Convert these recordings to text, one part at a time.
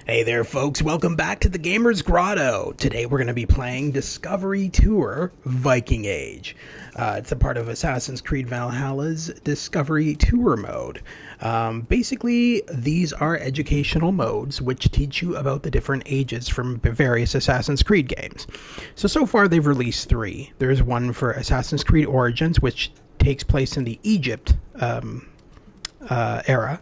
Hey there, folks. Welcome back to the Gamer's Grotto. Today we're going to be playing Discovery Tour Viking Age. It's a part of Assassin's Creed Valhalla's Discovery Tour mode. Basically, these are educational modes which teach you about the different ages from various Assassin's Creed games. So far they've released 3. There's one for Assassin's Creed Origins, which takes place in the Egyptian era.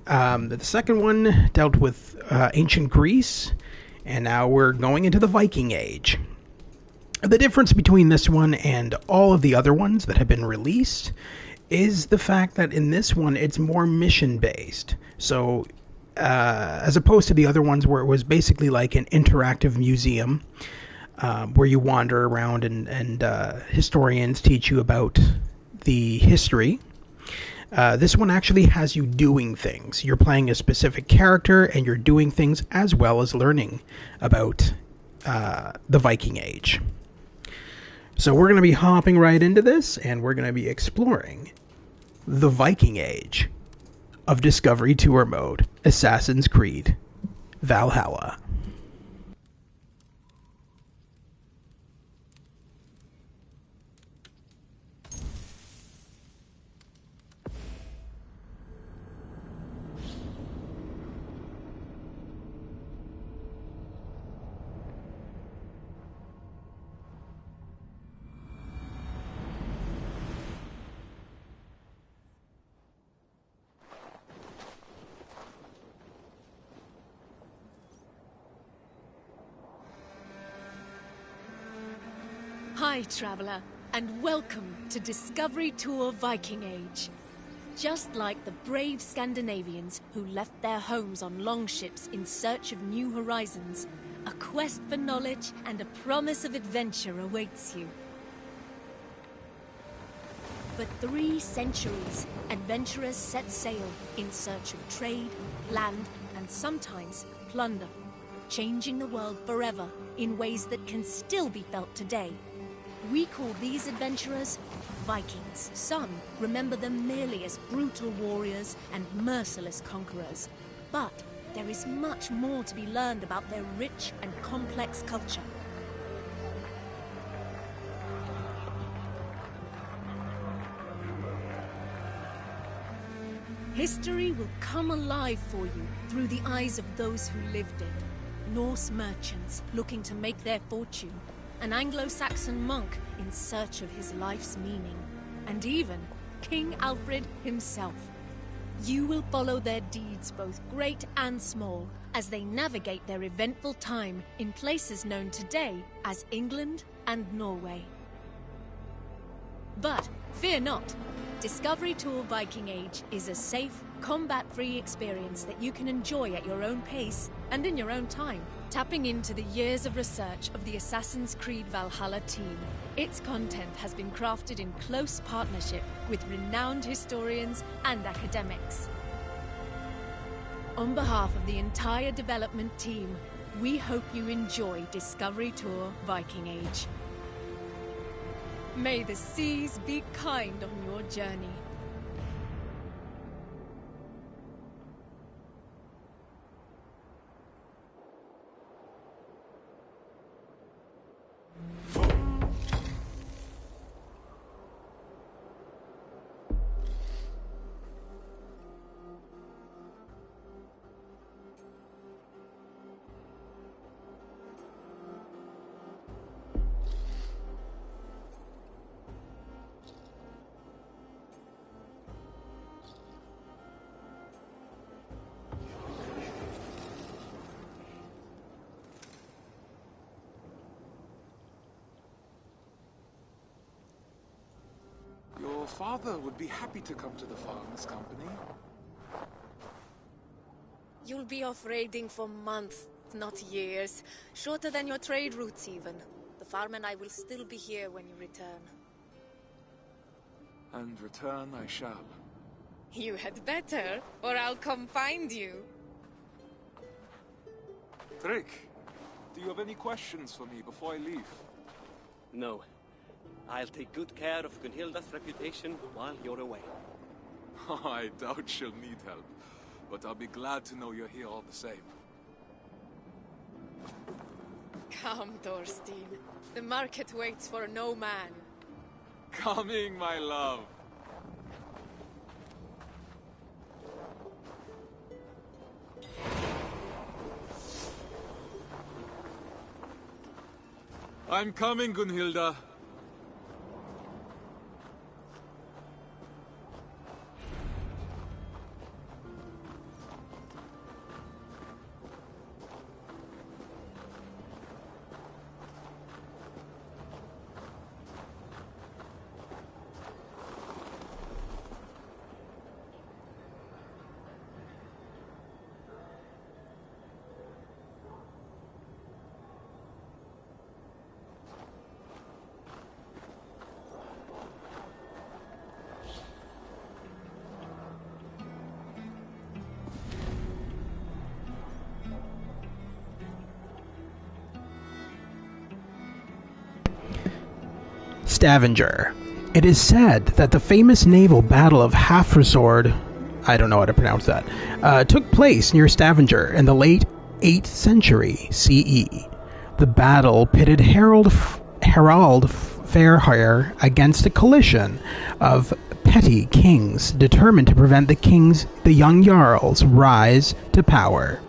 The second one dealt with ancient Greece, and now we're going into the Viking Age. The difference between this one and all of the other ones that have been released is the fact that in this one it's more mission-based. So, as opposed to the other ones where it was basically like an interactive museum, where you wander around and historians teach you about the history. This one actually has you doing things. You're playing a specific character and you're doing things as well as learning about the Viking Age. So we're going to be hopping right into this and we're going to be exploring the Viking Age of Discovery Tour mode, Assassin's Creed Valhalla. Hi, traveler, and welcome to Discovery Tour Viking Age. Just like the brave Scandinavians who left their homes on longships in search of new horizons, a quest for knowledge and a promise of adventure awaits you. For 3 centuries, adventurers set sail in search of trade, land, and sometimes plunder, changing the world forever in ways that can still be felt today. We call these adventurers Vikings. Some remember them merely as brutal warriors and merciless conquerors. But there is much more to be learned about their rich and complex culture. History will come alive for you through the eyes of those who lived it. Norse merchants looking to make their fortune, an Anglo-Saxon monk in search of his life's meaning, and even King Alfred himself. You will follow their deeds, both great and small, as they navigate their eventful time in places known today as England and Norway. But fear not. Discovery Tour Viking Age is a safe, combat-free experience that you can enjoy at your own pace and in your own time. Tapping into the years of research of the Assassin's Creed Valhalla team, its content has been crafted in close partnership with renowned historians and academics. On behalf of the entire development team, we hope you enjoy Discovery Tour Viking Age. May the seas be kind on your journey. Your father would be happy to come to the farmer's company. You'll be off raiding for months, not years. Shorter than your trade routes even. The farm and I will still be here when you return. And return I shall. You had better, or I'll come find you. Trick, do you have any questions for me before I leave? No. I'll take good care of Gunhilda's reputation while you're away. I doubt she'll need help. but I'll be glad to know you're here all the same. Come, Thorstein. The market waits for no man. Coming, my love. I'm coming, Gunhilda. Stavanger. It is said that the famous naval battle of Hafrsord, I don't know how to pronounce that, took place near Stavanger in the late 8th century CE. The battle pitted Harald Fairhair against a coalition of petty kings determined to prevent the young Jarl's rise to power.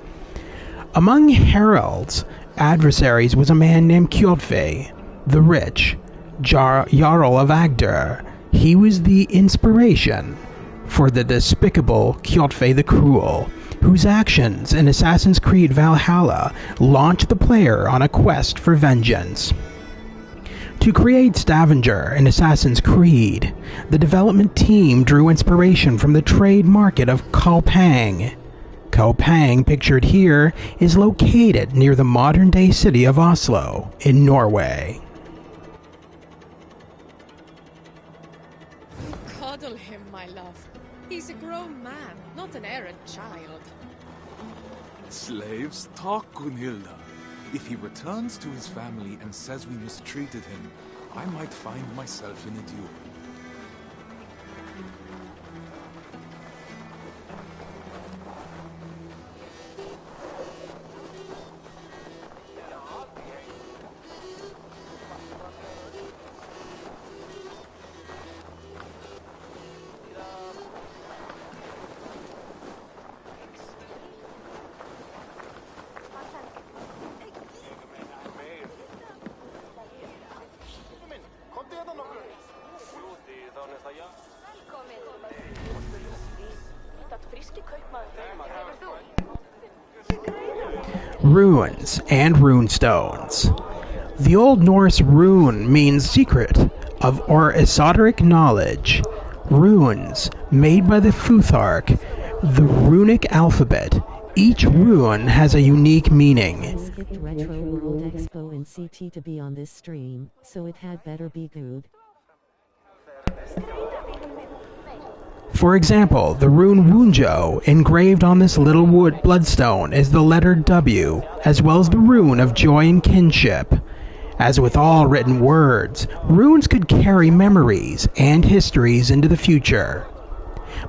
Among Harald's adversaries was a man named Kjotve, the Rich, Jarl of Agder. He was the inspiration for the despicable Kjotve the Cruel, whose actions in Assassin's Creed Valhalla launched the player on a quest for vengeance. To create Stavanger in Assassin's Creed, the development team drew inspiration from the trade market of Kalpang. Kalpang, pictured here, is located near the modern-day city of Oslo in Norway. Coddle him, my love. He's a grown man, not an errant child. Slaves talk, Gunhilda. If he returns to his family and says we mistreated him, I might find myself in a duel. Runes and runestones. The Old Norse rune means secret of or esoteric knowledge. Runes, made by the Futhark, the runic alphabet. Each rune has a unique meaning. Skipped Retro World Expo and CT to be on this stream, so it had better be good. For example, the rune Wunjo engraved on this little wood bloodstone is the letter W, as well as the rune of joy and kinship. As with all written words, runes could carry memories and histories into the future.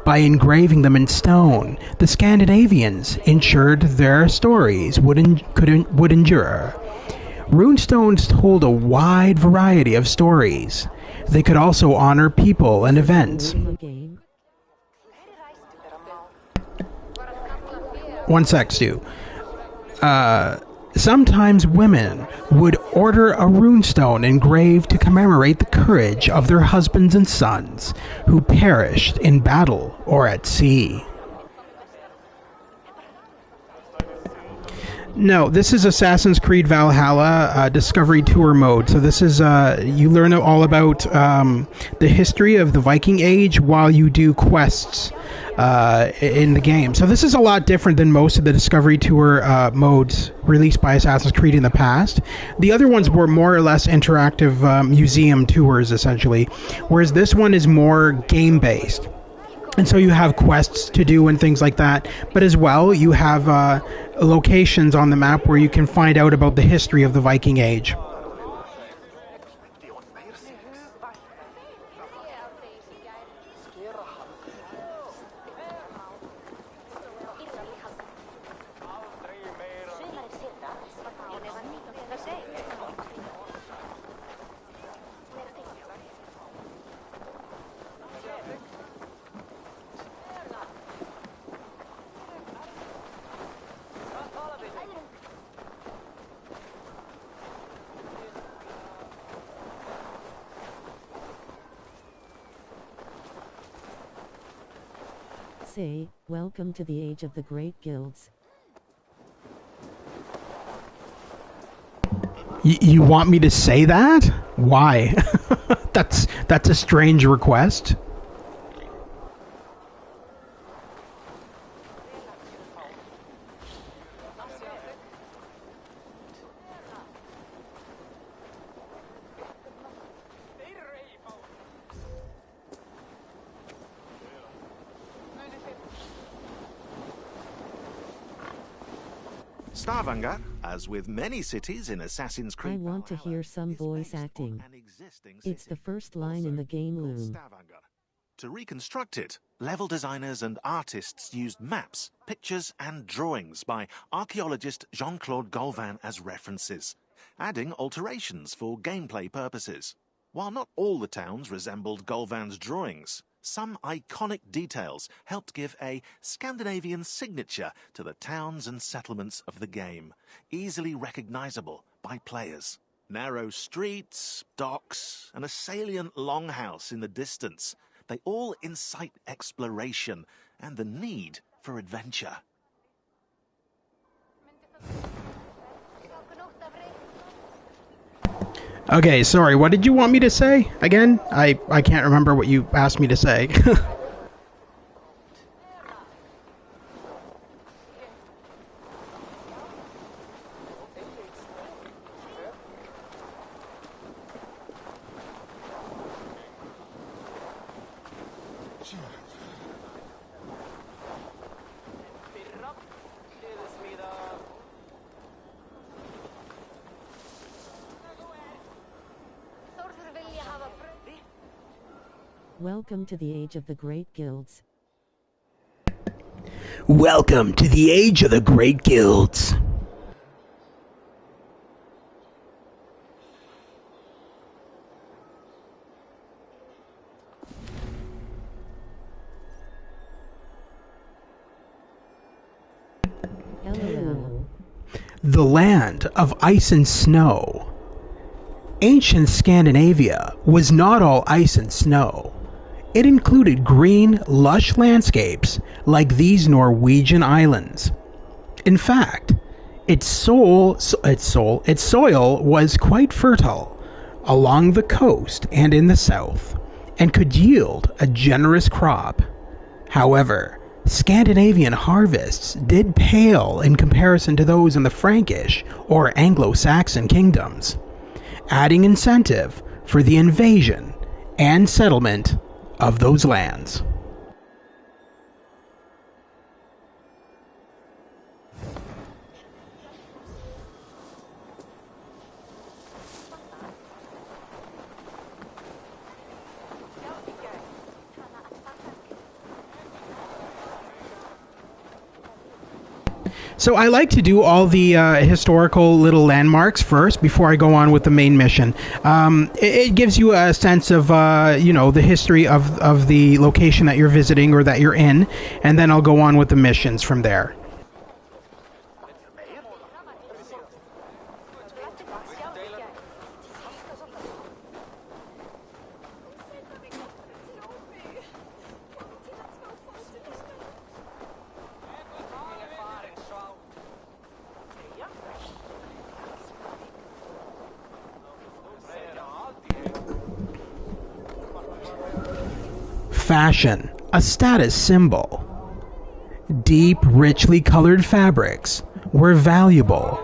By engraving them in stone, the Scandinavians ensured their stories would endure. Runestones told a wide variety of stories. They could also honor people and events. One sec, Stu. Sometimes women would order a runestone engraved to commemorate the courage of their husbands and sons who perished in battle or at sea. No, this is Assassin's Creed Valhalla Discovery Tour mode. So this is, you learn all about the history of the Viking Age while you do quests in the game. So this is a lot different than most of the Discovery Tour modes released by Assassin's Creed in the past. The other ones were more or less interactive museum tours, essentially, whereas this one is more game-based. And so you have quests to do and things like that, but as well you have locations on the map where you can find out about the history of the Viking Age. say, welcome to the age of the great guilds. You want me to say that? Why? That's a strange request. Stavanger, as with many cities in Assassin's Creed, I want to hear some voice acting. It's the first line in the game loom. To reconstruct it, level designers and artists used maps, pictures and drawings by archaeologist Jean-Claude Gauvin as references, adding alterations for gameplay purposes. While not all the towns resembled Gauvin's drawings, some iconic details helped give a Scandinavian signature to the towns and settlements of the game, easily recognizable by players. Narrow streets, docks, and a salient longhouse in the distance, they all incite exploration and the need for adventure. Okay, sorry, what did you want me to say? Again? I can't remember what you asked me to say. Welcome to the age of the great guilds. Welcome to the age of the great guilds. LOL. The land of ice and snow. Ancient Scandinavia was not all ice and snow. It included green, lush landscapes like these Norwegian islands. In fact, its soil was quite fertile along the coast and in the south, and could yield a generous crop. However, Scandinavian harvests did pale in comparison to those in the Frankish or Anglo-Saxon kingdoms, adding incentive for the invasion and settlement of those lands. So I like to do all the historical little landmarks first before I go on with the main mission. It gives you a sense of, the history of the location that you're visiting or that you're in, and then I'll go on with the missions from there. Fashion, a status symbol. Deep, richly colored fabrics were valuable.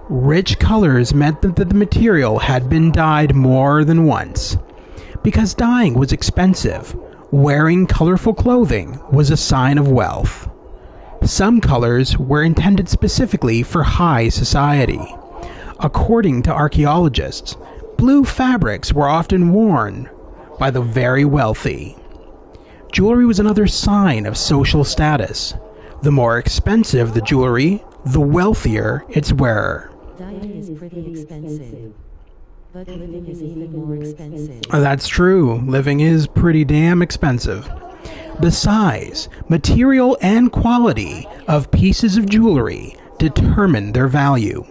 Rich colors meant that the material had been dyed more than once. Because dyeing was expensive, wearing colorful clothing was a sign of wealth. Some colors were intended specifically for high society. According to archaeologists, blue fabrics were often worn by the very wealthy. Jewelry was another sign of social status. The more expensive the jewelry, the wealthier its wearer. Dyeing is pretty expensive, but living is even more expensive. That's true. Living is pretty damn expensive. The size, material, and quality of pieces of jewelry determined their value.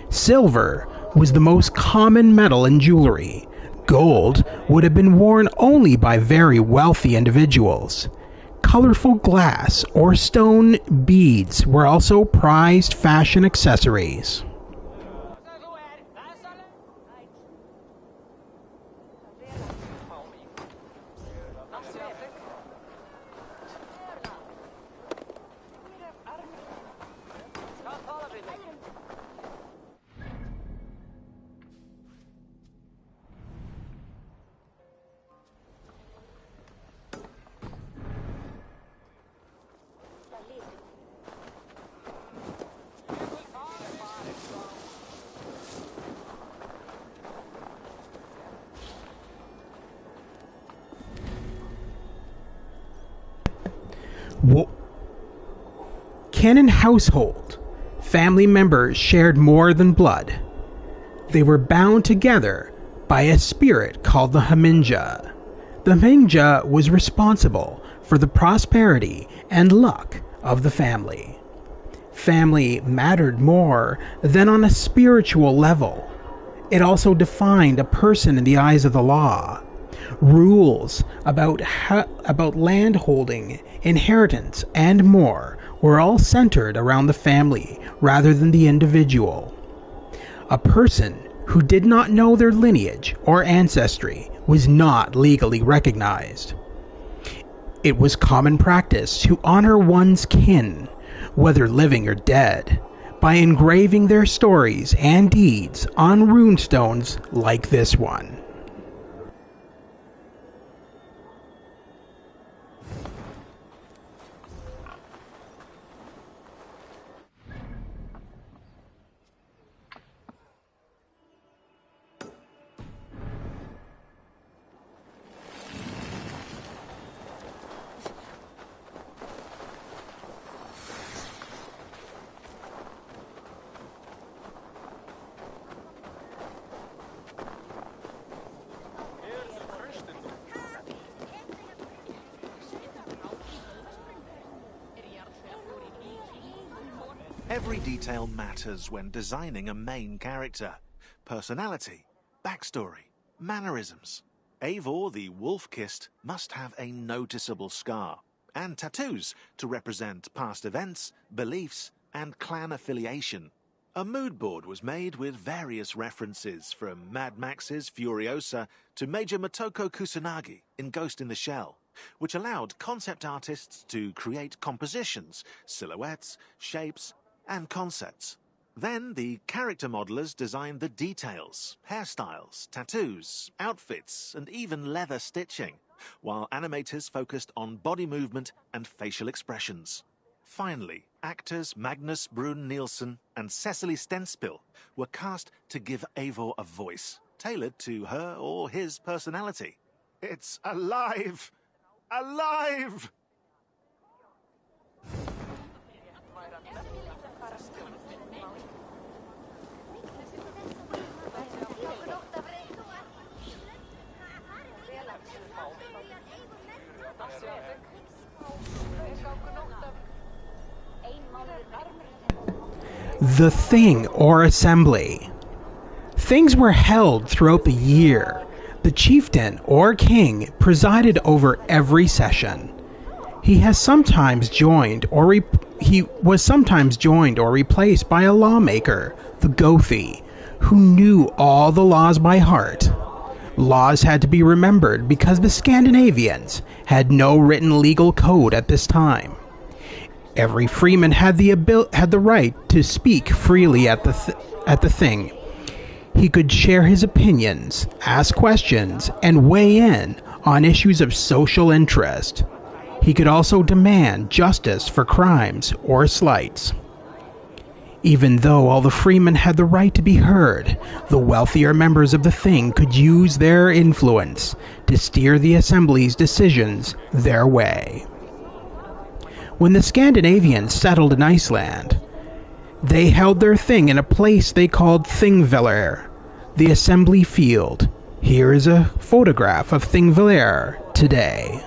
Silver was the most common metal in jewelry. Gold would have been worn only by very wealthy individuals. Colorful glass or stone beads were also prized fashion accessories. Canon household. Family members shared more than blood. They were bound together by a spirit called the Haminja. The Haminja was responsible for the prosperity and luck of the family. Family mattered more than on a spiritual level. It also defined a person in the eyes of the law. Rules about land holding, inheritance, and more were all centered around the family rather than the individual. A person who did not know their lineage or ancestry was not legally recognized. It was common practice to honor one's kin, whether living or dead, by engraving their stories and deeds on runestones like this one. Every detail matters when designing a main character. Personality, backstory, mannerisms. Eivor the Wolf-Kissed must have a noticeable scar, and tattoos to represent past events, beliefs, and clan affiliation. A mood board was made with various references from Mad Max's Furiosa to Major Motoko Kusanagi in Ghost in the Shell, which allowed concept artists to create compositions, silhouettes, shapes, and concepts. Then the character modelers designed the details, hairstyles, tattoos, outfits, and even leather stitching, while animators focused on body movement and facial expressions. Finally, actors Magnus Brun Nielsen and Cecily Stenspill were cast to give Eivor a voice, tailored to her or his personality. It's alive! Alive! The Thing or Assembly. Things were held throughout the year. The chieftain or king presided over every session. He was sometimes joined or replaced by a lawmaker, the Gothi, who knew all the laws by heart. Laws had to be remembered because the Scandinavians had no written legal code at this time. Every freeman had the right to speak freely at the thing. He could share his opinions, ask questions, and weigh in on issues of social interest. He could also demand justice for crimes or slights. Even though all the freemen had the right to be heard, the wealthier members of the thing could use their influence to steer the assembly's decisions their way. When the Scandinavians settled in Iceland, they held their thing in a place they called Thingvellir, the assembly field. Here is a photograph of Thingvellir today.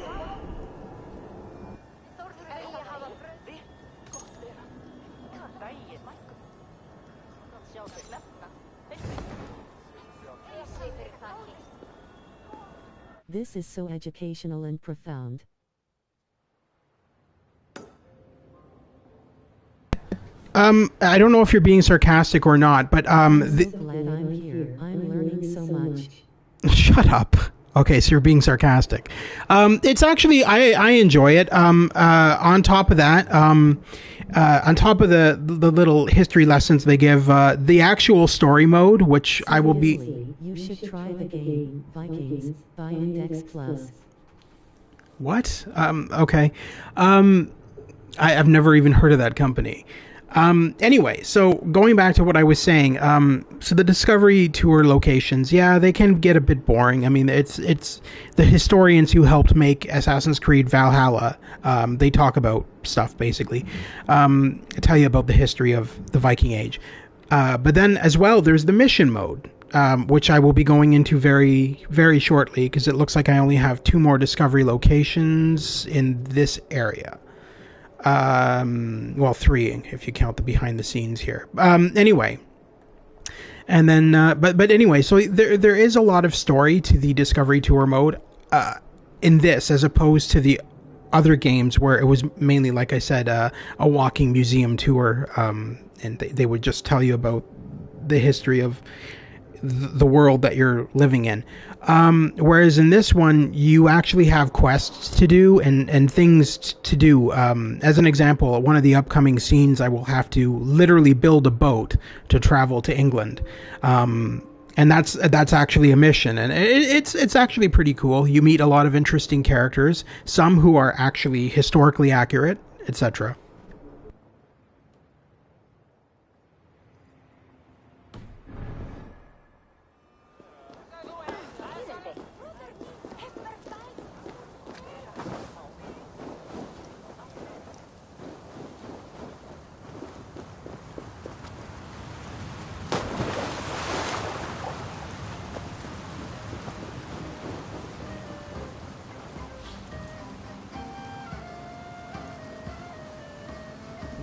This is so educational and profound. I don't know if you're being sarcastic or not, but I'm so glad I'm here. I'm learning so much. Shut up. Okay, so you're being sarcastic. It's actually I enjoy it. On top of that, on top of the little history lessons they give, the actual story mode, which I will be. You should try the game Vikings by Index Plus. What? Okay. I've never even heard of that company. Anyway, so going back to what I was saying, so the Discovery Tour locations, yeah, they can get a bit boring. I mean, it's the historians who helped make Assassin's Creed Valhalla. They talk about stuff, basically. Tell you about the history of the Viking Age. But then as well, there's the mission mode, which I will be going into very, very shortly, because it looks like I only have 2 more Discovery locations in this area. Well, 3 if you count the behind the scenes here. Anyway, and then but anyway, so there is a lot of story to the Discovery Tour mode in this, as opposed to the other games where it was mainly, like I said, a walking museum tour, and they would just tell you about the history of the world that you're living in. Whereas in this one, you actually have quests to do and things to do. As an example, one of the upcoming scenes, I will have to literally build a boat to travel to England. And that's actually a mission, and it's actually pretty cool. You meet a lot of interesting characters, some who are actually historically accurate, etc.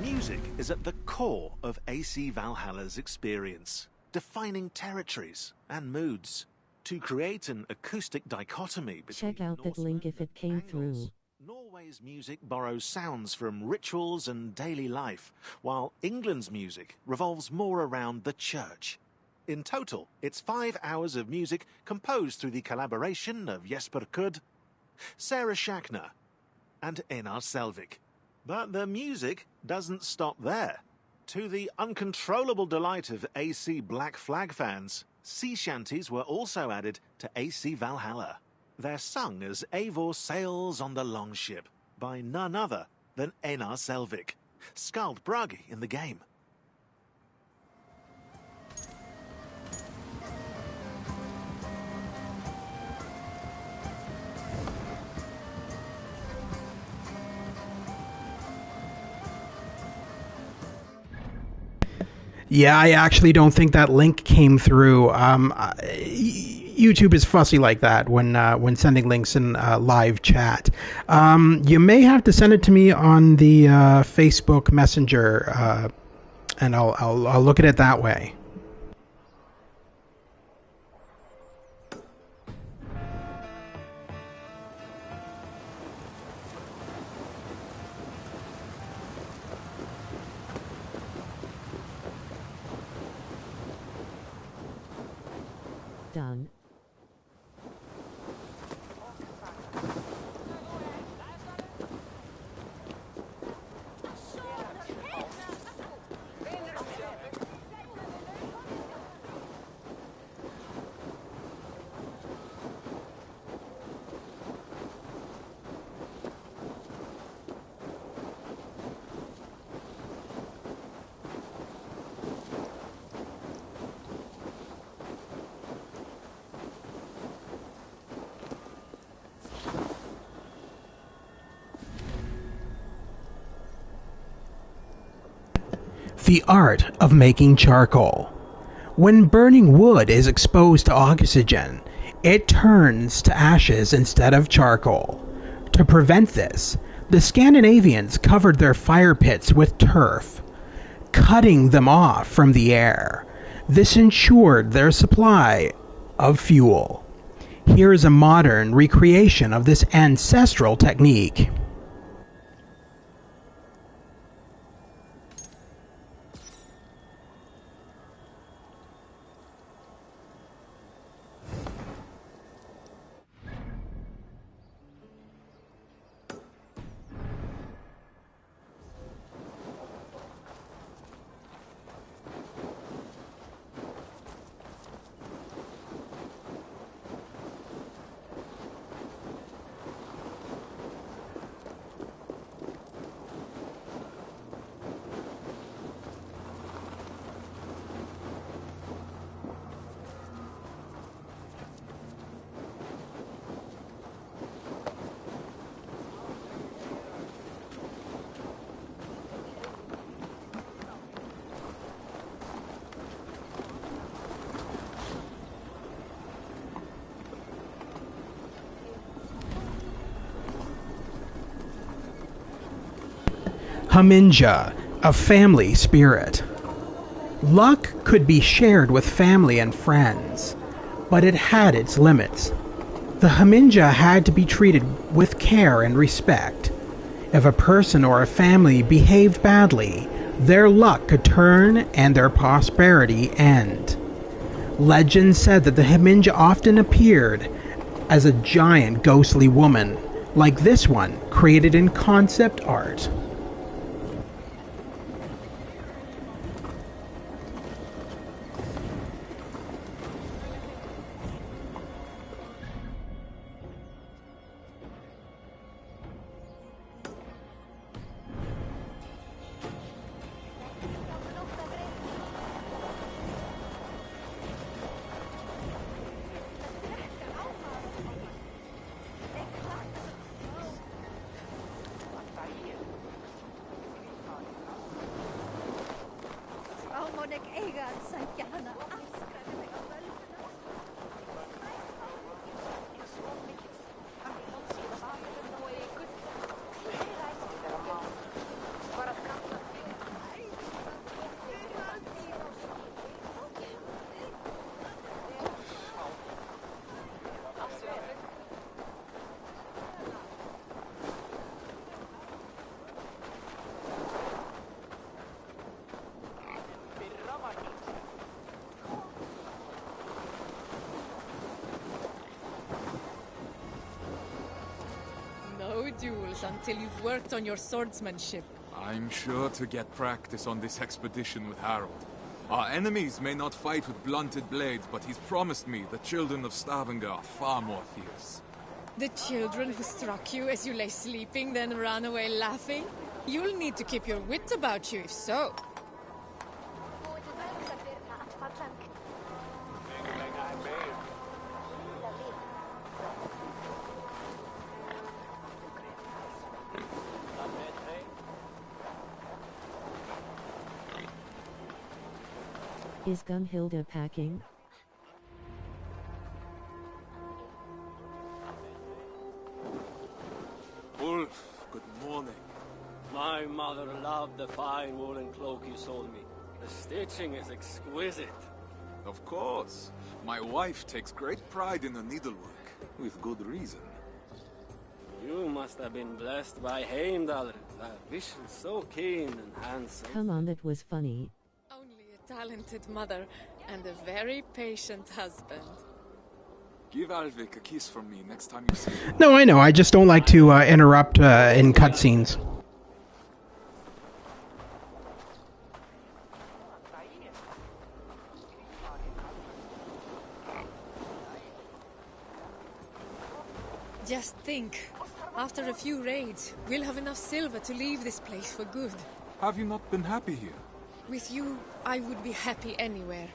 Music is at the core of AC Valhalla's experience, defining territories and moods. To create an acoustic dichotomy between Check out that link if it came through. Norway's music borrows sounds from rituals and daily life, while England's music revolves more around the church. In total, it's 5 hours of music composed through the collaboration of Jesper Kudd, Sarah Schachner, and Einar Selvik. But the music doesn't stop there. To the uncontrollable delight of AC Black Flag fans, sea shanties were also added to AC Valhalla. They're sung as Eivor sails on the longship by none other than Einar Selvik, Skald Brage in the game. Yeah, I actually don't think that link came through. YouTube is fussy like that when sending links in live chat. You may have to send it to me on the Facebook Messenger, and I'll look at it that way. Done. The art of making charcoal. When burning wood is exposed to oxygen, it turns to ashes instead of charcoal. To prevent this, the Scandinavians covered their fire pits with turf, cutting them off from the air. This ensured their supply of fuel. Here is a modern recreation of this ancestral technique. Haminja, a family spirit. Luck could be shared with family and friends, but it had its limits. The Haminja had to be treated with care and respect. If a person or a family behaved badly, their luck could turn and their prosperity end. Legend said that the Haminja often appeared as a giant ghostly woman, like this one created in concept art. No duels until you've worked on your swordsmanship. I'm sure to get practice on this expedition with Harold. Our enemies may not fight with blunted blades, but he's promised me the children of Stavanger are far more fierce. The children who struck you as you lay sleeping, then ran away laughing? You'll need to keep your wit about you if so. Is Gunhilda packing? Ulf, good morning. My mother loved the fine woolen cloak you sold me. The stitching is exquisite. Of course. My wife takes great pride in her needlework, with good reason. You must have been blessed by Heimdall, a vision so keen and handsome. Come on, that was funny. Only a talented mother and a very patient husband. Give Alvik a kiss from me next time you see him. No, I know. I just don't like to interrupt in cutscenes. Just think. After a few raids, we'll have enough silver to leave this place for good. Have you not been happy here? With you, I would be happy anywhere.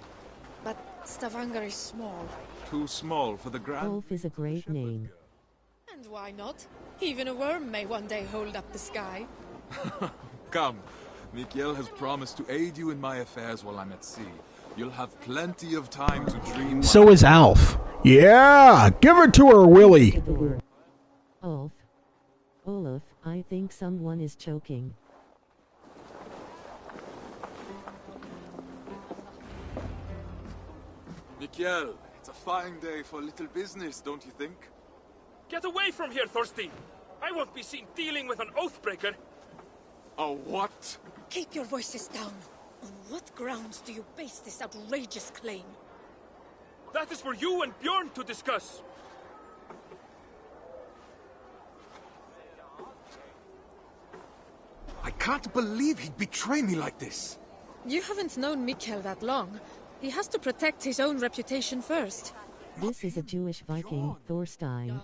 But Stavanger is small. Too small for the grand... Ulf is a great name. And why not? Even a worm may one day hold up the sky. Come. Mikael has promised to aid you in my affairs while I'm at sea. You'll have plenty of time to dream... So is Alf. Yeah! Give it to her, Willie! Ulf. Olaf, I think someone is choking. Mikael, It's a fine day for little business, don't you think? Get away from here, Thorstein! I won't be seen dealing with an oathbreaker! A what? Keep your voices down. On what grounds do you base this outrageous claim? That is for you and Bjorn to discuss! I can't believe he'd betray me like this. You haven't known Mikkel that long. He has to protect his own reputation first. This is a Jewish Viking, Thorstein.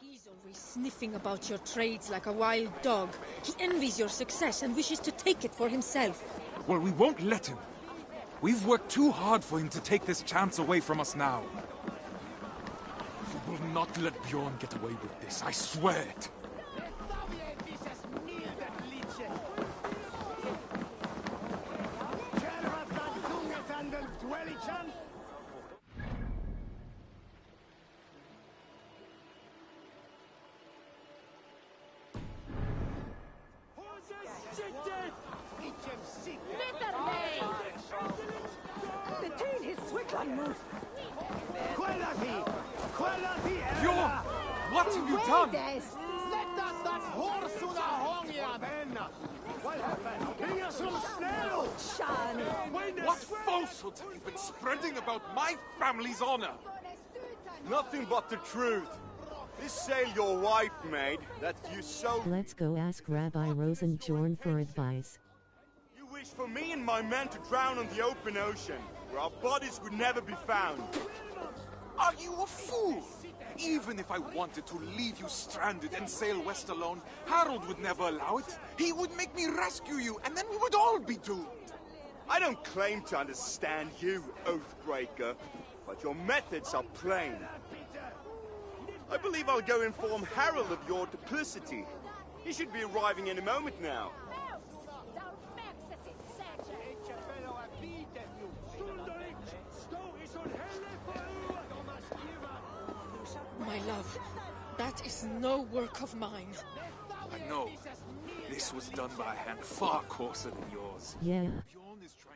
He's always sniffing about your trades like a wild dog. He envies your success and wishes to take it for himself. Well, we won't let him. We've worked too hard for him to take this chance away from us now. We will not let Bjorn get away with this, I swear it. Bjorn! What have you done? What falsehoods have you been spreading about my family's honor? Nothing but the truth. This sail your wife made, that you so... Let's go ask Rabbi Rosenbjorn for advice. You wish for me and my men to drown on the open ocean, where our bodies would never be found. Are you a fool? Even if I wanted to leave you stranded and sail west alone, Harold would never allow it. He would make me rescue you, and then we would all be doomed. I don't claim to understand you, Oathbreaker, but your methods are plain. I believe I'll go inform Harold of your duplicity. He should be arriving any moment now. My love, that is no work of mine. I know. This was done by a hand far coarser than yours. Yeah.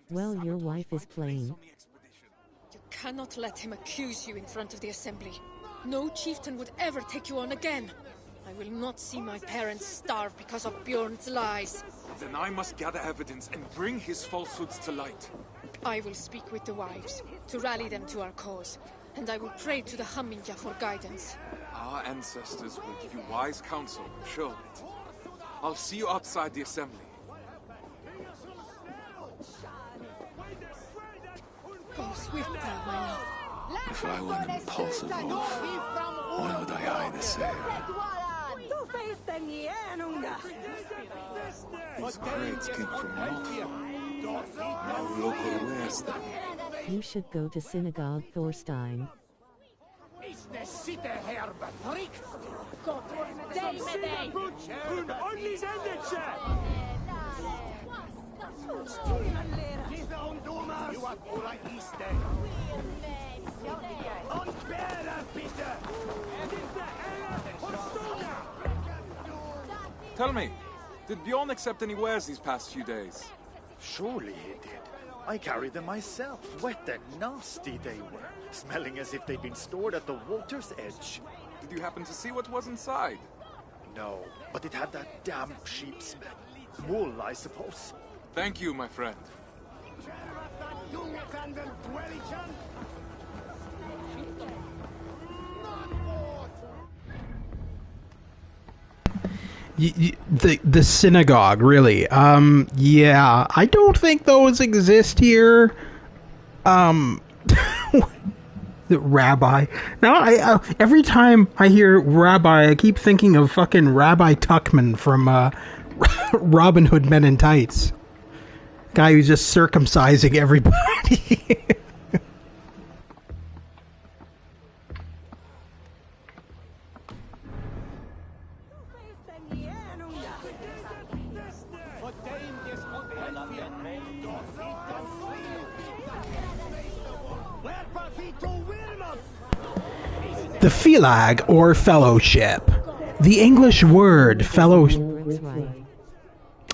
Well, your wife is plain. You cannot let him accuse you in front of the assembly. No chieftain would ever take you on again. I will not see my parents starve because of Bjorn's lies. Then I must gather evidence and bring his falsehoods to light. I will speak with the wives, to rally them to our cause. And I will pray to the Hamminja for guidance. Our ancestors will give you wise counsel, I'm sure of it. I'll see you outside the assembly. Go swiftly, my love. If I were an impulsive wolf, why would I hide the sail? These crates came from North. No local wears them. You should go to synagogue, Thorstein. Tell me, did Bjorn accept any wares these past few days? Surely he did. I carried them myself. Wet and nasty they were, smelling as if they'd been stored at the water's edge. Did you happen to see what was inside? No, but it had that damp sheep smell. Wool, I suppose. Thank you, my friend. The synagogue, really. Yeah, I don't think those exist here. The rabbi. Now, every time I hear rabbi, I keep thinking of fucking Rabbi Tuckman from Robin Hood Men in Tights. Guy who's just circumcising everybody. The Phelag, or fellowship. The English word fellow...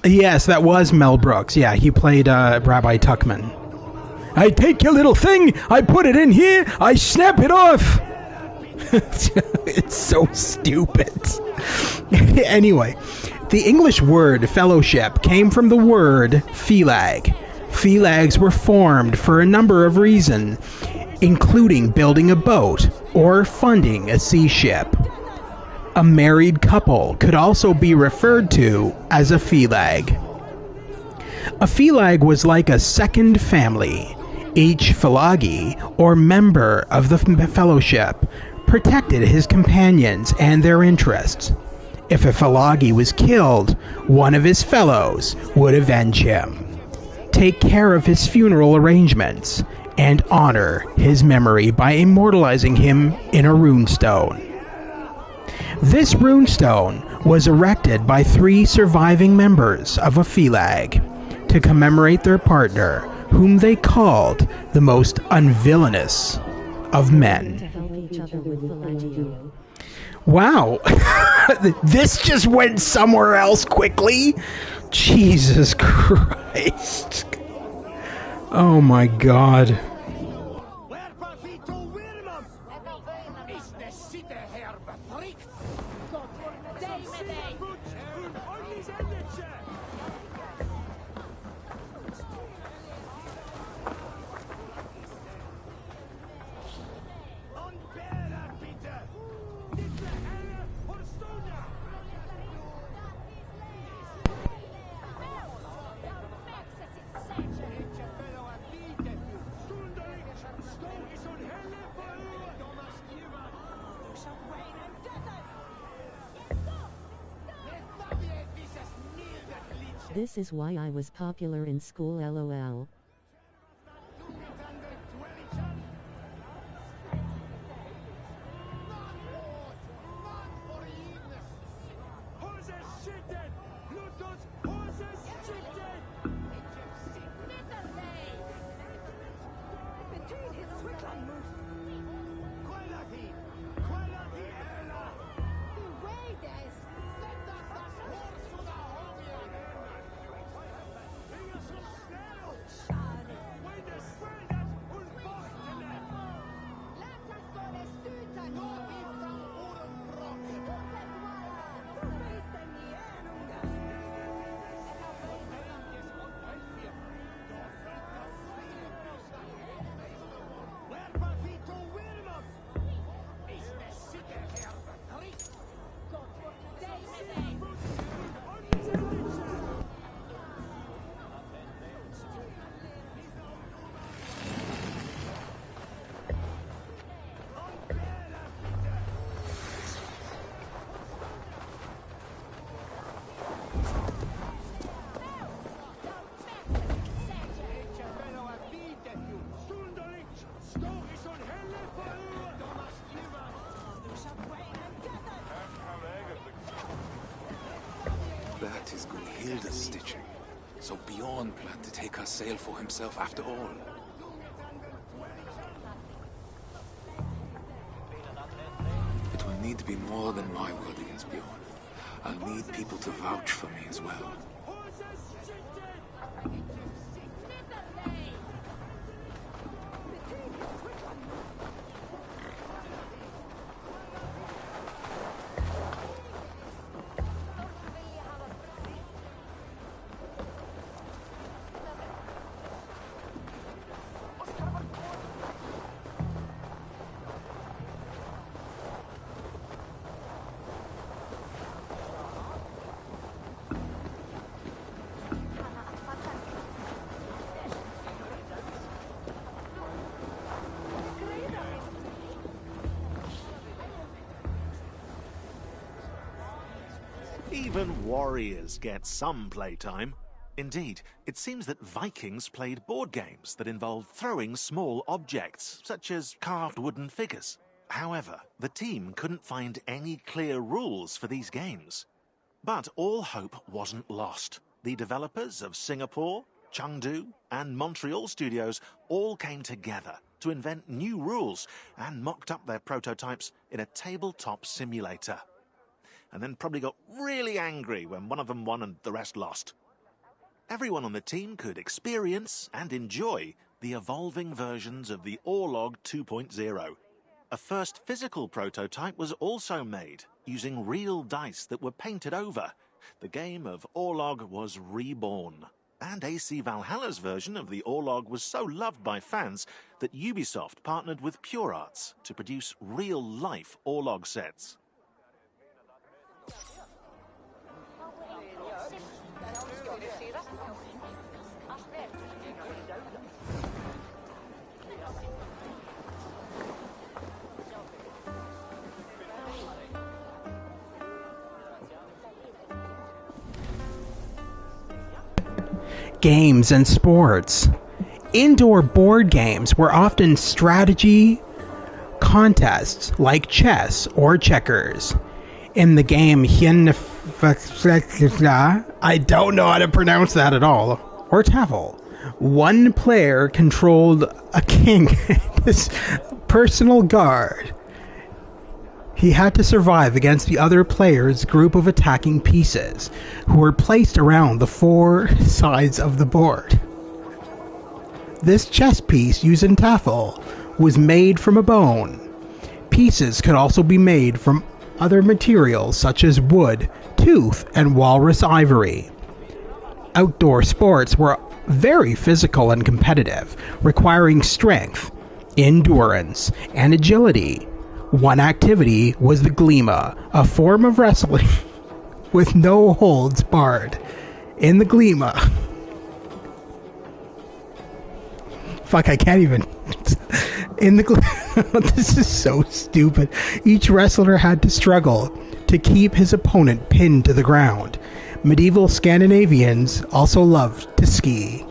Yes, that was Mel Brooks. Yeah, he played Rabbi Tuckman. I take your little thing, I put it in here, I snap it off. It's so stupid. Anyway, the English word fellowship came from the word felag. Felags were formed for a number of reasons, including building a boat or funding a sea ship. A married couple could also be referred to as a felag. A felag was like a second family. Each felagi, or member of the fellowship, protected his companions and their interests. If a felagi was killed, one of his fellows would avenge him, take care of his funeral arrangements, and honor his memory by immortalizing him in a runestone. This runestone was erected by 3 surviving members of a felag to commemorate their partner, whom they called the most unvillainous of men. Wow. This just went somewhere else quickly? Jesus Christ. Oh my God. This is why I was popular in school, lol. That is Gunhilda's stitching. So Bjorn planned to take her sail for himself after all. It will need to be more than my word against Bjorn. I'll need people to vouch for me as well. Even warriors get some playtime. Indeed, it seems that Vikings played board games that involved throwing small objects, such as carved wooden figures. However, the team couldn't find any clear rules for these games. But all hope wasn't lost. The developers of Singapore, Chengdu, and Montreal studios all came together to invent new rules and mocked up their prototypes in a tabletop simulator. And then probably got really angry when one of them won and the rest lost. Everyone on the team could experience and enjoy the evolving versions of the Orlog 2.0. A first physical prototype was also made, using real dice that were painted over. The game of Orlog was reborn. And AC Valhalla's version of the Orlog was so loved by fans that Ubisoft partnered with Pure Arts to produce real-life Orlog sets. Games and sports. Indoor board games were often strategy contests like chess or checkers. In the game I don't know how to pronounce that at all, or Tafel, one player controlled a king, his personal guard. He had to survive against the other player's group of attacking pieces, who were placed around the four sides of the board. This chess piece used in Tafel was made from a bone. Pieces could also be made from other materials such as wood, tooth, and walrus ivory. Outdoor sports were very physical and competitive, requiring strength, endurance, and agility. One activity was the glima, a form of wrestling with no holds barred. In the glima... Fuck, I can't even... In the this is so stupid. Each wrestler had to struggle to keep his opponent pinned to the ground. Medieval Scandinavians also loved to ski.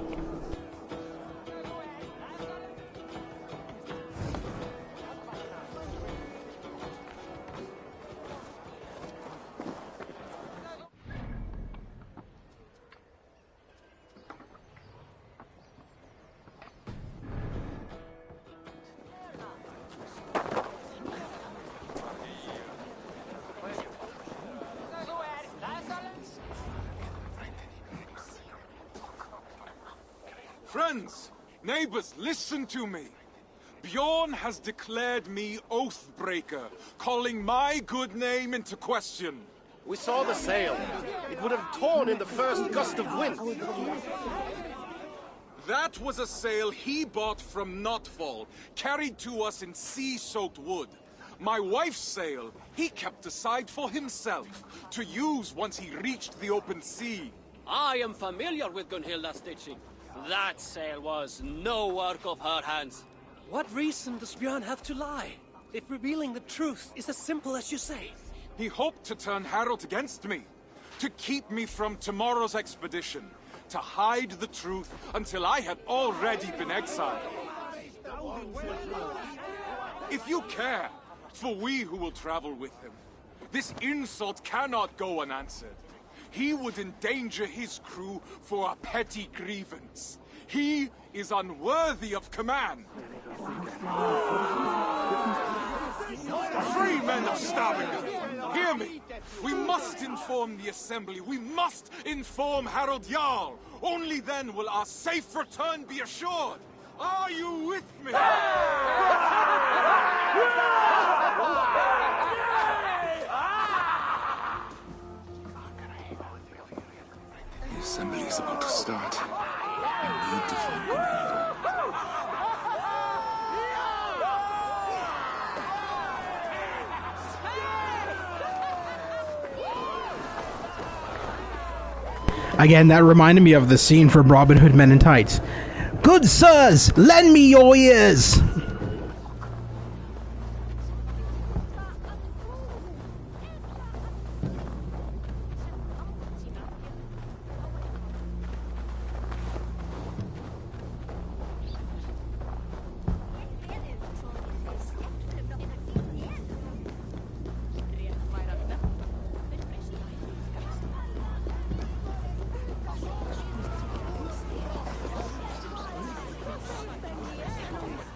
Friends, neighbors, listen to me. Bjorn has declared me Oathbreaker, calling my good name into question. We saw the sail. It would have torn in the first gust of wind. That was a sail he bought from Notfall, carried to us in sea-soaked wood. My wife's sail he kept aside for himself, to use once he reached the open sea. I am familiar with Gunhilda's stitching. That sail was no work of her hands. What reason does Björn have to lie, if revealing the truth is as simple as you say? He hoped to turn Harold against me, to keep me from tomorrow's expedition, to hide the truth until I had already been exiled. If you care, for we who will travel with him, this insult cannot go unanswered. He would endanger his crew for a petty grievance. He is unworthy of command. Free men of Stavanger, hear me. We must inform the Assembly. We must inform Harold Jarl. Only then will our safe return be assured. Are you with me? The assembly is about to start. I need to find Gunhilda. Again, that reminded me of the scene from Robin Hood Men in Tights. Good sirs, lend me your ears!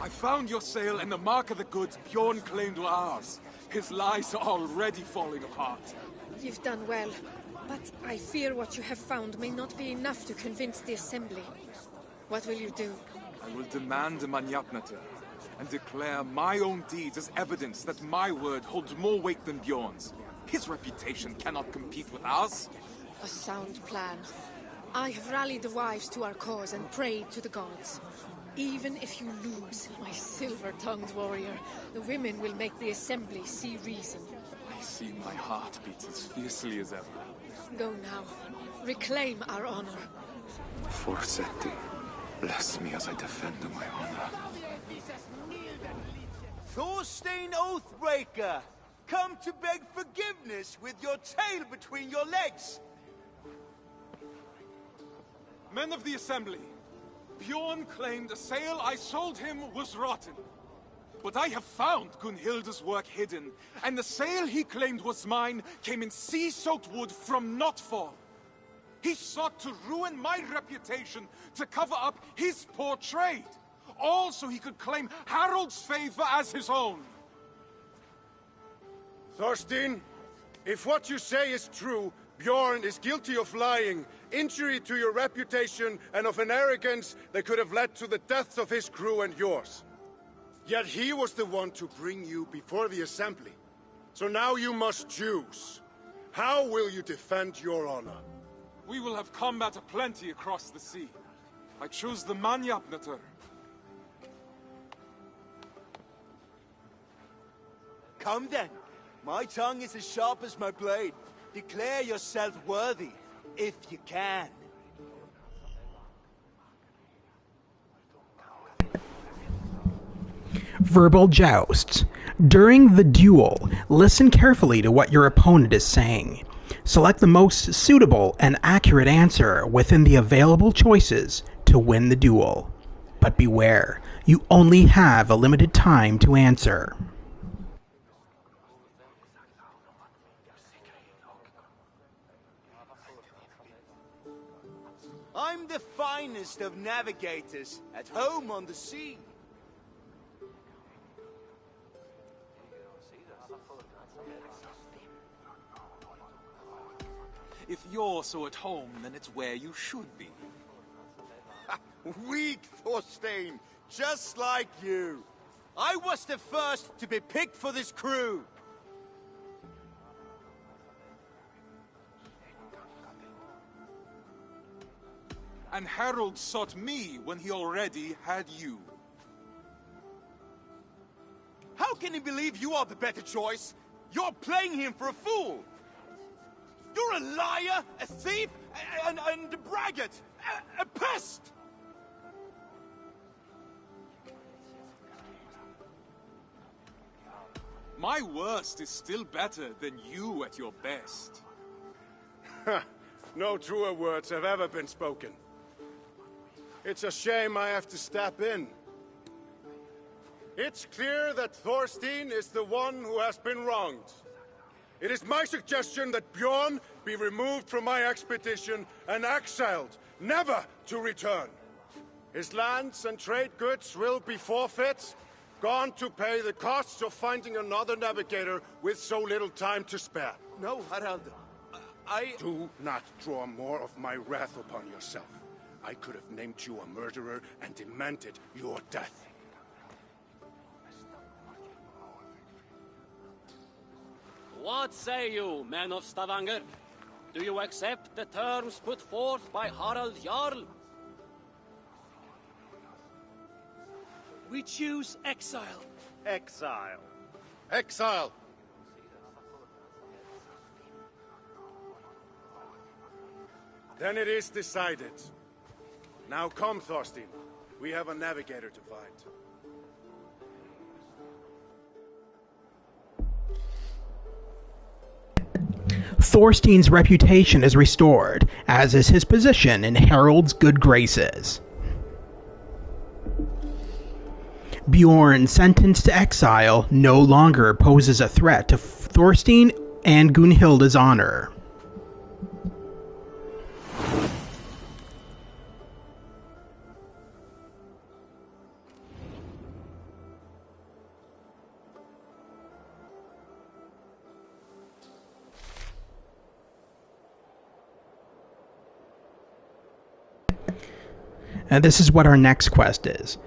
I found your sail and the mark of the goods Bjorn claimed were ours. His lies are already falling apart. You've done well, but I fear what you have found may not be enough to convince the Assembly. What will you do? I will demand a Manyapnater and declare my own deeds as evidence that my word holds more weight than Bjorn's. His reputation cannot compete with ours. A sound plan. I have rallied the wives to our cause and prayed to the gods. Even if you lose, my silver-tongued warrior, the women will make the assembly see reason. I see my heart beats as fiercely as ever. Go now. Reclaim our honor. Forsetti, bless me as I defend my honor. Thorstein Oathbreaker! Come to beg forgiveness with your tail between your legs! Men of the assembly, Bjorn claimed a sail I sold him was rotten. But I have found Gunhilda's work hidden, and the sail he claimed was mine came in sea-soaked wood from Notfall. He sought to ruin my reputation to cover up his poor trade, all so he could claim Harold's favor as his own. Thorstein, if what you say is true, Bjorn is guilty of lying, injury to your reputation, and of an arrogance that could have led to the deaths of his crew and yours. Yet he was the one to bring you before the assembly. So now you must choose. How will you defend your honor? We will have combat aplenty across the sea. I choose the Manyapnater. Come then. My tongue is as sharp as my blade. Declare yourself worthy, if you can. Verbal jousts. During the duel, listen carefully to what your opponent is saying. Select the most suitable and accurate answer within the available choices to win the duel. But beware, you only have a limited time to answer. I'm the finest of navigators, at home on the sea. If you're so at home, then it's where you should be. Weak, Thorstein, just like you. I was the first to be picked for this crew. And Harold sought me when he already had you. How can he believe you are the better choice? You're playing him for a fool. You're a liar, a thief, and a braggart, a pest! My worst is still better than you at your best. No truer words have ever been spoken. It's a shame I have to step in. It's clear that Thorstein is the one who has been wronged. It is my suggestion that Bjorn be removed from my expedition and exiled, never to return. His lands and trade goods will be forfeit, gone to pay the costs of finding another navigator with so little time to spare. No, Harald, Do not draw more of my wrath upon yourself. I could have named you a murderer and demanded your death. What say you, men of Stavanger? Do you accept the terms put forth by Harald Jarl? We choose exile. Exile. Exile! Then it is decided. Now come, Thorstein. We have a navigator to find. Thorstein's reputation is restored, as is his position in Harold's good graces. Bjorn, sentenced to exile, no longer poses a threat to Thorstein and Gunhilda's honor. And this is what our next quest is.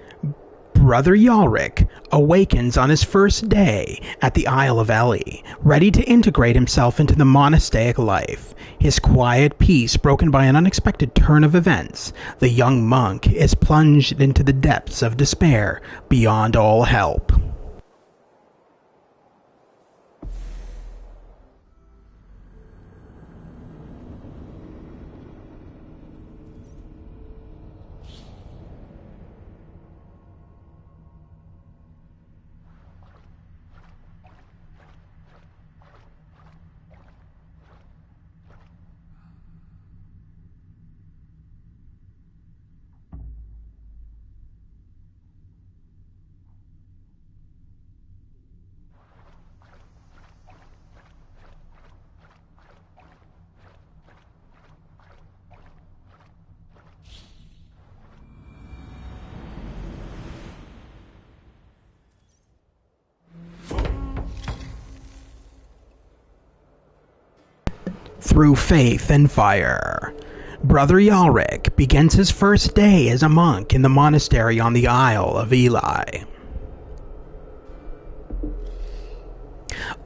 Brother Yalric awakens on his first day at the Isle of Ely, ready to integrate himself into the monastic life. His quiet peace broken by an unexpected turn of events, the young monk is plunged into the depths of despair beyond all help. Through faith and fire, Brother Yalric begins his first day as a monk in the monastery on the Isle of Ely.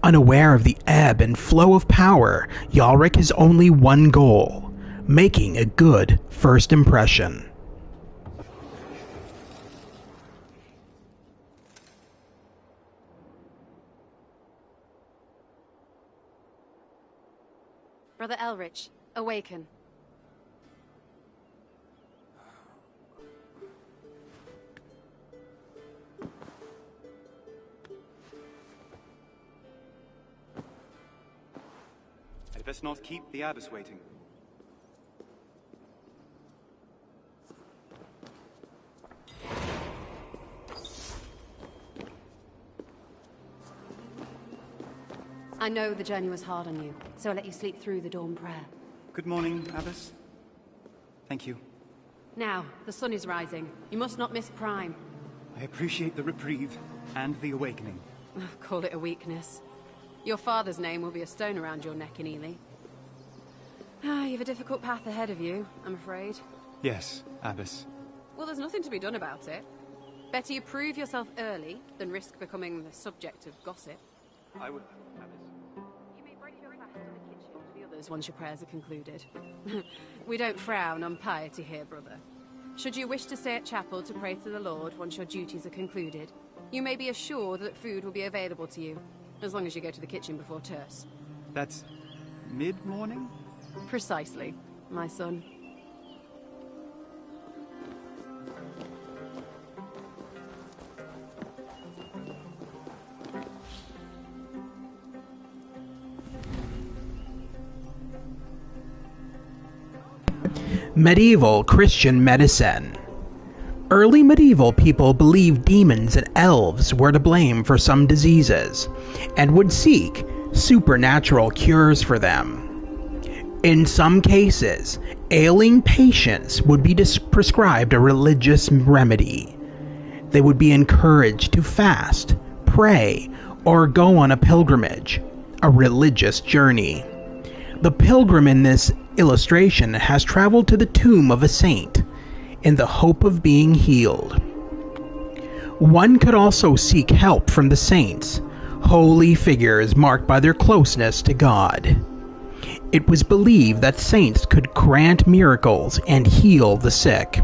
Unaware of the ebb and flow of power, Yalric has only one goal: making a good first impression. Brother Elrich, awaken. I'd best not keep the abbess waiting. I know the journey was hard on you, so I'll let you sleep through the dawn prayer. Good morning, abbess. Thank you. Now, the sun is rising. You must not miss prime. I appreciate the reprieve and the awakening. Call it a weakness. Your father's name will be a stone around your neck in Ely. You have a difficult path ahead of you, I'm afraid. Yes, abbess. Well, there's nothing to be done about it. Better you prove yourself early than risk becoming the subject of gossip. I would, abbess. You may break your fast in the kitchen to the others once your prayers are concluded. We don't frown on piety here, brother. Should you wish to stay at chapel to pray to the Lord once your duties are concluded, you may be assured that food will be available to you, as long as you go to the kitchen before terce. That's mid-morning? Precisely, my son. Medieval Christian medicine. Early medieval people believed demons and elves were to blame for some diseases, and would seek supernatural cures for them. In some cases, ailing patients would be prescribed a religious remedy. They would be encouraged to fast, pray, or go on a pilgrimage, a religious journey. The pilgrim in this illustration has traveled to the tomb of a saint in the hope of being healed. One could also seek help from the saints, holy figures marked by their closeness to God. It was believed that saints could grant miracles and heal the sick.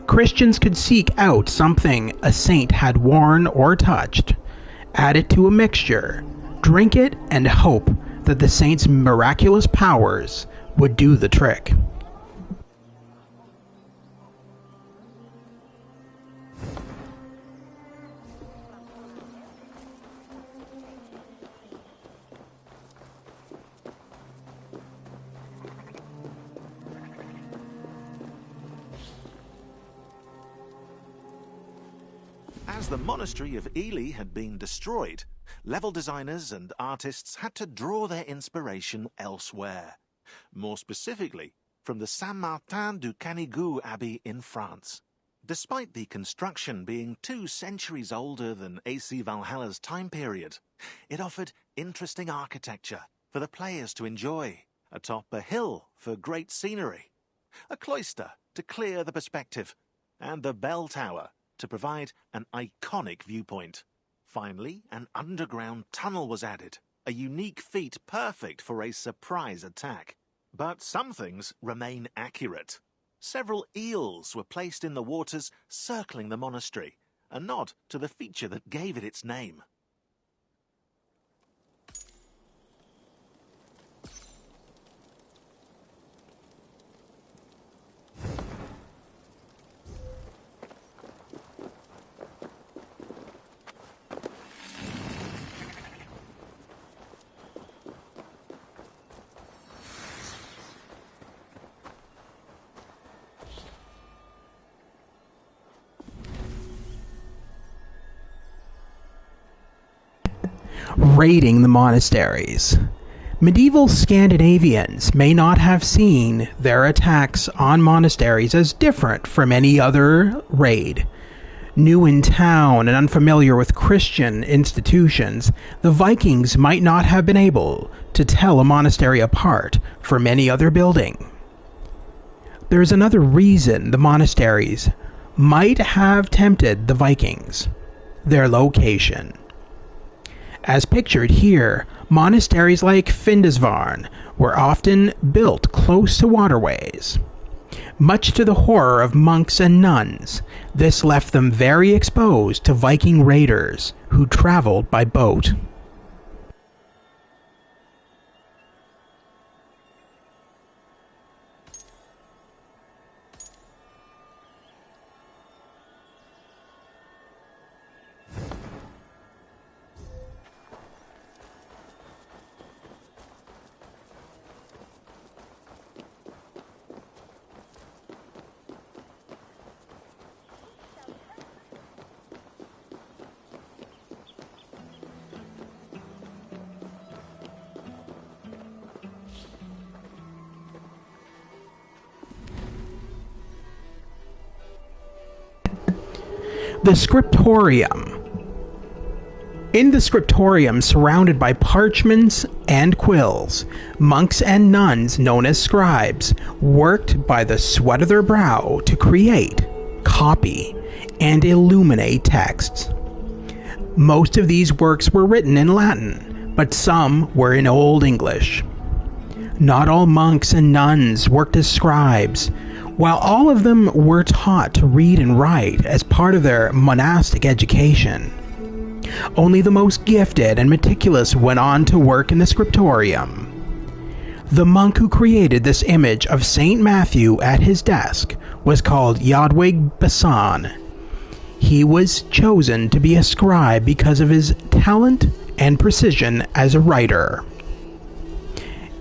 Christians could seek out something a saint had worn or touched, add it to a mixture, drink it, and hope that the saint's miraculous powers would do the trick. As the monastery of Ely had been destroyed, level designers and artists had to draw their inspiration elsewhere. More specifically, from the Saint-Martin du Canigou Abbey in France. Despite the construction being 2 centuries older than AC Valhalla's time period, it offered interesting architecture for the players to enjoy, atop a hill for great scenery, a cloister to clear the perspective, and the bell tower to provide an iconic viewpoint. Finally, an underground tunnel was added, a unique feat perfect for a surprise attack. But some things remain accurate. Several eels were placed in the waters circling the monastery, a nod to the feature that gave it its name. Raiding the monasteries. Medieval Scandinavians may not have seen their attacks on monasteries as different from any other raid. New in town and unfamiliar with Christian institutions, the Vikings might not have been able to tell a monastery apart from any other building. There's another reason the monasteries might have tempted the Vikings: their location. As pictured here, monasteries like Findisvarn were often built close to waterways. Much to the horror of monks and nuns, this left them very exposed to Viking raiders who traveled by boat. The Scriptorium. In the Scriptorium, surrounded by parchments and quills, monks and nuns known as scribes worked by the sweat of their brow to create, copy, and illuminate texts. Most of these works were written in Latin, but some were in Old English. Not all monks and nuns worked as scribes. While all of them were taught to read and write as part of their monastic education, only the most gifted and meticulous went on to work in the Scriptorium. The monk who created this image of Saint Matthew at his desk was called Jodwig Basson. He was chosen to be a scribe because of his talent and precision as a writer.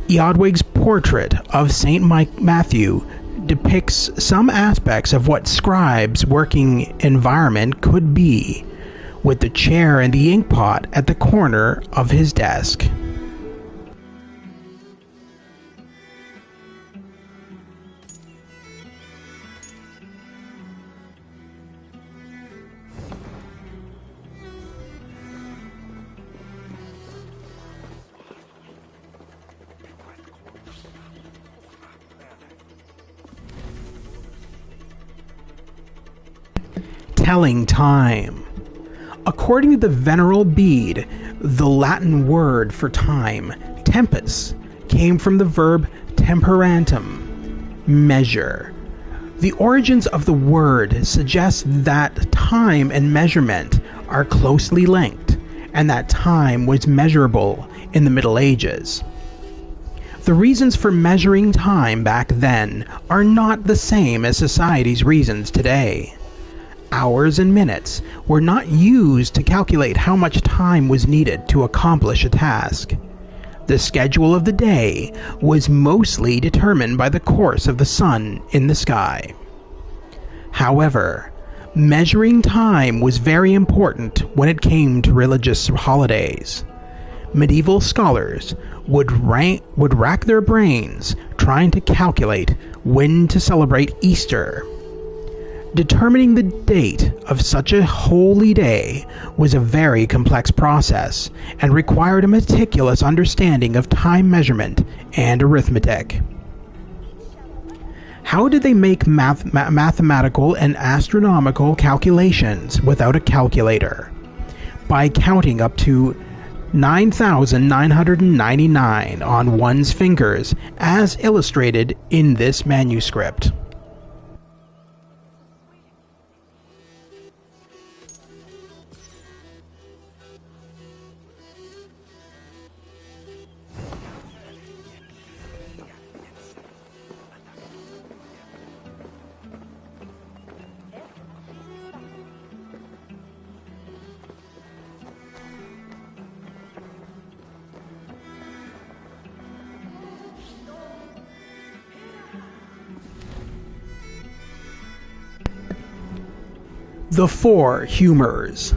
Jodwig's portrait of Saint Matthew depicts some aspects of what scribes' working environment could be, with the chair and the inkpot at the corner of his desk. Telling time. According to the Venerable Bede, the Latin word for time, tempus, came from the verb temperantum, measure. The origins of the word suggest that time and measurement are closely linked, and that time was measurable in the Middle Ages. The reasons for measuring time back then are not the same as society's reasons today. Hours and minutes were not used to calculate how much time was needed to accomplish a task. The schedule of the day was mostly determined by the course of the sun in the sky. However, measuring time was very important when it came to religious holidays. Medieval scholars would rack their brains trying to calculate when to celebrate Easter. Determining the date of such a holy day was a very complex process and required a meticulous understanding of time measurement and arithmetic. How did they make mathematical and astronomical calculations without a calculator? By counting up to 9,999 on one's fingers, as illustrated in this manuscript. The four humors.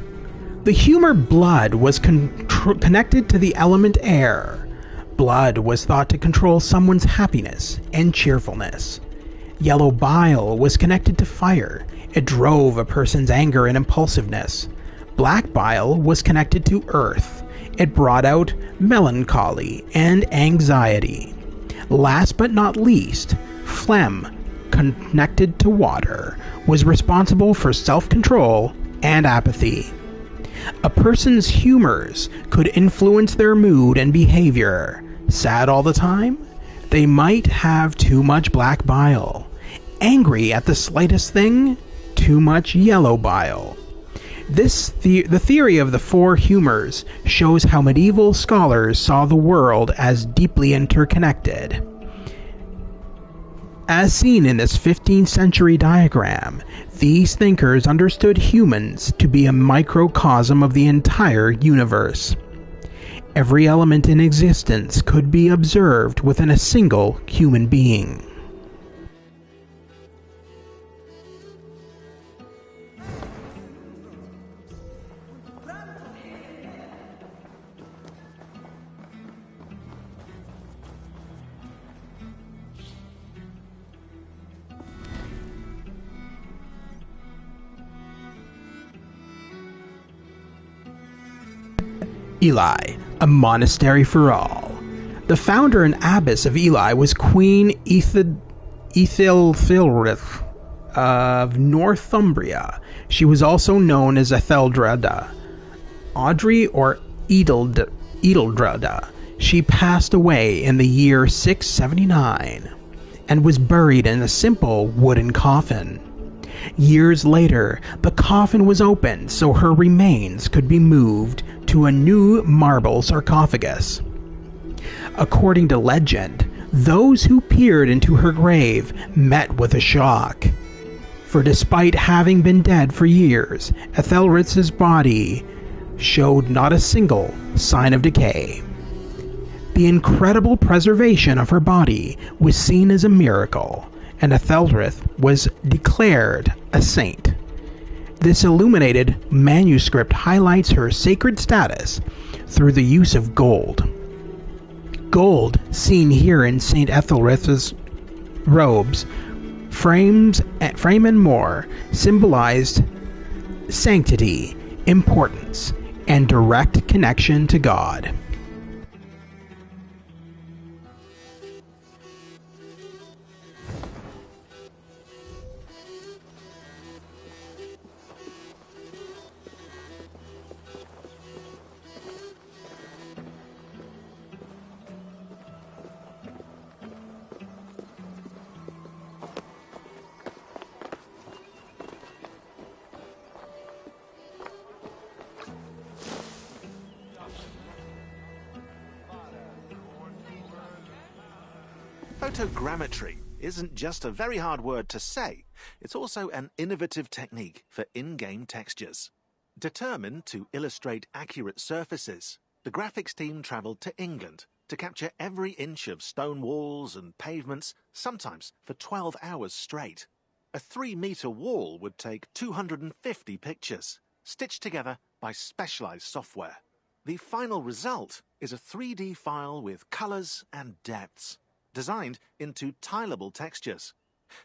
The humor blood was connected to the element air. Blood was thought to control someone's happiness and cheerfulness. Yellow bile was connected to fire. It drove a person's anger and impulsiveness. Black bile was connected to earth. It brought out melancholy and anxiety. Last but not least, phlegm, connected to water, was responsible for self-control and apathy. A person's humors could influence their mood and behavior. Sad all the time? They might have too much black bile. Angry at the slightest thing? Too much yellow bile. The theory of the four humors shows how medieval scholars saw the world as deeply interconnected. As seen in this 15th century diagram, these thinkers understood humans to be a microcosm of the entire universe. Every element in existence could be observed within a single human being. Ely, a monastery for all. The founder and abbess of Ely was Queen Ethelthilrith of Northumbria. She was also known as Etheldreda, Audrey or Edeldreda. She passed away in the year 679 and was buried in a simple wooden coffin. Years later, the coffin was opened so her remains could be moved to a new marble sarcophagus. According to legend, those who peered into her grave met with a shock. For despite having been dead for years, Ethelred's body showed not a single sign of decay. The incredible preservation of her body was seen as a miracle, and Ethelred was declared a saint. This illuminated manuscript highlights her sacred status through the use of gold. Gold, seen here in St. Ethelred's robes, frame and more, symbolized sanctity, importance, and direct connection to God. Photogrammetry isn't just a very hard word to say, it's also an innovative technique for in-game textures. Determined to illustrate accurate surfaces, the graphics team travelled to England to capture every inch of stone walls and pavements, sometimes for 12 hours straight. A 3-metre wall would take 250 pictures, stitched together by specialised software. The final result is a 3D file with colours and depths, designed into tileable textures.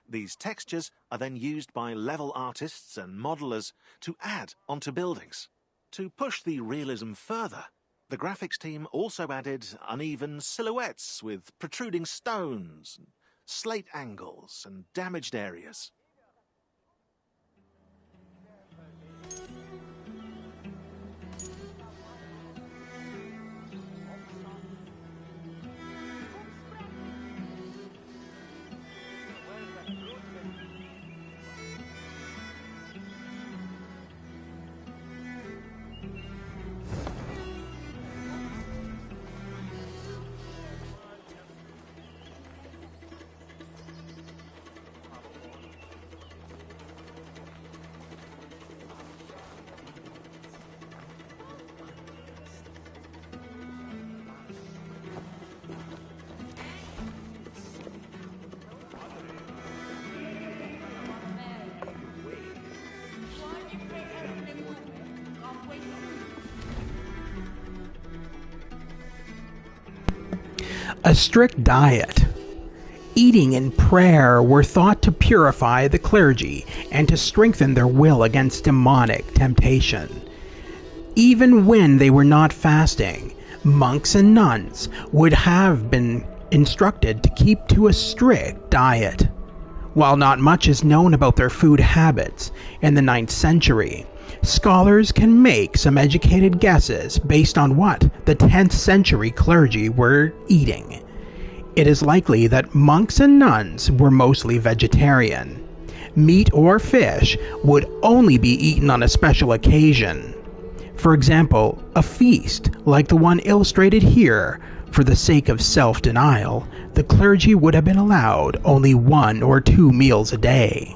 These textures are then used by level artists and modelers to add onto buildings. To push the realism further, the graphics team also added uneven silhouettes with protruding stones, slate angles, and damaged areas. A strict diet, eating and prayer were thought to purify the clergy and to strengthen their will against demonic temptation. Even when they were not fasting, monks and nuns would have been instructed to keep to a strict diet. While not much is known about their food habits in the 9th century, scholars can make some educated guesses based on what the 10th century clergy were eating. It is likely that monks and nuns were mostly vegetarian. Meat or fish would only be eaten on a special occasion. For example, a feast like the one illustrated here, for the sake of self-denial, the clergy would have been allowed only 1 or 2 meals a day.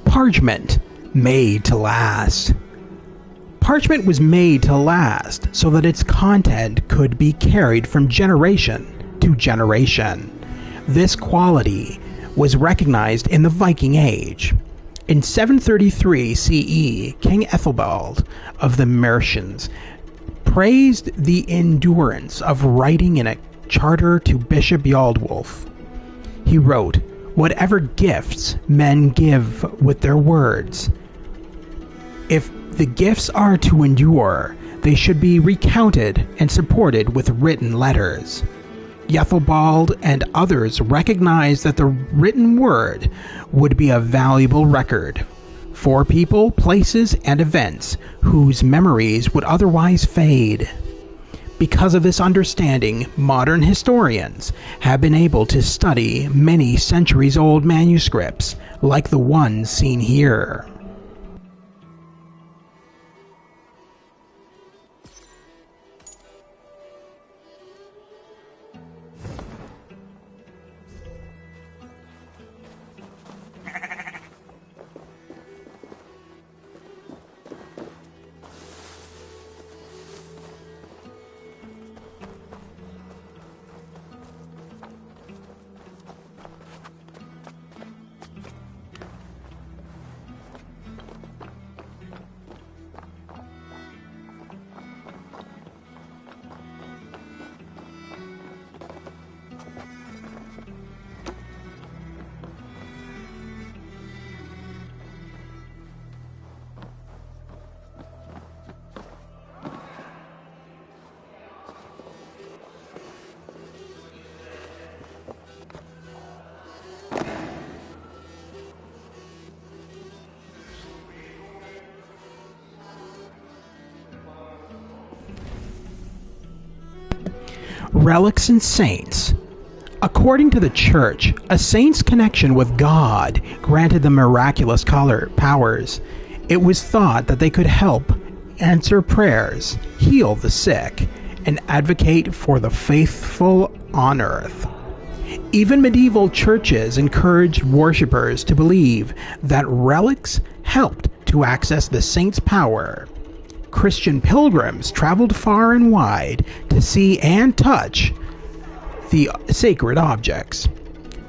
Parchment, made to last. Parchment was made to last so that its content could be carried from generation to generation. This quality was recognized in the Viking Age. In 733 CE, King Ethelbald of the Mercians praised the endurance of writing in a charter to Bishop Yaldwulf. He wrote, "Whatever gifts men give with their words, if the gifts are to endure, they should be recounted and supported with written letters." Ethelbald and others recognized that the written word would be a valuable record for people, places, and events whose memories would otherwise fade. Because of this understanding, modern historians have been able to study many centuries-old manuscripts, like the ones seen here. Relics and saints. According to the Church, a saint's connection with God granted them miraculous powers. It was thought that they could help answer prayers, heal the sick, and advocate for the faithful on earth. Even medieval churches encouraged worshippers to believe that relics helped to access the saint's power. Christian pilgrims traveled far and wide to see and touch the sacred objects,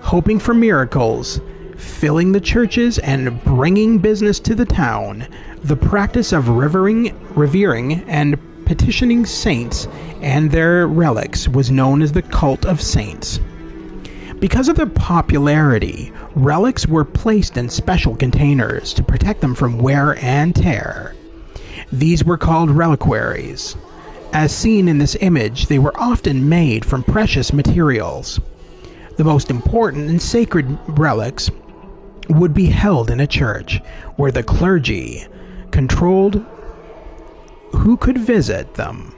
hoping for miracles, filling the churches and bringing business to the town. The practice of revering and petitioning saints and their relics was known as the cult of saints. Because of their popularity, relics were placed in special containers to protect them from wear and tear. These were called reliquaries. As seen in this image, they were often made from precious materials. The most important and sacred relics would be held in a church, where the clergy controlled who could visit them.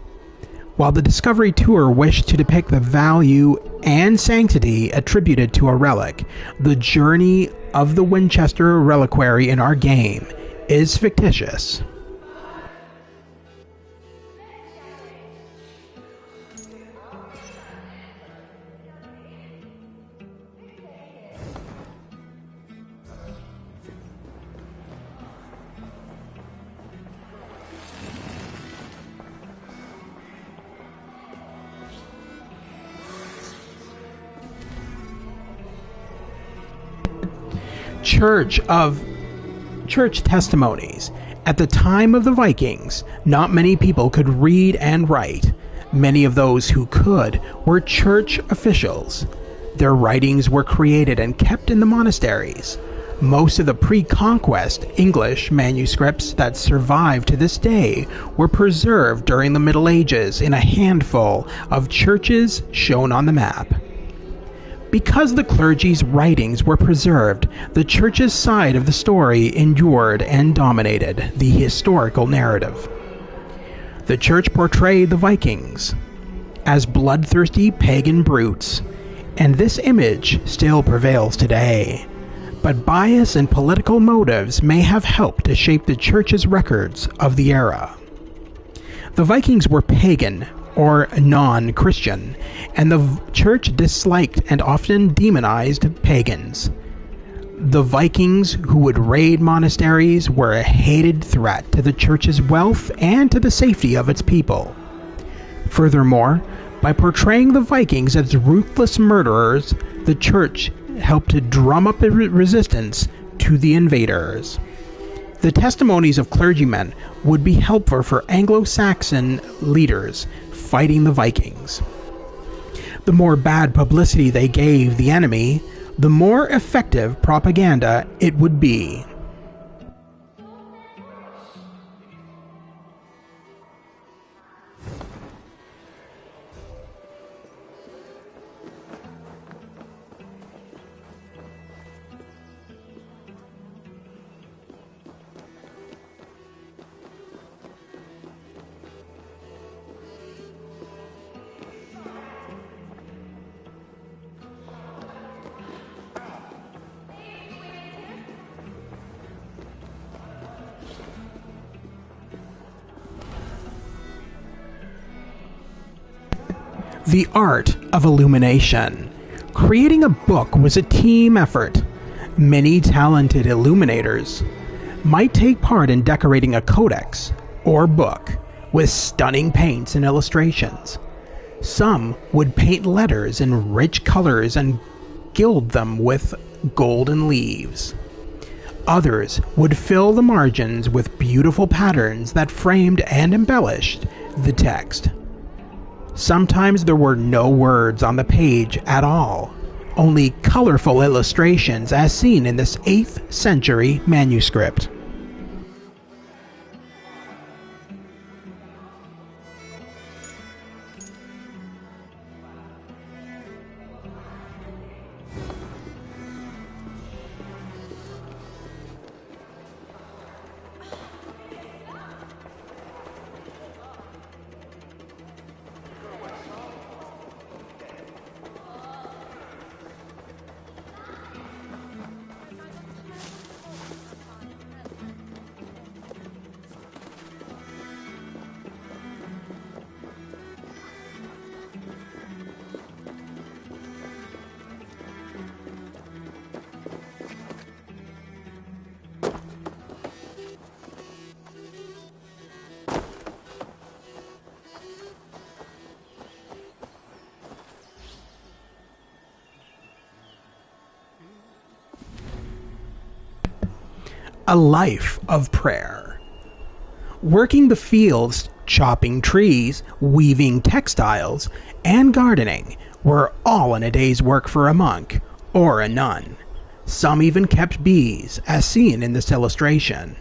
While the Discovery Tour wished to depict the value and sanctity attributed to a relic, the journey of the Winchester reliquary in our game is fictitious. Church testimonies. At the time of the Vikings, not many people could read and write. Many of those who could were church officials. Their writings were created and kept in the monasteries. Most of the pre-conquest English manuscripts that survive to this day were preserved during the Middle Ages in a handful of churches shown on the map. Because the clergy's writings were preserved, the church's side of the story endured and dominated the historical narrative. The church portrayed the Vikings as bloodthirsty pagan brutes, and this image still prevails today. But bias and political motives may have helped to shape the church's records of the era. The Vikings were pagan, or non-Christian, and the church disliked and often demonized pagans. The Vikings who would raid monasteries were a hated threat to the church's wealth and to the safety of its people. Furthermore, by portraying the Vikings as ruthless murderers, the church helped to drum up a resistance to the invaders. The testimonies of clergymen would be helpful for Anglo-Saxon leaders fighting the Vikings. The more bad publicity they gave the enemy, the more effective propaganda it would be. The art of illumination. Creating a book was a team effort. Many talented illuminators might take part in decorating a codex or book with stunning paints and illustrations. Some would paint letters in rich colors and gild them with golden leaves. Others would fill the margins with beautiful patterns that framed and embellished the text. Sometimes there were no words on the page at all, only colorful illustrations as seen in this 8th century manuscript. a life of prayer. Working the fields, chopping trees, weaving textiles, and gardening were all in a day's work for a monk or a nun. Some even kept bees, as seen in this illustration.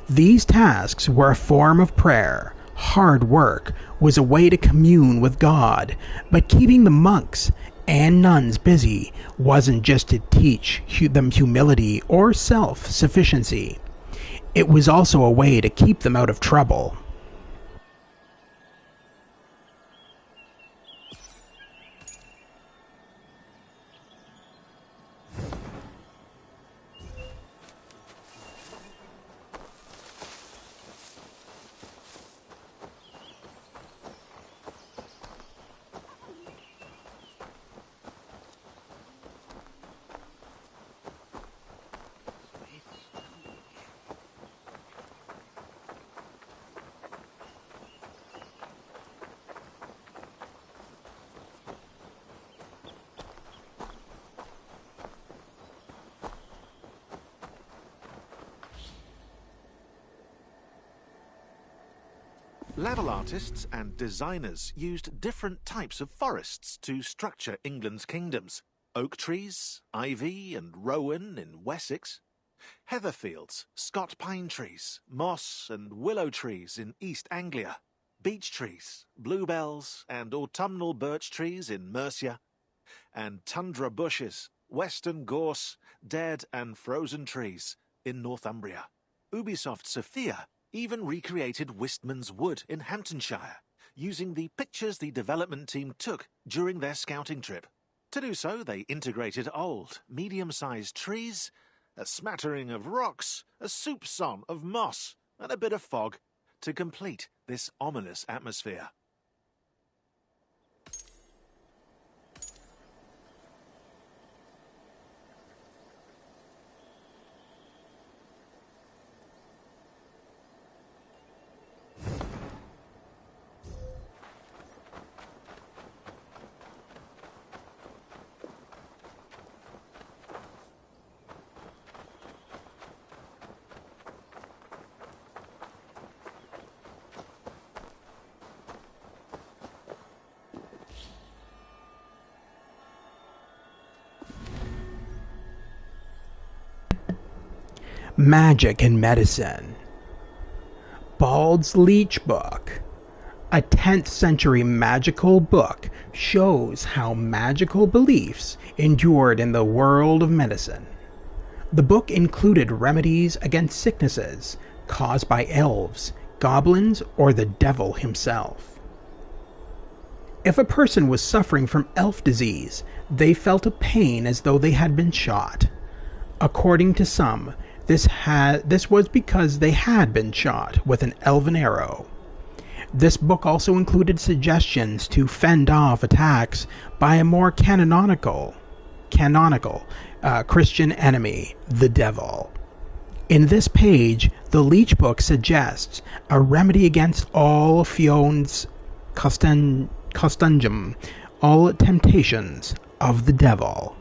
These tasks were a form of prayer. Hard work was a way to commune with God, but keeping the monks and nuns busy wasn't just to teach them humility or self-sufficiency. It was also a way to keep them out of trouble. Level artists and designers used different types of forests to structure England's kingdoms. Oak trees, ivy and rowan in Wessex, heather fields, Scot pine trees, moss and willow trees in East Anglia, beech trees, bluebells and autumnal birch trees in Mercia, and tundra bushes, western gorse, dead and frozen trees in Northumbria. Ubisoft Sophia even recreated Wistman's Wood in Hamptonshire, using the pictures the development team took during their scouting trip. To do so, they integrated old, medium-sized trees, a smattering of rocks, a soupçon of moss, and a bit of fog to complete this ominous atmosphere. Magic and medicine. Bald's Leech Book, a 10th century magical book, shows how magical beliefs endured in the world of medicine. The book included remedies against sicknesses caused by elves, goblins, or the devil himself. If a person was suffering from elf disease, they felt a pain as though they had been shot. According to some, this was because they had been shot with an elven arrow. This book also included suggestions to fend off attacks by a more canonical Christian enemy, the devil. In this page, the Leech Book suggests a remedy against all Fion's costungum, all temptations of the devil.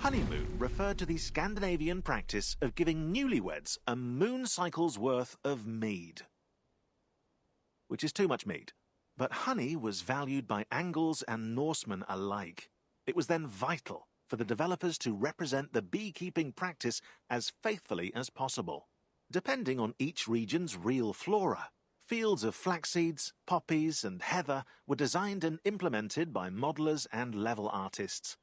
Honeymoon referred to the Scandinavian practice of giving newlyweds a moon cycle's worth of mead. Which is too much mead. But honey was valued by Angles and Norsemen alike. It was then vital for the developers to represent the beekeeping practice as faithfully as possible. Depending on each region's real flora, fields of flax seeds, poppies, and heather were designed and implemented by modelers and level artists.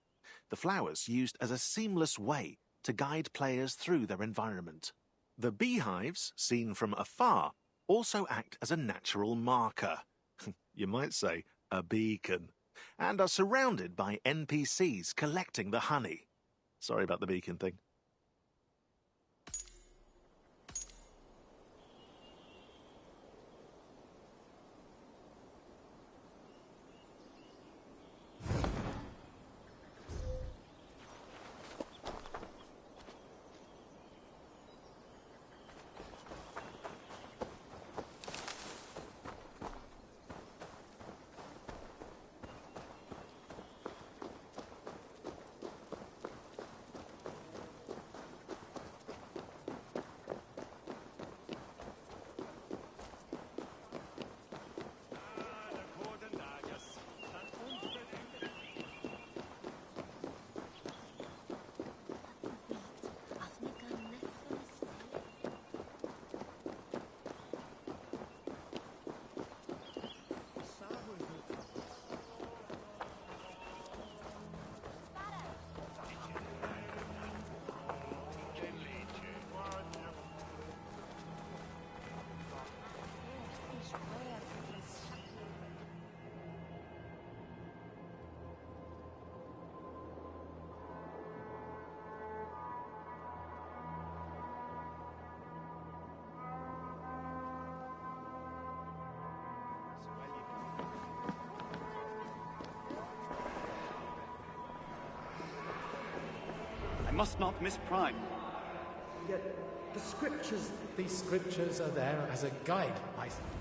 The flowers used as a seamless way to guide players through their environment. The beehives, seen from afar, also act as a natural marker. You might say a beacon. And are surrounded by NPCs collecting the honey. Sorry about the beacon thing. I must not miss Prime. Yet the scriptures... These scriptures are there as a guide, I think.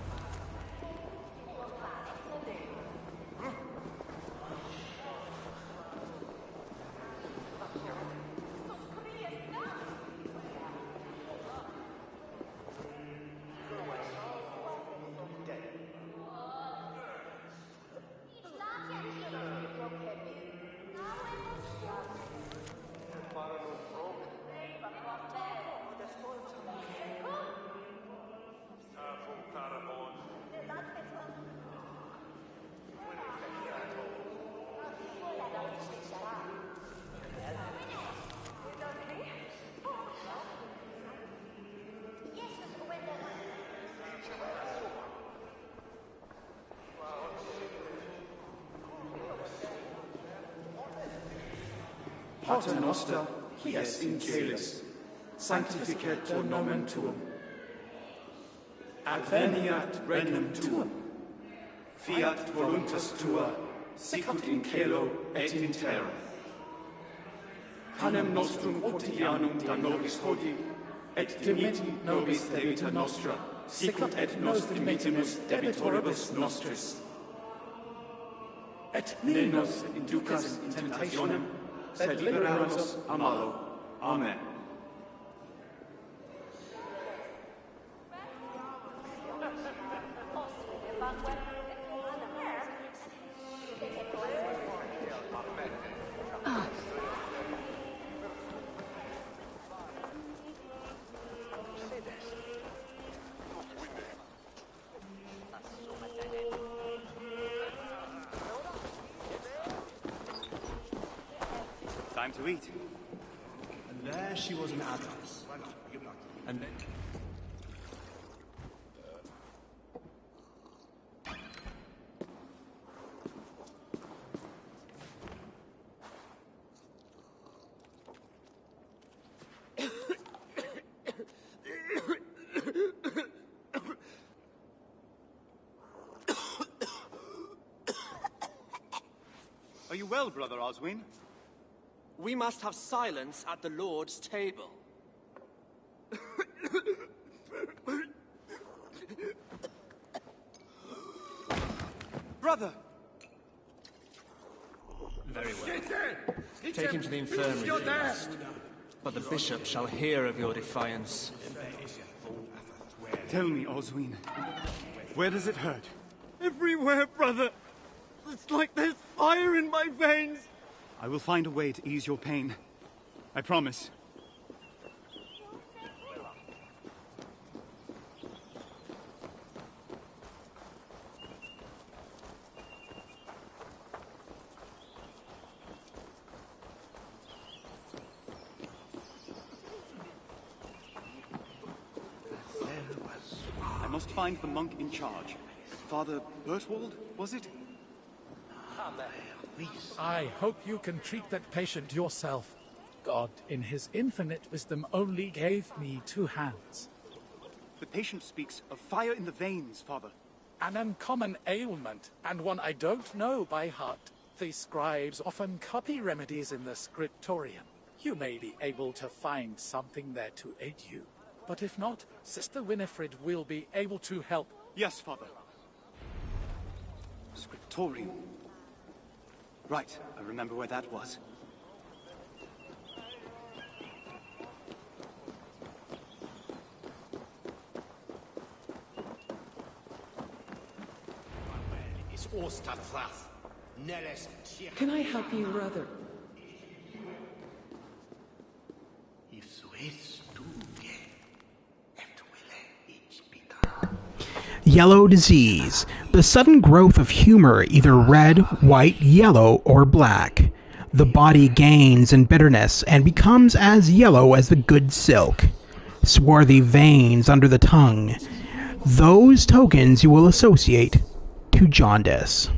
Pater noster, qui es in caelis, sanctificetur nomen tuum. Adveniat regnum tuum. Fiat voluntas tua, sicut in caelo et in terra. Panem nostrum quotidianum da nobis hodie, et dimitti nobis debita nostra, sicut et nos dimittimus debitoribus nostris. Et ne nos inducas in tentationem, sed libera nos a malo. Amen. Time to eat. And there she was an adult. And then... Are you well, Brother Oswin? We must have silence at the Lord's table. Brother! Very well. Take him to the infirmary if you must. But the bishop shall hear of your defiance. Tell me, Oswin, where does it hurt? Everywhere, brother! It's like there's fire in my veins! I will find a way to ease your pain. I promise. I must find the monk in charge. Father Bertwald, was it? I hope you can treat that patient yourself. God, in his infinite wisdom, only gave me 2 hands. The patient speaks of fire in the veins, Father. An uncommon ailment, and one I don't know by heart. The scribes often copy remedies in the scriptorium. You may be able to find something there to aid you. But if not, Sister Winifred will be able to help. Yes, Father. Scriptorium. Right, I remember where that was. Can I help you, brother? Yellow disease. The sudden growth of humor, either red, white, yellow, or black. The body gains in bitterness and becomes as yellow as the good silk. Swarthy veins under the tongue. Those tokens you will associate to jaundice.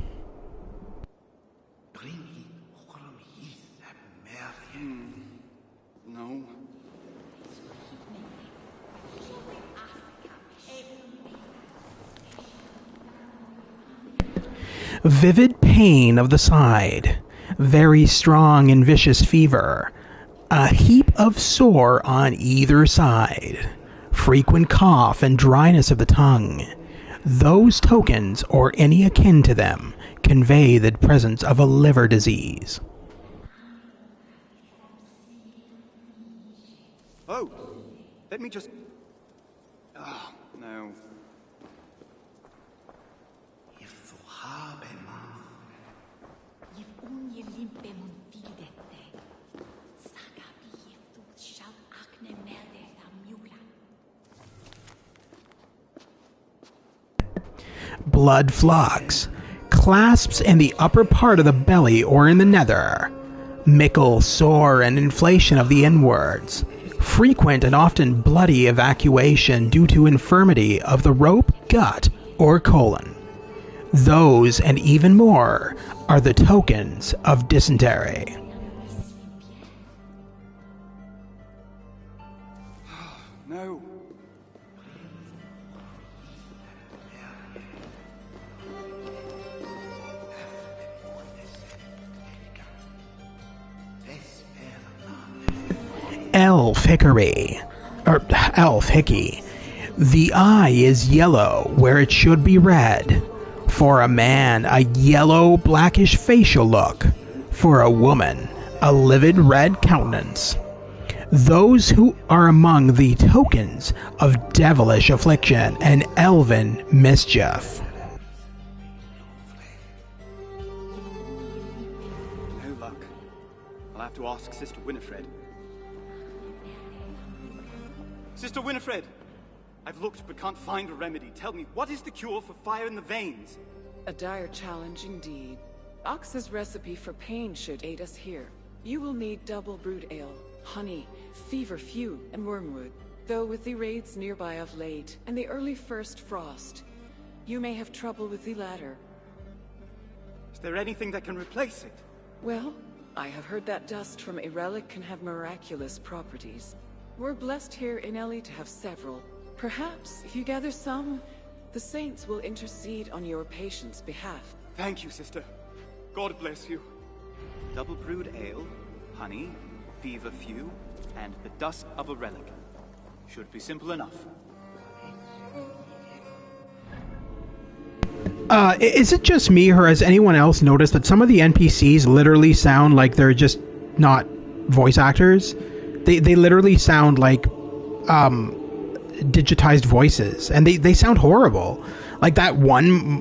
No. Vivid pain of the side. Very strong and vicious fever. A heap of sore on either side. Frequent cough and dryness of the tongue. Those tokens, or any akin to them, convey the presence of a liver disease. Oh, let me just... Oh, no. Blood flux. Clasps in the upper part of the belly or in the nether. Mickle, sore, and inflation of the inwards. Frequent and often bloody evacuation due to infirmity of the rope, gut, or colon. Those and even more are the tokens of dysentery. No. Elf hickory. Elf hickey. The eye is yellow where it should be red. For a man, a yellow blackish facial look. For a woman, a livid red countenance. Those who are among the tokens of devilish affliction and elven mischief. No luck. I'll have to ask Sister Winifred. Sister Winifred! I've looked but can't find a remedy. Tell me, what is the cure for fire in the veins? A dire challenge indeed. Ox's recipe for pain should aid us here. You will need double brewed ale, honey, feverfew, and wormwood. Though with the raids nearby of late, and the early first frost, you may have trouble with the latter. Is there anything that can replace it? Well, I have heard that dust from a relic can have miraculous properties. We're blessed here in Ellie to have several. Perhaps, if you gather some, the saints will intercede on your patient's behalf. Thank you, sister. God bless you. Double brewed ale, honey, feverfew, and the dust of a relic. Should be simple enough. Is it just me, or has anyone else noticed that some of the NPCs literally sound like they're just not voice actors? They literally sound like digitized voices, and they sound horrible. Like that one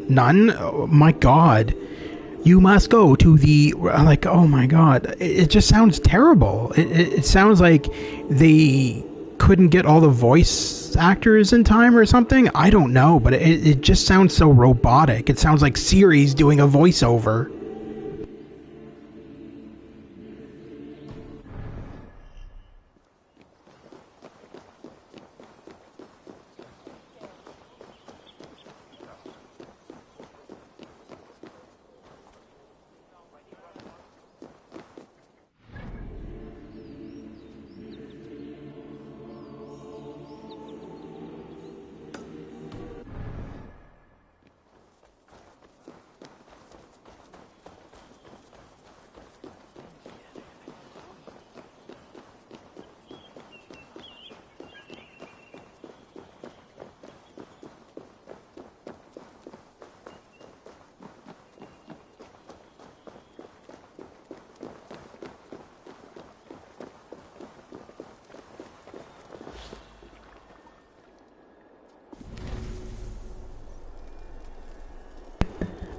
nun, oh my god, You must go to the, like, oh my god, it just sounds terrible. It sounds like they couldn't get all the voice actors in time or something. I don't know, but it just sounds so robotic. It sounds like Siri's doing a voiceover.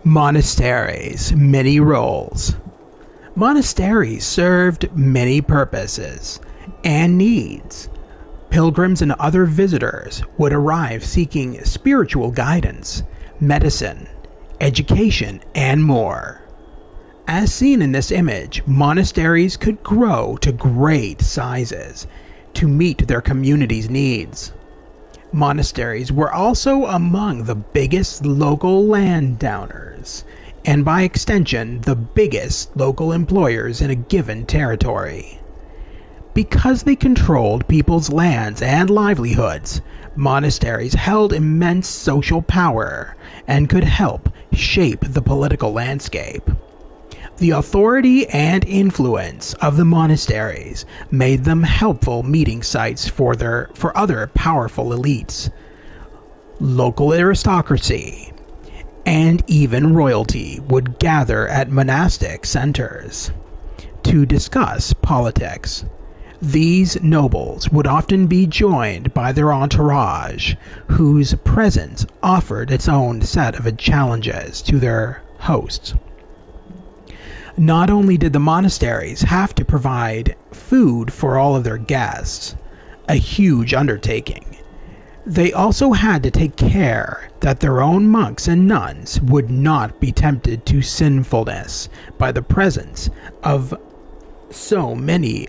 Monasteries, many roles. Monasteries served many purposes and needs. Pilgrims and other visitors would arrive seeking spiritual guidance, medicine, education, and more. As seen in this image, monasteries could grow to great sizes to meet their community's needs. Monasteries were also among the biggest local landowners, and by extension, the biggest local employers in a given territory. Because they controlled people's lands and livelihoods, monasteries held immense social power and could help shape the political landscape. The authority and influence of the monasteries made them helpful meeting sites for other powerful elites, local aristocracy, and even royalty would gather at monastic centers to discuss politics. These nobles would often be joined by their entourage, whose presence offered its own set of challenges to their hosts. Not only did the monasteries have to provide food for all of their guests, a huge undertaking, they also had to take care that their own monks and nuns would not be tempted to sinfulness by the presence of so many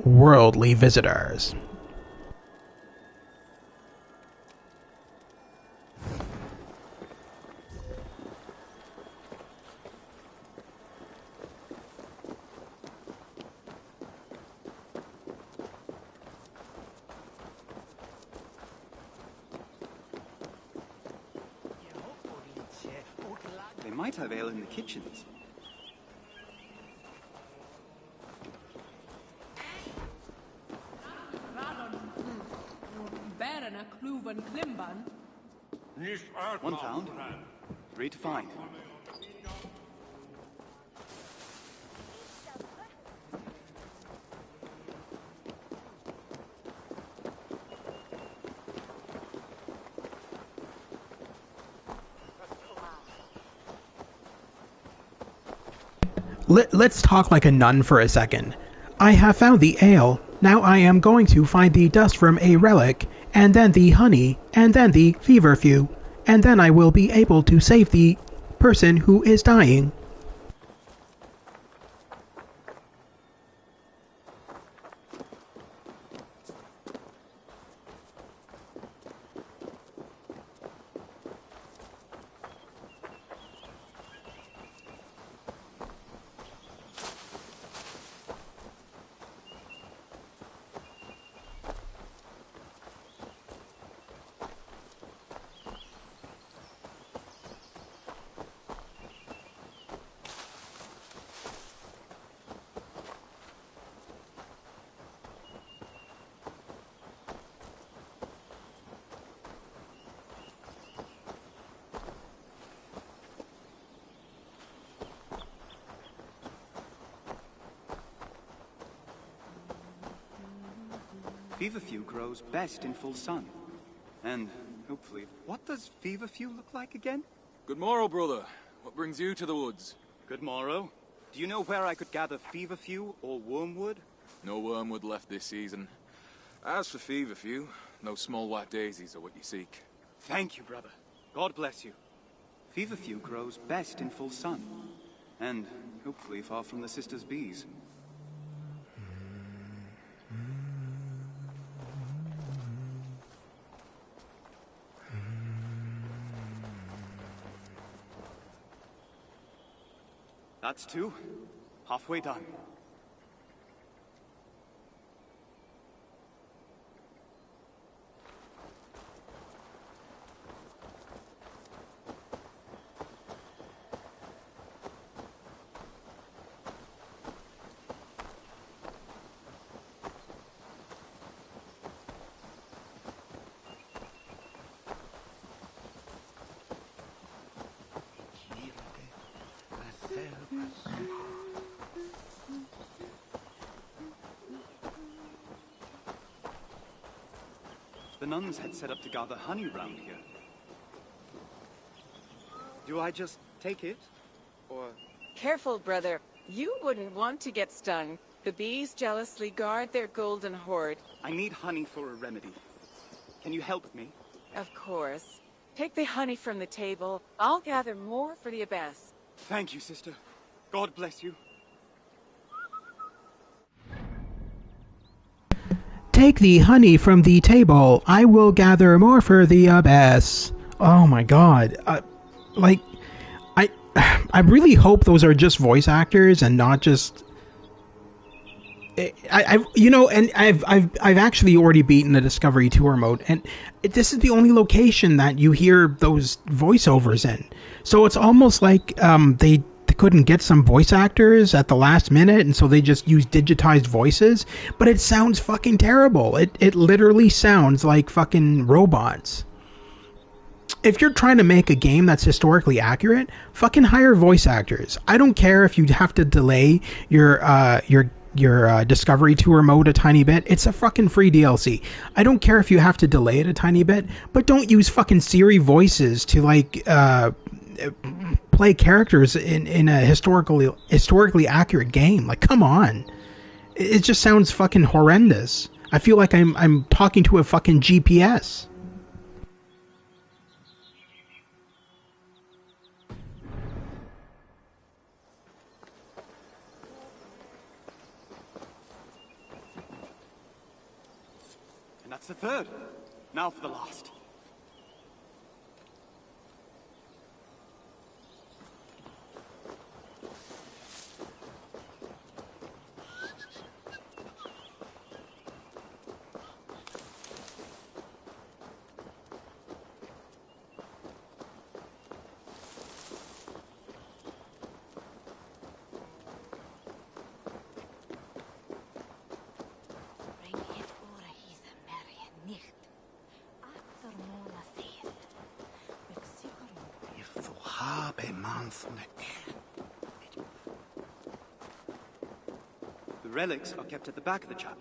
worldly visitors. They might have ale in the kitchens. One found. 3 to find. Let's talk like a nun for a second. I have found the ale. Now I am going to find the dust from a relic, and then the honey, and then the feverfew, and then I will be able to save the person who is dying. Feverfew grows best in full sun. And hopefully... What does feverfew look like again? Good morrow, brother. What brings you to the woods? Good morrow. Do you know where I could gather feverfew or wormwood? No wormwood left this season. As for feverfew, no small white daisies are what you seek. Thank you, brother. God bless you. Feverfew grows best in full sun, and hopefully far from the sisters' bees. That's two. Halfway done. The nuns had set up to gather honey round here. Do I just take it? Or... Careful, brother. You wouldn't want to get stung. The bees jealously guard their golden hoard. I need honey for a remedy. Can you help me? Of course. Take the honey from the table. I'll gather more for the abbess. Thank you, sister. God bless you. Take the honey from the table. I will gather more for the abbess. Oh my god. I really hope those are just voice actors and not just... I've actually already beaten the Discovery Tour mode, and this is the only location that you hear those voiceovers in. So it's almost like they couldn't get some voice actors at the last minute, and so they just used digitized voices. But it sounds fucking terrible. It literally sounds like fucking robots. If you're trying to make a game that's historically accurate, fucking hire voice actors. I don't care if you have to delay your Discovery Tour mode a tiny bit. It's a fucking free DLC. I don't care if you have to delay it a tiny bit, but don't use fucking Siri voices to play characters in a historically accurate game. Like, come on. It just sounds fucking horrendous. I feel like I'm talking to a fucking GPS. And that's the third. Now for the last. The relics are kept at the back of the chapel.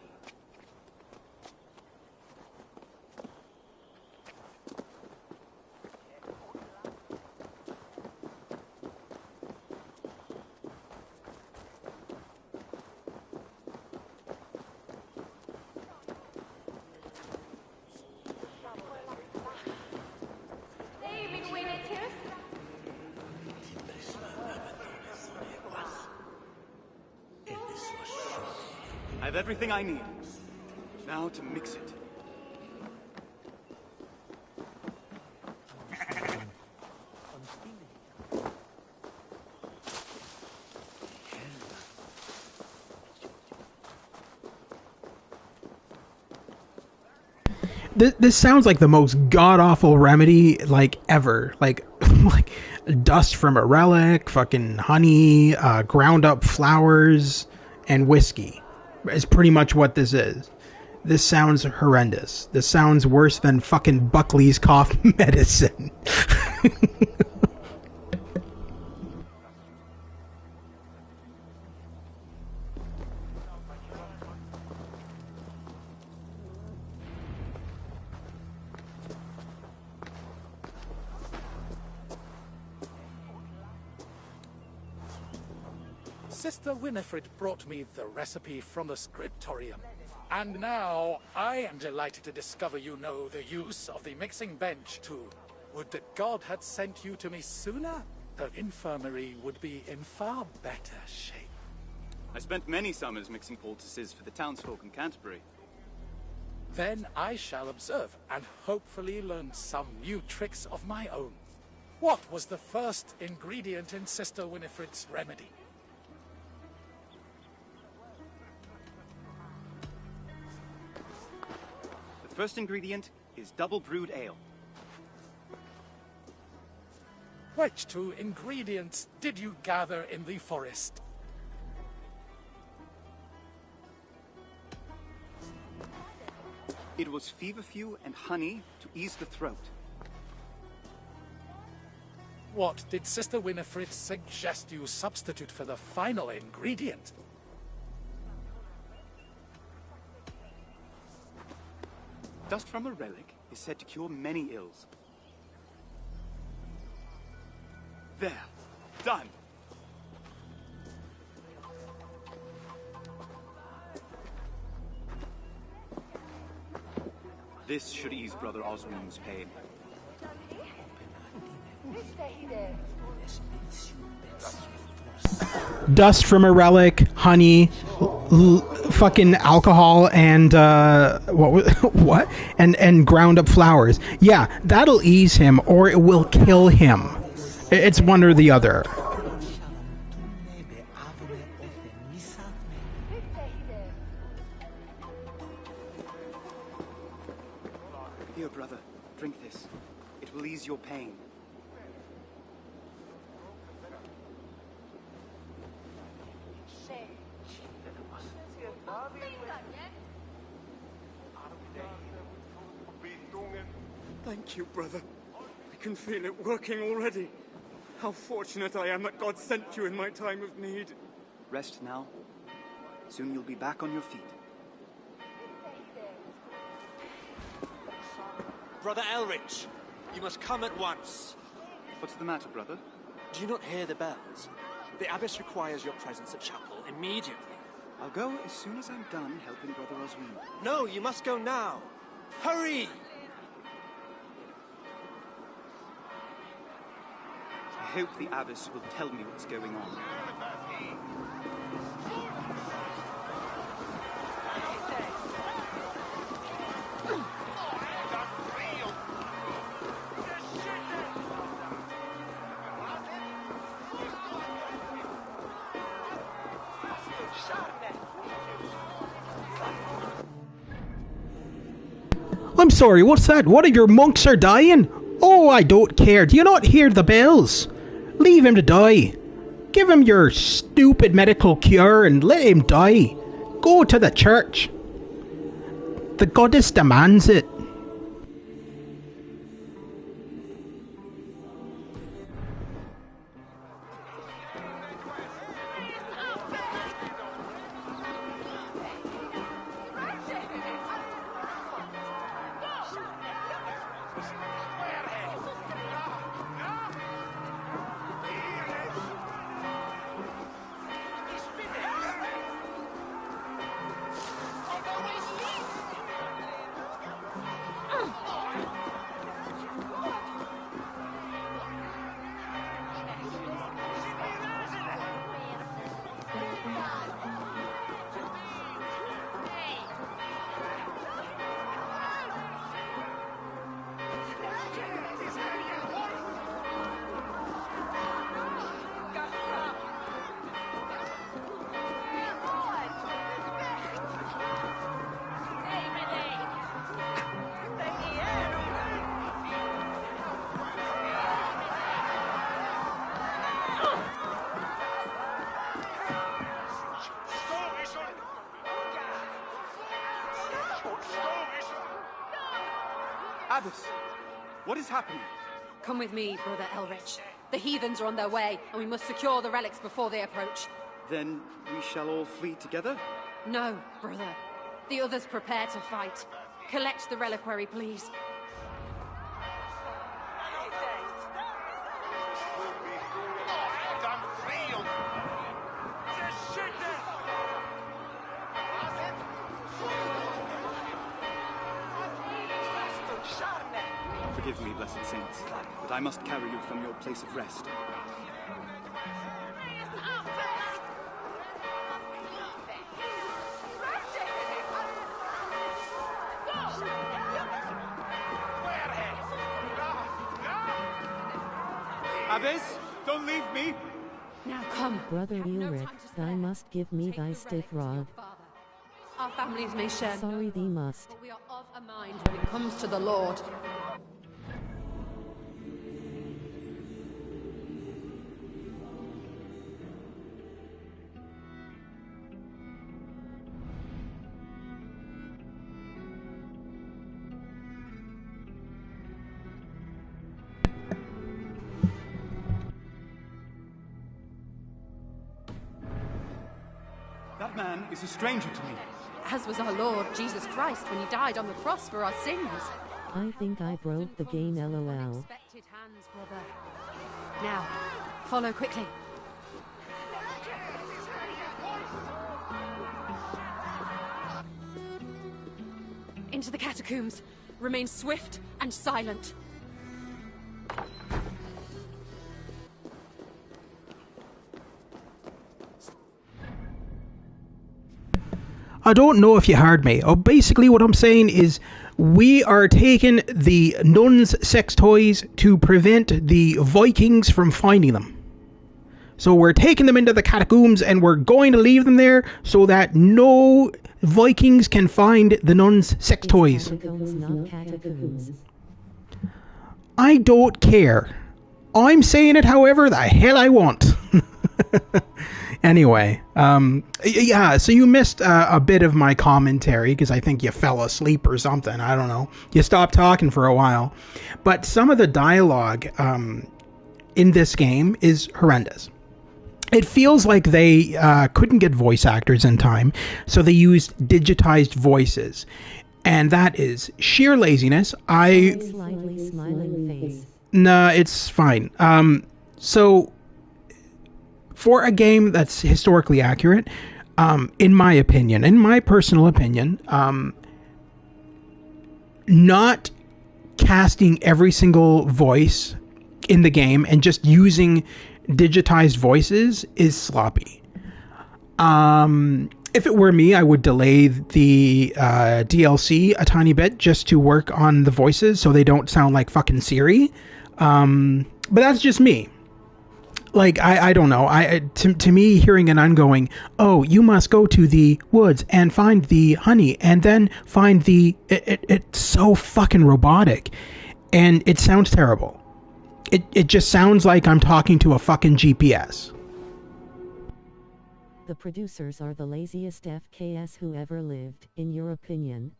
I have everything I need. Now to mix it. This sounds like the most god-awful remedy, like, ever. Like dust from a relic, fucking honey, ground up flowers, and whiskey. Is pretty much what this is. This sounds horrendous. This sounds worse than fucking Buckley's cough medicine. Sister Winifred brought me the recipe from the scriptorium. And now I am delighted to discover you know the use of the mixing bench too. Would that God had sent you to me sooner? The infirmary would be in far better shape. I spent many summers mixing poultices for the townsfolk in Canterbury. Then I shall observe, and hopefully learn some new tricks of my own. What was the first ingredient in Sister Winifred's remedy? The first ingredient is double brewed ale. Which two ingredients did you gather in the forest? It was feverfew and honey to ease the throat. What did Sister Winifred suggest you substitute for the final ingredient? Dust from a relic is said to cure many ills. There. Done. This should ease Brother Oswald's pain. Dust from a relic, honey, fucking alcohol, and what? And ground up flowers. Yeah, that'll ease him, or it will kill him. It's one or the other. Here, brother, drink this. It will ease your pain. Thank you, brother. I can feel it working already. How fortunate I am that God sent you in my time of need. Rest now. Soon you'll be back on your feet. Brother Elrich, you must come at once. What's the matter, brother? Do you not hear the bells? The abbess requires your presence at chapel immediately. I'll go as soon as I'm done helping Brother Oswald. No, you must go now. Hurry! I hope the abbess will tell me what's going on. I'm sorry, what's that? One of your monks are dying? Oh, I don't care. Do you not hear the bells? Leave him to die. Give him your stupid medical cure and let him die. Go to the church. The goddess demands it. Abbess, what is happening? Come with me, Brother Elrich. The heathens are on their way, and we must secure the relics before they approach. Then we shall all flee together? No, brother. The others prepare to fight. Collect the reliquary, please. Forgive me, blessed saints, but I must carry you from your place of rest. Abbess, don't leave me! Now come. Brother Ulrich, thou must give me thy stiff rod. Our families may share. Sorry, thee must. But we are of a mind when it comes to the Lord. That man is a stranger to me. As was our Lord Jesus Christ when he died on the cross for our sins. I think I broke the game, lol. Unexpected hands, brother. Now, follow quickly. Into the catacombs. Remain swift and silent. I don't know if you heard me. Oh, basically what I'm saying is we are taking the nuns' sex toys to prevent the Vikings from finding them. So we're taking them into the catacombs and we're going to leave them there so that no Vikings can find the nuns' sex toys. Catacombs, not catacombs. I don't care. I'm saying it however the hell I want. Anyway, yeah, so you missed a bit of my commentary because I think you fell asleep or something. I don't know. You stopped talking for a while. But some of the dialogue in this game is horrendous. It feels like they couldn't get voice actors in time, so they used digitized voices. And that is sheer laziness. Slightly smiling face. Nah, it's fine. So for a game that's historically accurate, in my personal opinion, not casting every single voice in the game and just using digitized voices is sloppy. If it were me, I would delay the DLC a tiny bit just to work on the voices so they don't sound like fucking Siri. But that's just me. Like, I don't know. To me, hearing an going, oh, you must go to the woods and find the honey and then find the... It's so fucking robotic. And it sounds terrible. It just sounds like I'm talking to a fucking GPS. The producers are the laziest FKS who ever lived, in your opinion.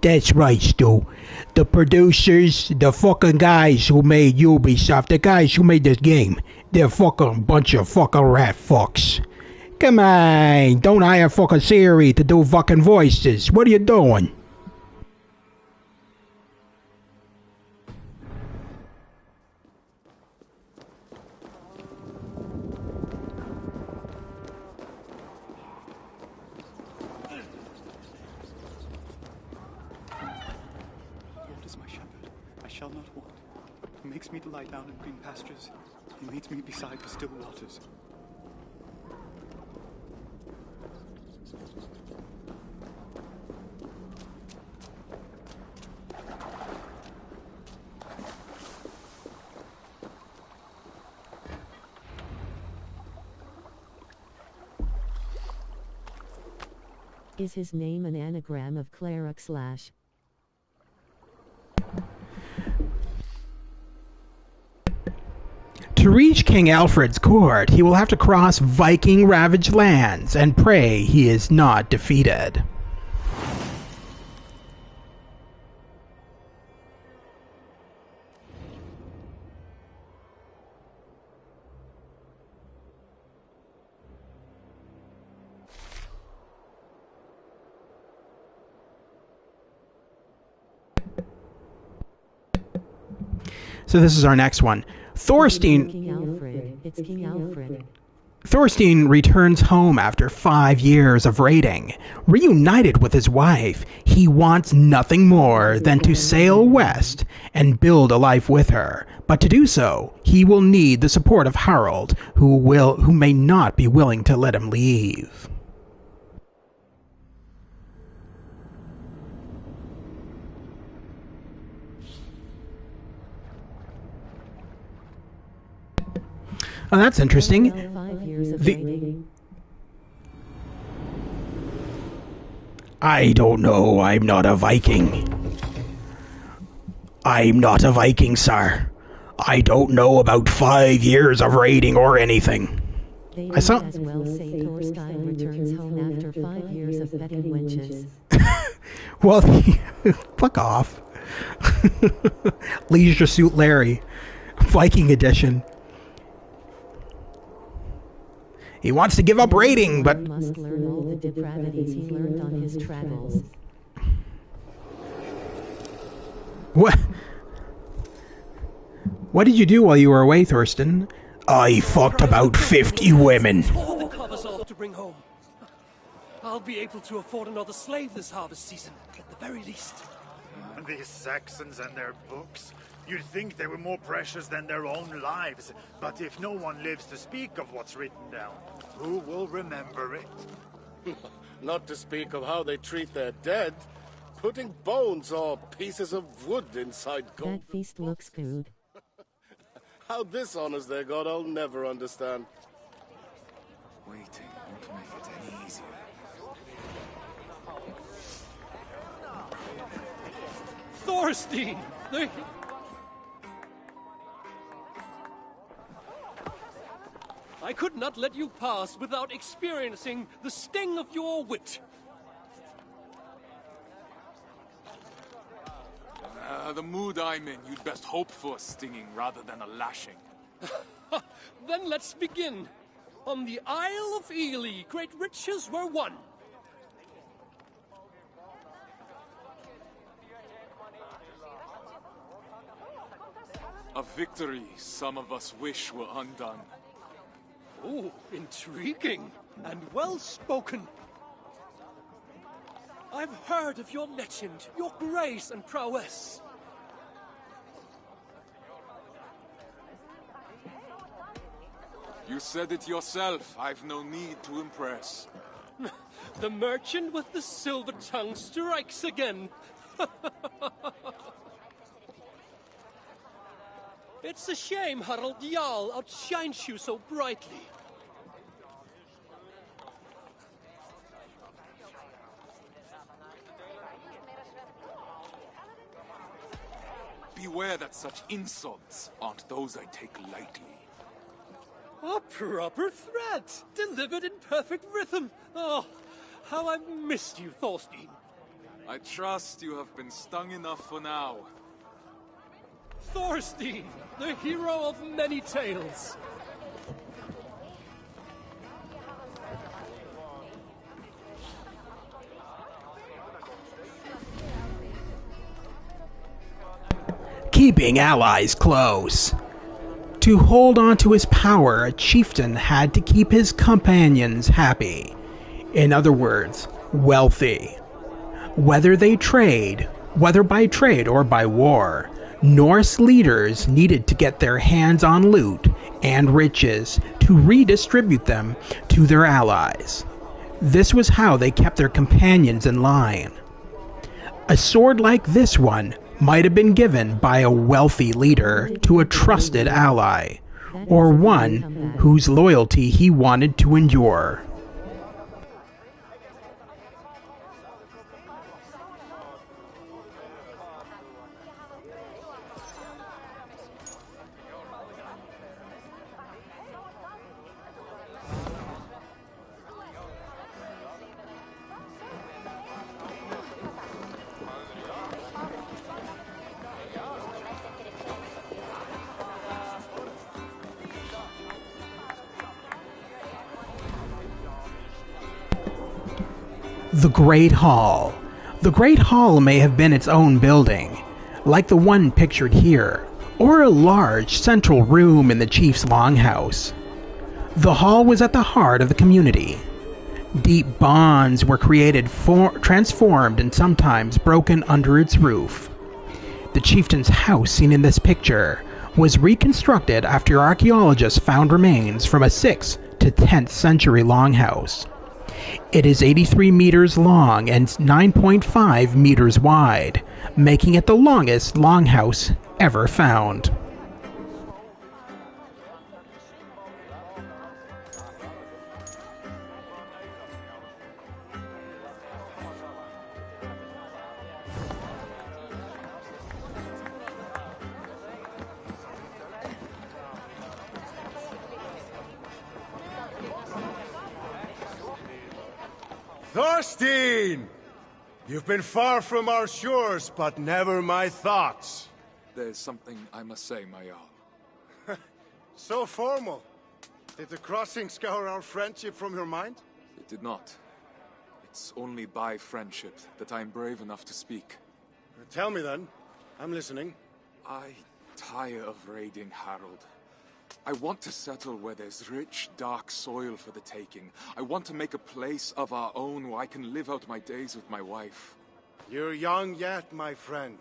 That's right, Stu. The producers, the fucking guys who made Ubisoft, the guys who made this game, they're fucking bunch of fucking rat fucks. Come on, don't hire fucking Siri to do fucking voices. What are you doing? He makes me to lie down in green pastures. He leads me beside the still waters. Is his name an anagram of cleric / To reach King Alfred's court, he will have to cross Viking-ravaged lands and pray he is not defeated. So this is our next one. Thorstein. King Alfred. It's King Alfred. Thorstein returns home after 5 years of raiding. Reunited with his wife, he wants nothing more than to sail west and build a life with her. But to do so, he will need the support of Harald, who may not be willing to let him leave. Oh, that's interesting. I don't know. I'm not a Viking. I'm not a Viking, sir. I don't know about 5 years of raiding or anything. They as well say Thorstein returns home after 5 years of betting wenches. Well, fuck off. Leisure Suit Larry, Viking edition. He wants to give up raiding, but must learn all the depravities he learned on his travels. What? What did you do while you were away, Thurston? I fucked about 50 women. All the covers off to bring home. I'll be able to afford another slave this harvest season, at the very least. These Saxons and their books. You'd think they were more precious than their own lives. But if no one lives to speak of what's written down, who will remember it? Not to speak of how they treat their dead. Putting bones or pieces of wood inside gold. That feast looks good. How this honors their god, I'll never understand. Waiting won't make it any easier. Thorstein! I could not let you pass without experiencing the sting of your wit. The mood I'm in, you'd best hope for a stinging rather than a lashing. Then let's begin. On the Isle of Ely, great riches were won. A victory some of us wish were undone. Oh, intriguing and well spoken. I've heard of your legend, your grace and prowess. You said it yourself. I've no need to impress. The merchant with the silver tongue strikes again. It's a shame Harald Jarl outshines you so brightly. Beware that such insults aren't those I take lightly. A proper threat, delivered in perfect rhythm. Oh, how I've missed you, Thorstein. I trust you have been stung enough for now. Thorstein, the hero of many tales. Keeping allies close. To hold on to his power, a chieftain had to keep his companions happy. In other words, wealthy. Whether by trade or by war, Norse leaders needed to get their hands on loot and riches to redistribute them to their allies. This was how they kept their companions in line. A sword like this one might have been given by a wealthy leader to a trusted ally, or one whose loyalty he wanted to endure. The Great Hall. The Great Hall may have been its own building, like the one pictured here, or a large central room in the chief's longhouse. The hall was at the heart of the community. Deep bonds were created, transformed, and sometimes broken under its roof. The chieftain's house seen in this picture was reconstructed after archaeologists found remains from a 6th to 10th century longhouse. It is 83 meters long and 9.5 meters wide, making it the longest longhouse ever found. Thorstein! You've been far from our shores, but never my thoughts. There's something I must say, my Jarl. So formal. Did the crossing scour our friendship from your mind? It did not. It's only by friendship that I'm brave enough to speak. Tell me then. I'm listening. I tire of raiding Harold. I want to settle where there's rich, dark soil for the taking. I want to make a place of our own where I can live out my days with my wife. You're young yet, my friend.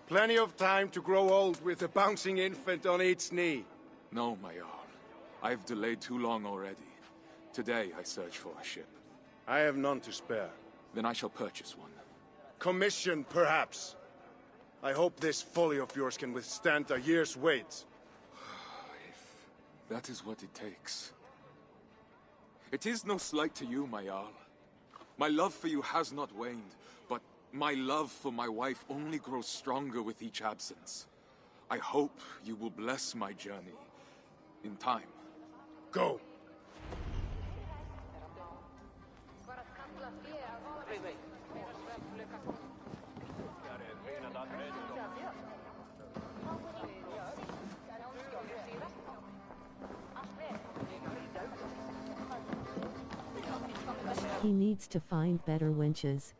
Plenty of time to grow old with a bouncing infant on each knee. No, my Jarl. I've delayed too long already. Today I search for a ship. I have none to spare. Then I shall purchase one. Commission, perhaps. I hope this folly of yours can withstand a year's wait. That is what it takes. It is no slight to you, my Jarl. My love for you has not waned, but my love for my wife only grows stronger with each absence. I hope you will bless my journey in time. Go. He needs to find better winches.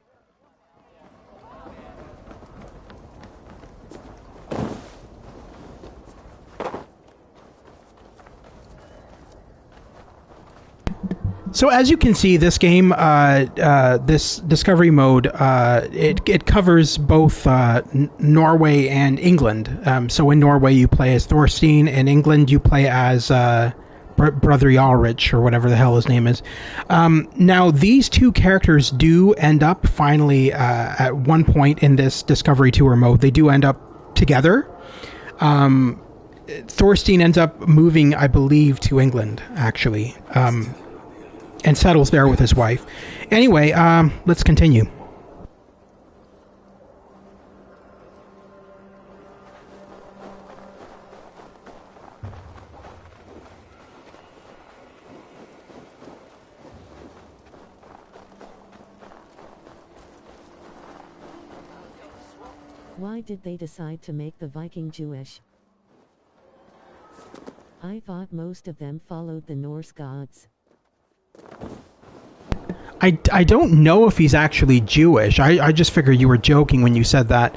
So as you can see, this game, this discovery mode, it covers both Norway and England. So in Norway you play as Thorstein, in England you play as Brother Jarlrich, or whatever the hell his name is. Now these two characters do end up finally at one point in this Discovery Tour mode. They do end up together. Thorstein ends up moving, I believe, to England, actually. And settles there with his wife. Anyway, let's continue. Why did they decide to make the Viking Jewish? I thought most of them followed the Norse gods. I don't know if he's actually Jewish. I just figured you were joking when you said that.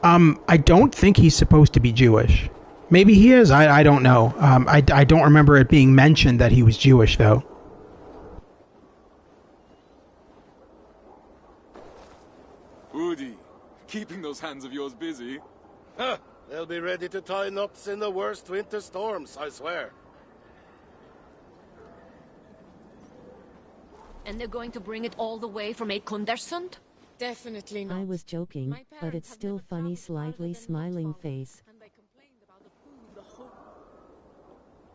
I don't think he's supposed to be Jewish. Maybe he is. I don't know. I don't remember it being mentioned that he was Jewish, though. Udi, keeping those hands of yours busy. Huh, they'll be ready to tie knots in the worst winter storms, I swear. And they're going to bring it all the way from Ekondersund? Definitely not. I was joking, but it's still funny slightly smiling face.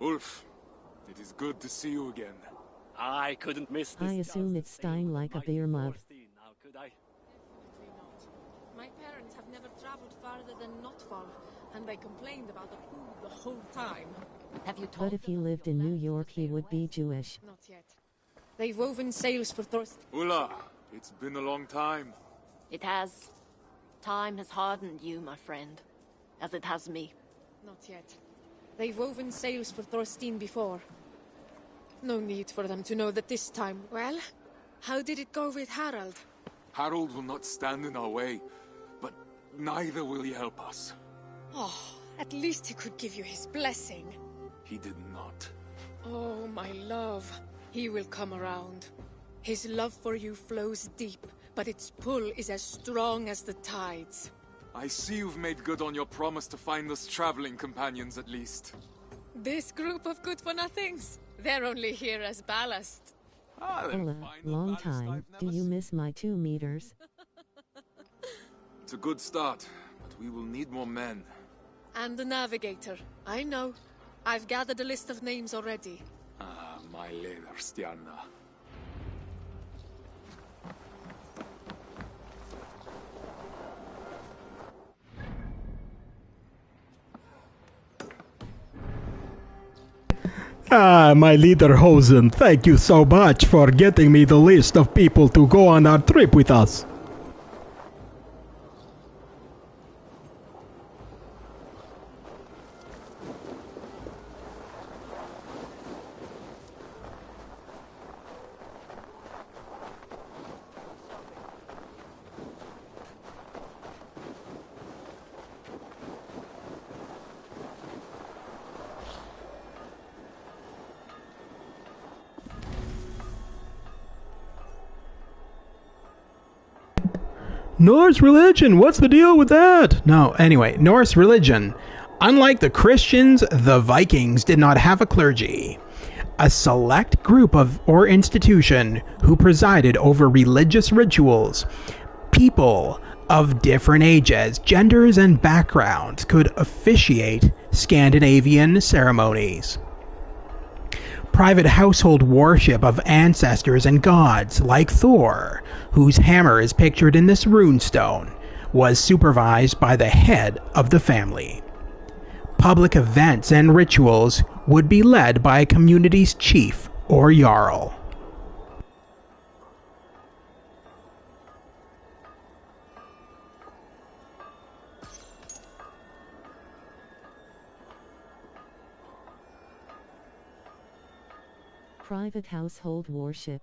Ulf, it is good to see you again. I couldn't miss this. I assume it's Stein like a beer mug. Now, could I? My parents have never traveled farther than Notfall, and they complained about the food the whole time. Have you told But if he lived in New York, he would be Jewish. Not yet. They've woven sails for Thorstein. Ulla, it's been a long time. It has. Time has hardened you, my friend, as it has me. Not yet. They've woven sails for Thorstein before. No need for them to know that this time. Well, how did it go with Harald? Harold will not stand in our way, but neither will he help us. Oh, at least he could give you his blessing. He did not. Oh, my love. He will come around. His love for you flows deep, but its pull is as strong as the tides. I see you've made good on your promise to find us traveling companions at least. This group of good-for-nothings, they're only here as ballast. Hola, long time. Do you miss my 2 meters? It's a good start, but we will need more men. And the navigator. I know. I've gathered a list of names already. Ah, my lady Stjarna. Ah, my leader Hosen, thank you so much for getting me the list of people to go on our trip with us. Norse religion, what's the deal with that? No, anyway, Norse religion. Unlike the Christians, the Vikings did not have a clergy. A select group of or institution who presided over religious rituals. People of different ages, genders, and backgrounds could officiate Scandinavian ceremonies. Private household worship of ancestors and gods like Thor, whose hammer is pictured in this runestone, was supervised by the head of the family. Public events and rituals would be led by a community's chief or jarl. Private household worship.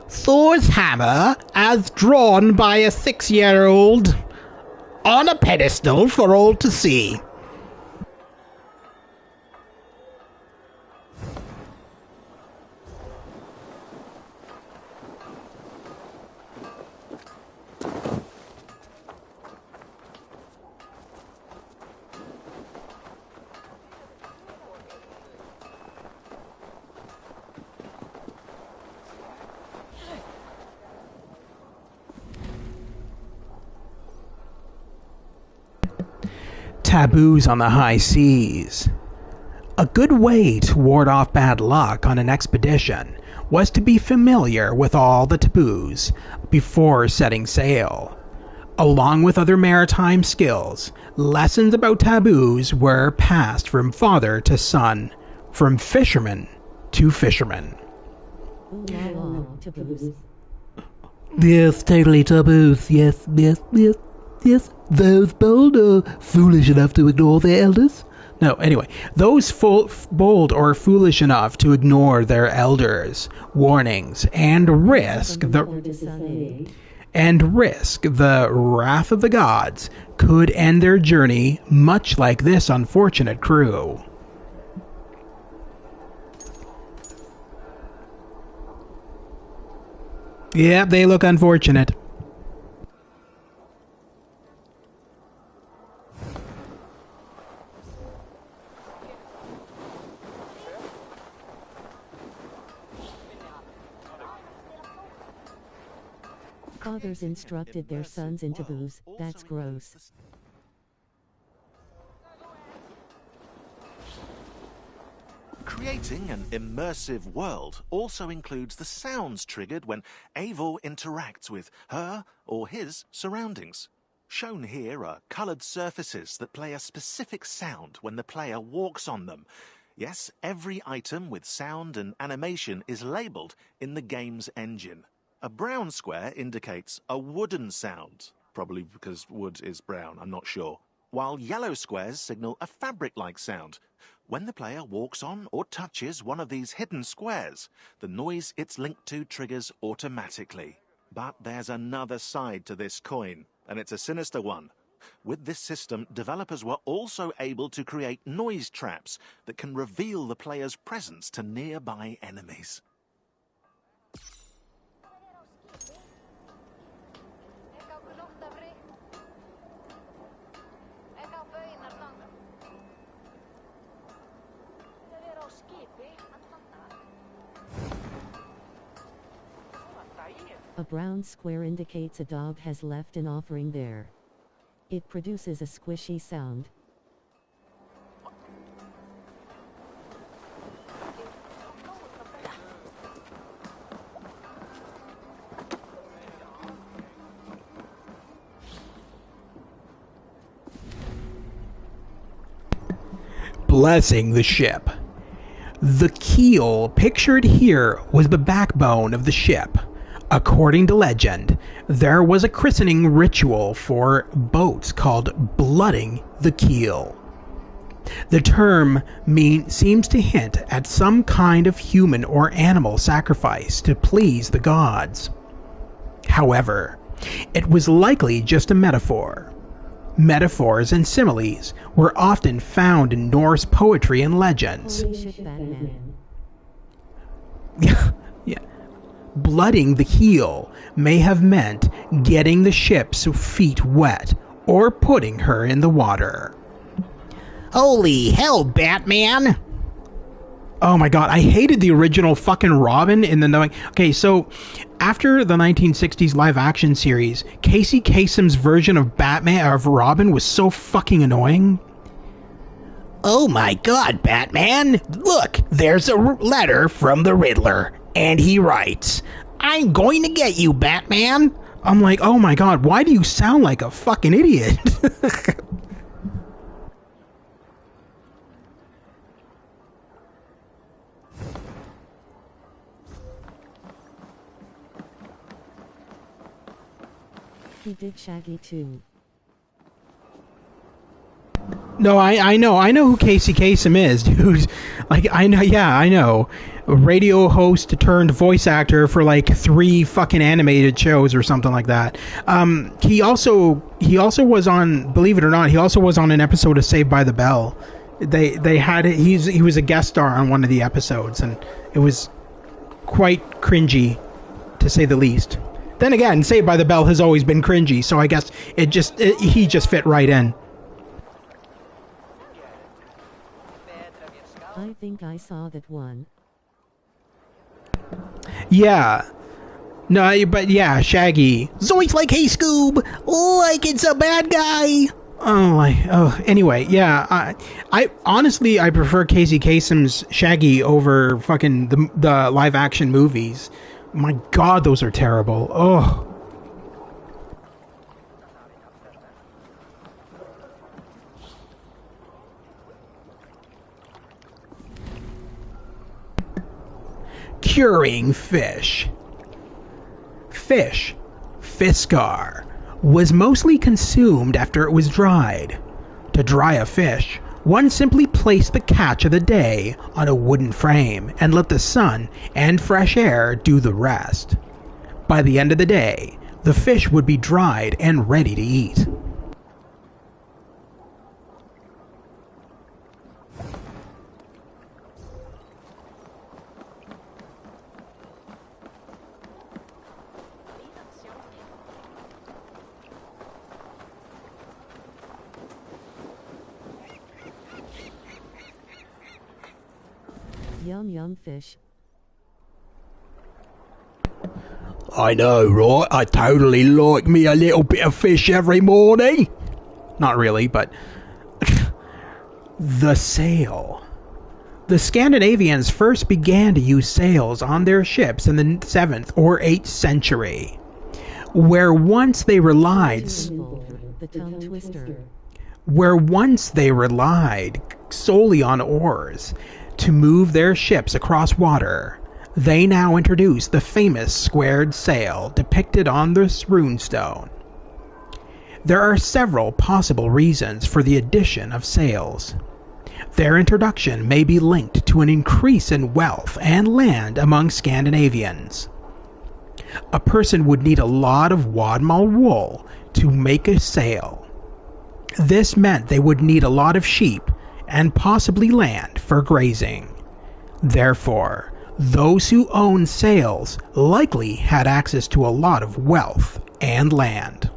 Thor's hammer, as drawn by a 6-year-old, on a pedestal for all to see. Taboos on the high seas. A good way to ward off bad luck on an expedition was to be familiar with all the taboos before setting sail. Along with other maritime skills, lessons about taboos were passed from father to son, from fisherman to fisherman. Taboos. Yes, totally taboos. Yes. Those bold or foolish enough to ignore their elders? No, anyway, those bold or foolish enough to ignore their elders' warnings and risk the wrath of the gods could end their journey much like this unfortunate crew. Yeah, they look unfortunate. Fathers instructed their sons in taboos. That's gross. Creating an immersive world also includes the sounds triggered when Eivor interacts with her or his surroundings. Shown here are coloured surfaces that play a specific sound when the player walks on them. Yes, every item with sound and animation is labelled in the game's engine. A brown square indicates a wooden sound, probably because wood is brown, I'm not sure, while yellow squares signal a fabric-like sound. When the player walks on or touches one of these hidden squares, the noise it's linked to triggers automatically. But there's another side to this coin, and it's a sinister one. With this system, developers were also able to create noise traps that can reveal the player's presence to nearby enemies. A brown square indicates a dog has left an offering there. It produces a squishy sound. Blessing the ship. The keel pictured here was the backbone of the ship. According to legend, there was a christening ritual for boats called blooding the keel. The term seems to hint at some kind of human or animal sacrifice to please the gods. However, it was likely just a metaphor. Metaphors and similes were often found in Norse poetry and legends. Holy shit, Batman. Yeah. Blooding the keel may have meant getting the ship's feet wet or putting her in the water. Holy hell, Batman! Oh my god, I hated the original fucking Robin in the... Okay, so after the 1960s live-action series, Casey Kasem's version of Robin was so fucking annoying. Oh my god, Batman! Look, there's a letter from the Riddler. And he writes, "I'm going to get you, Batman." I'm like, oh my god, why do you sound like a fucking idiot? He did Shaggy too. No, I know who Casey Kasem is, dude. Like, I know. A radio host turned voice actor for like 3 fucking animated shows or something like that. He also was on, believe it or not, he also was on an episode of Saved by the Bell. They had it, he was a guest star on one of the episodes, and it was quite cringy, to say the least. Then again, Saved by the Bell has always been cringy, so I guess he just fit right in. I think I saw that one. Yeah. No, but yeah, Shaggy. Zoinks like, hey Scoob, like it's a bad guy. Anyway, yeah. I honestly, I prefer Casey Kasem's Shaggy over fucking the live action movies. My god, those are terrible. Oh. Curing fish. Fish, Fiskar, was mostly consumed after it was dried. To dry a fish, one simply placed the catch of the day on a wooden frame and let the sun and fresh air do the rest. By the end of the day, the fish would be dried and ready to eat. Yum yum fish. I know, right? I totally like me a little bit of fish every morning. Not really, but... The sail. The Scandinavians first began to use sails on their ships in the 7th or 8th century, where once they relied... The tongue twister. Where once they relied solely on oars to move their ships across water, they now introduce the famous squared sail depicted on this runestone. There are several possible reasons for the addition of sails. Their introduction may be linked to an increase in wealth and land among Scandinavians. A person would need a lot of wadmal wool to make a sail. This meant they would need a lot of sheep and possibly land for grazing. Therefore, those who owned sails likely had access to a lot of wealth and land.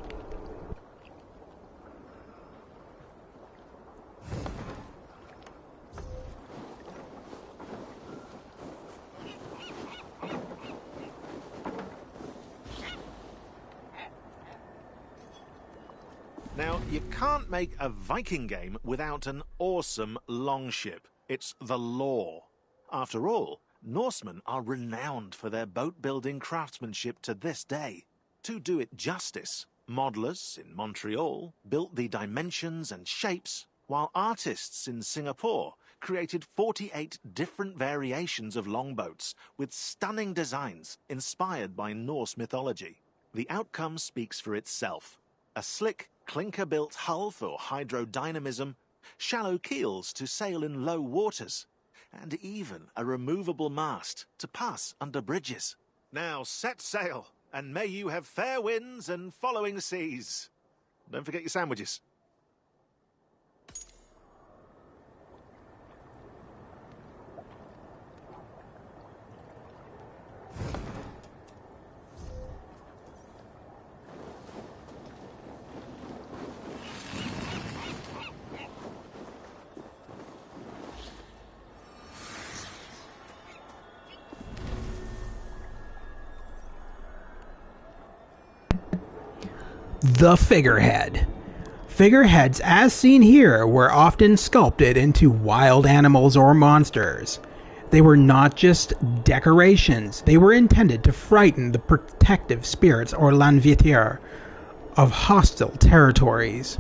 Now, you can't make a Viking game without an awesome longship. It's the law. After all, Norsemen are renowned for their boat-building craftsmanship to this day. To do it justice, modelers in Montreal built the dimensions and shapes, while artists in Singapore created 48 different variations of longboats with stunning designs inspired by Norse mythology. The outcome speaks for itself. A slick, clinker-built hull for hydrodynamism, shallow keels to sail in low waters, and even a removable mast to pass under bridges. Now set sail, and may you have fair winds and following seas. Don't forget your sandwiches. The figurehead. Figureheads, as seen here, were often sculpted into wild animals or monsters. They were not just decorations, they were intended to frighten the protective spirits or landvitir of hostile territories.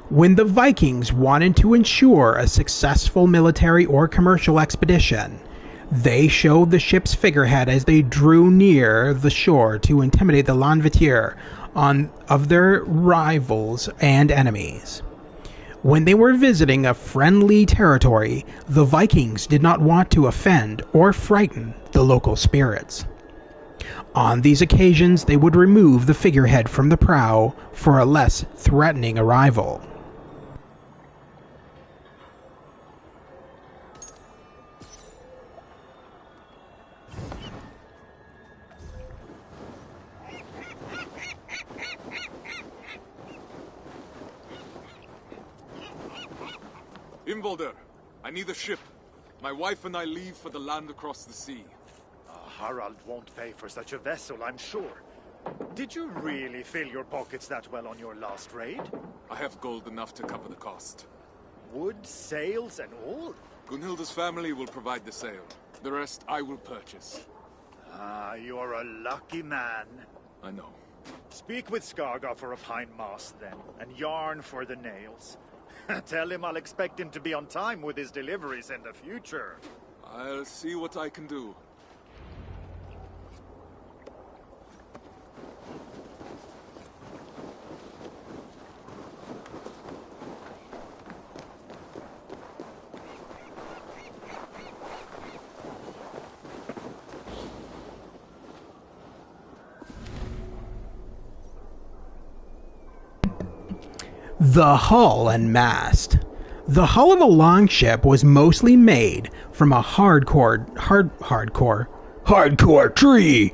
When the Vikings wanted to ensure a successful military or commercial expedition, they showed the ship's figurehead as they drew near the shore to intimidate the landvitir of their rivals and enemies. When they were visiting a friendly territory, the Vikings did not want to offend or frighten the local spirits. On these occasions, they would remove the figurehead from the prow for a less threatening arrival. Imbolder, I need a ship. My wife and I leave for the land across the sea. Harald won't pay for such a vessel, I'm sure. Did you really fill your pockets that well on your last raid? I have gold enough to cover the cost. Wood, sails, and all? Gunhilda's family will provide the sail. The rest I will purchase. Ah, you're a lucky man. I know. Speak with Skaga for a pine mast then, and yarn for the nails. Tell him I'll expect him to be on time with his deliveries in the future. I'll see what I can do. The hull and mast. The hull of a longship was mostly made from a hardwood tree,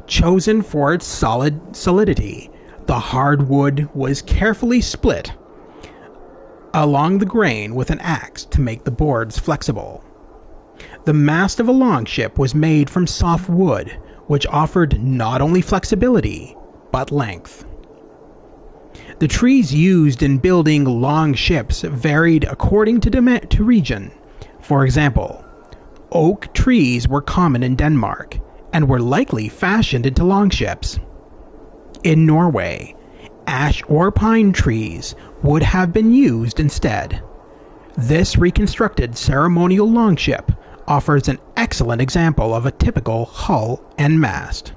chosen for its solidity. The hardwood was carefully split along the grain with an axe to make the boards flexible. The mast of a longship was made from soft wood, which offered not only flexibility, but length. The trees used in building long ships varied according to region. For example, oak trees were common in Denmark and were likely fashioned into longships. In Norway, ash or pine trees would have been used instead. This reconstructed ceremonial longship offers an excellent example of a typical hull and mast.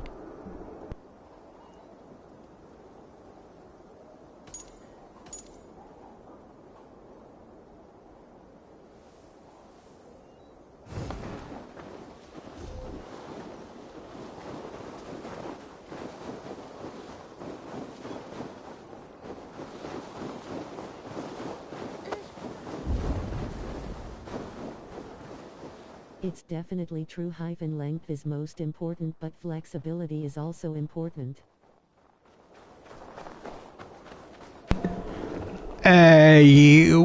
It's definitely true. Length is most important, but flexibility is also important. We're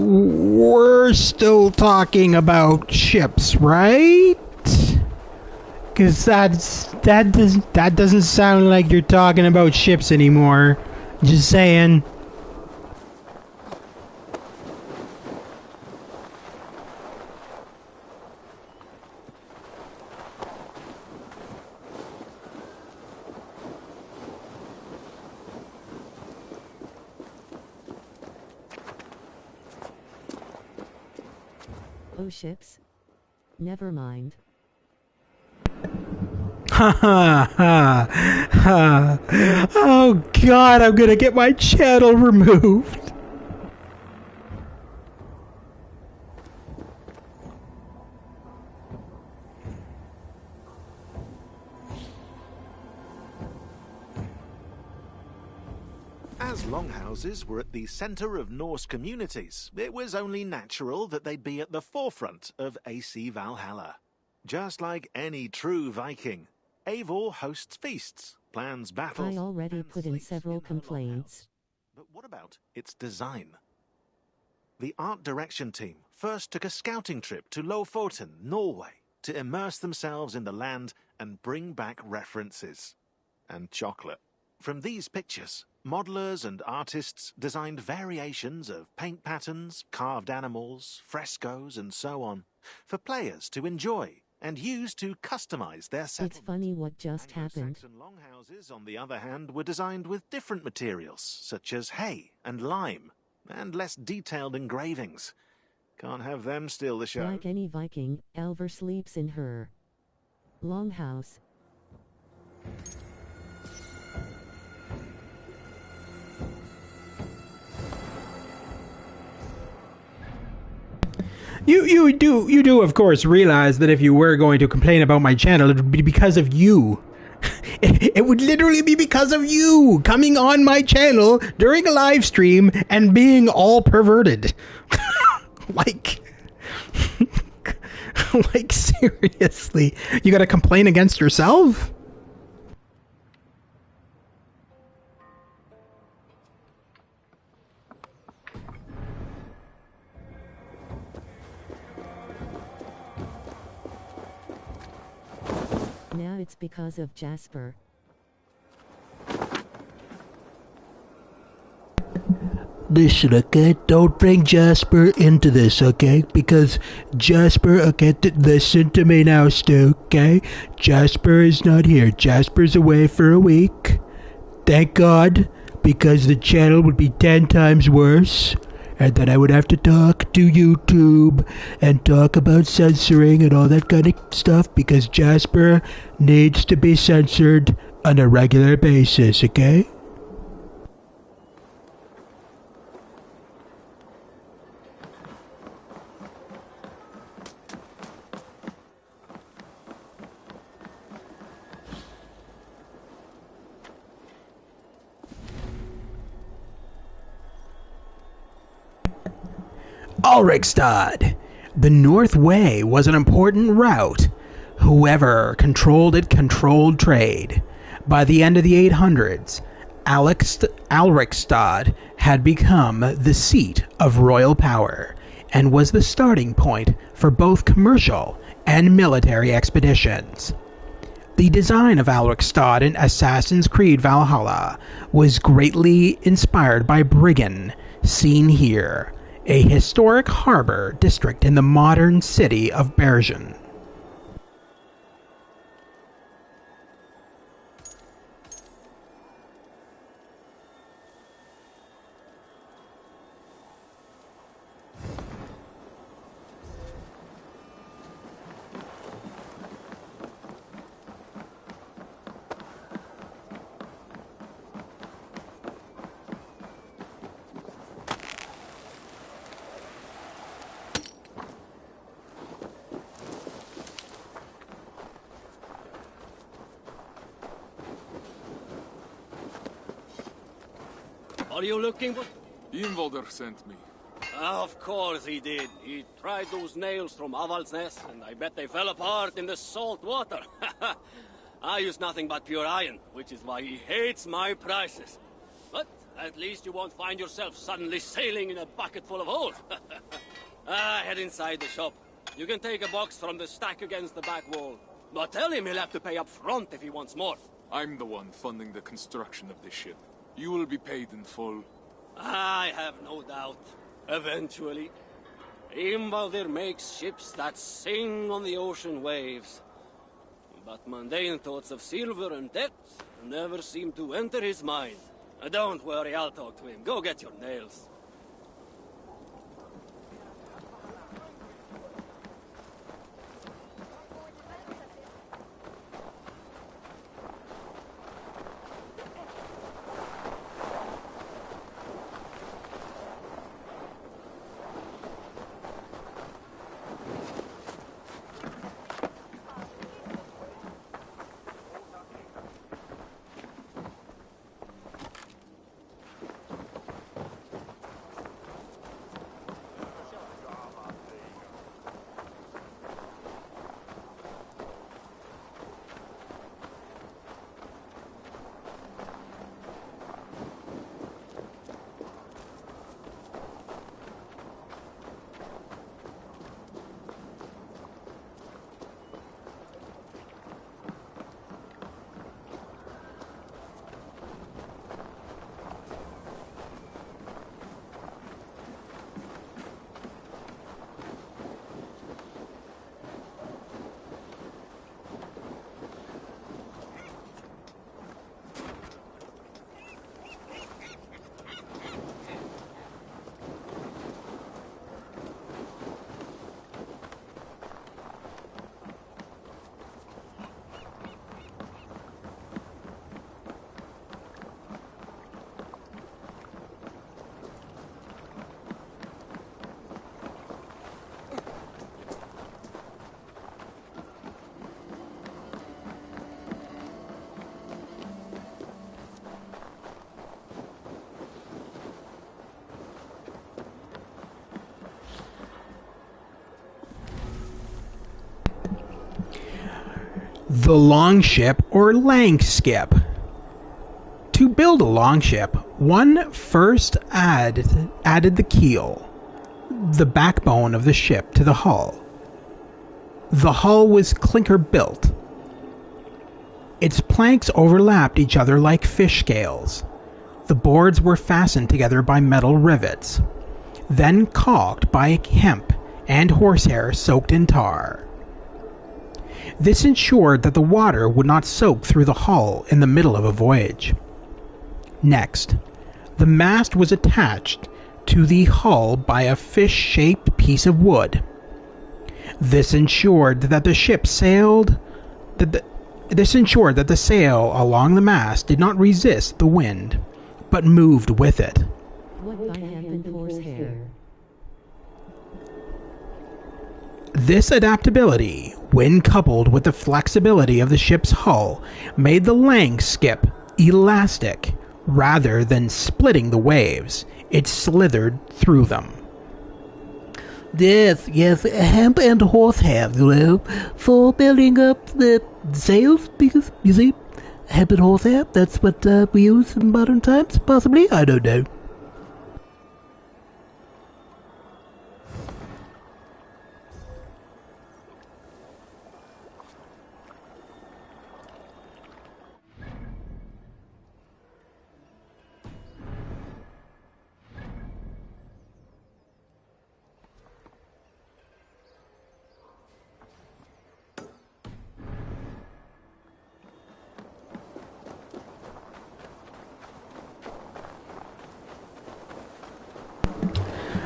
still talking about ships, right? Because that doesn't sound like you're talking about ships anymore. Just saying. Oh, ships? Never mind. Ha ha ha ha. Oh god, I'm gonna get my channel removed. As longhouses were at the centre of Norse communities, it was only natural that they'd be at the forefront of AC Valhalla. Just like any true Viking, Eivor hosts feasts, plans battles. I already put in several complaints. But what about its design? The art direction team first took a scouting trip to Lofoten, Norway, to immerse themselves in the land and bring back references. And chocolate. From these pictures, modelers and artists designed variations of paint patterns, carved animals, frescoes, and so on, for players to enjoy and use to customize their settlements. It's funny what just happened. Saxon longhouses, on the other hand, were designed with different materials, such as hay and lime, and less detailed engravings. Can't have them steal the show. Like any Viking, Eivor sleeps in her longhouse. You do of course realize that if you were going to complain about my channel, it would be because of you. It would literally be because of you coming on my channel during a live stream and being all perverted. like seriously, you gotta complain against yourself? Now it's because of Jasper. Listen, okay? Don't bring Jasper into this, okay? Because Jasper, okay? Listen to me now, Stu, okay? Jasper is not here. Jasper's away for a week. Thank God, because the channel would be 10 times worse. And then I would have to talk to YouTube and talk about censoring and all that kind of stuff because Jasper needs to be censored on a regular basis, okay? Ulrikstad. The North Way was an important route. Whoever controlled it controlled trade. By the end of the 800s, Ulrikstad had become the seat of royal power and was the starting point for both commercial and military expeditions. The design of Ulrikstad in Assassin's Creed Valhalla was greatly inspired by Briggen, seen here, a historic harbor district in the modern city of Bergen. Are you looking for... Ingvaldur sent me. Of course he did. He tried those nails from Aval's nest, and I bet they fell apart in the salt water. I use nothing but pure iron, which is why he hates my prices. But at least you won't find yourself suddenly sailing in a bucket full of holes. Head inside the shop. You can take a box from the stack against the back wall. But tell him he'll have to pay up front if he wants more. I'm the one funding the construction of this ship. You will be paid in full. I have no doubt. Eventually. Imbaldir makes ships that sing on the ocean waves. But mundane thoughts of silver and debt never seem to enter his mind. Don't worry, I'll talk to him. Go get your nails. The longship or langskip. To build a longship, one first added the keel, the backbone of the ship, to the hull. The hull was clinker built. Its planks overlapped each other like fish scales. The boards were fastened together by metal rivets, then caulked by hemp and horsehair soaked in tar. This ensured that the water would not soak through the hull in the middle of a voyage. Next, the mast was attached to the hull by a fish-shaped piece of wood. This ensured that the ship sailed. This ensured that the sail along the mast did not resist the wind, but moved with it. What by hemp and horsehair? This adaptability, when coupled with the flexibility of the ship's hull, made the langskip elastic. Rather than splitting the waves, it slithered through them. Yes, hemp and horsehair, for building up the sails, because, you see, hemp and horsehair, that's what we use in modern times, possibly, I don't know.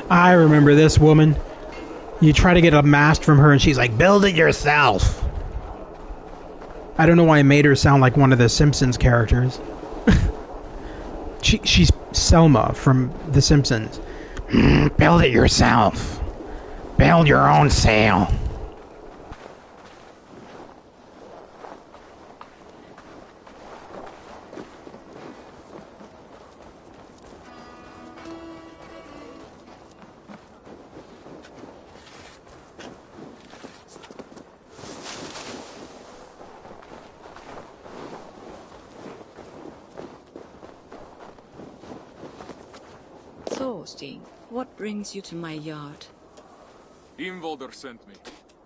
I remember this woman. You try to get a mast from her and she's like, build it yourself. I don't know why I made her sound like one of the Simpsons characters. She's Selma from The Simpsons. Build it yourself. Build your own sail. Thorstein. What brings you to my yard? Imvolder sent me.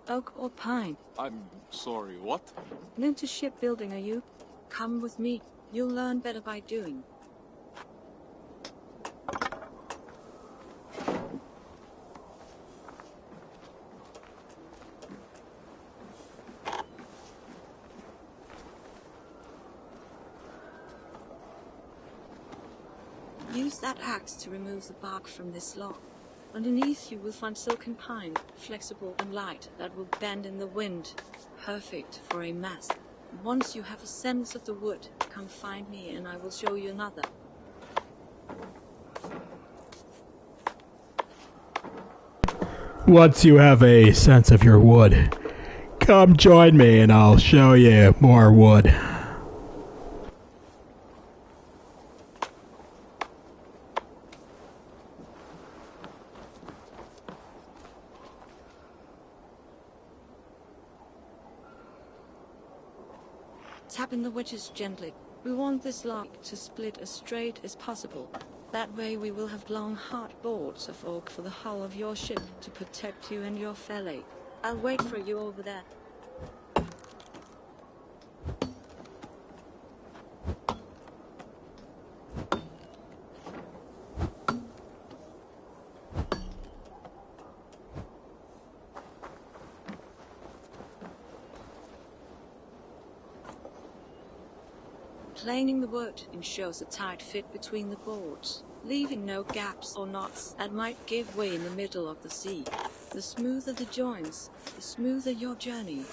Oak or pine? I'm sorry, what? New to shipbuilding, are you? Come with me. You'll learn better by doing. Use that axe to remove the bark from this log. Underneath you will find silken pine, flexible and light, that will bend in the wind. Perfect for a mast. Once you have a sense of the wood, come find me and I will show you another. Once you have a sense of your wood, come join me and I'll show you more wood. Tap in the wedges gently. We want this log to split as straight as possible. That way we will have long, hard boards of oak for the hull of your ship to protect you and your valet. I'll wait for you over there. Planing the wood ensures a tight fit between the boards, leaving no gaps or knots that might give way in the middle of the sea. The smoother the joints, the smoother your journey.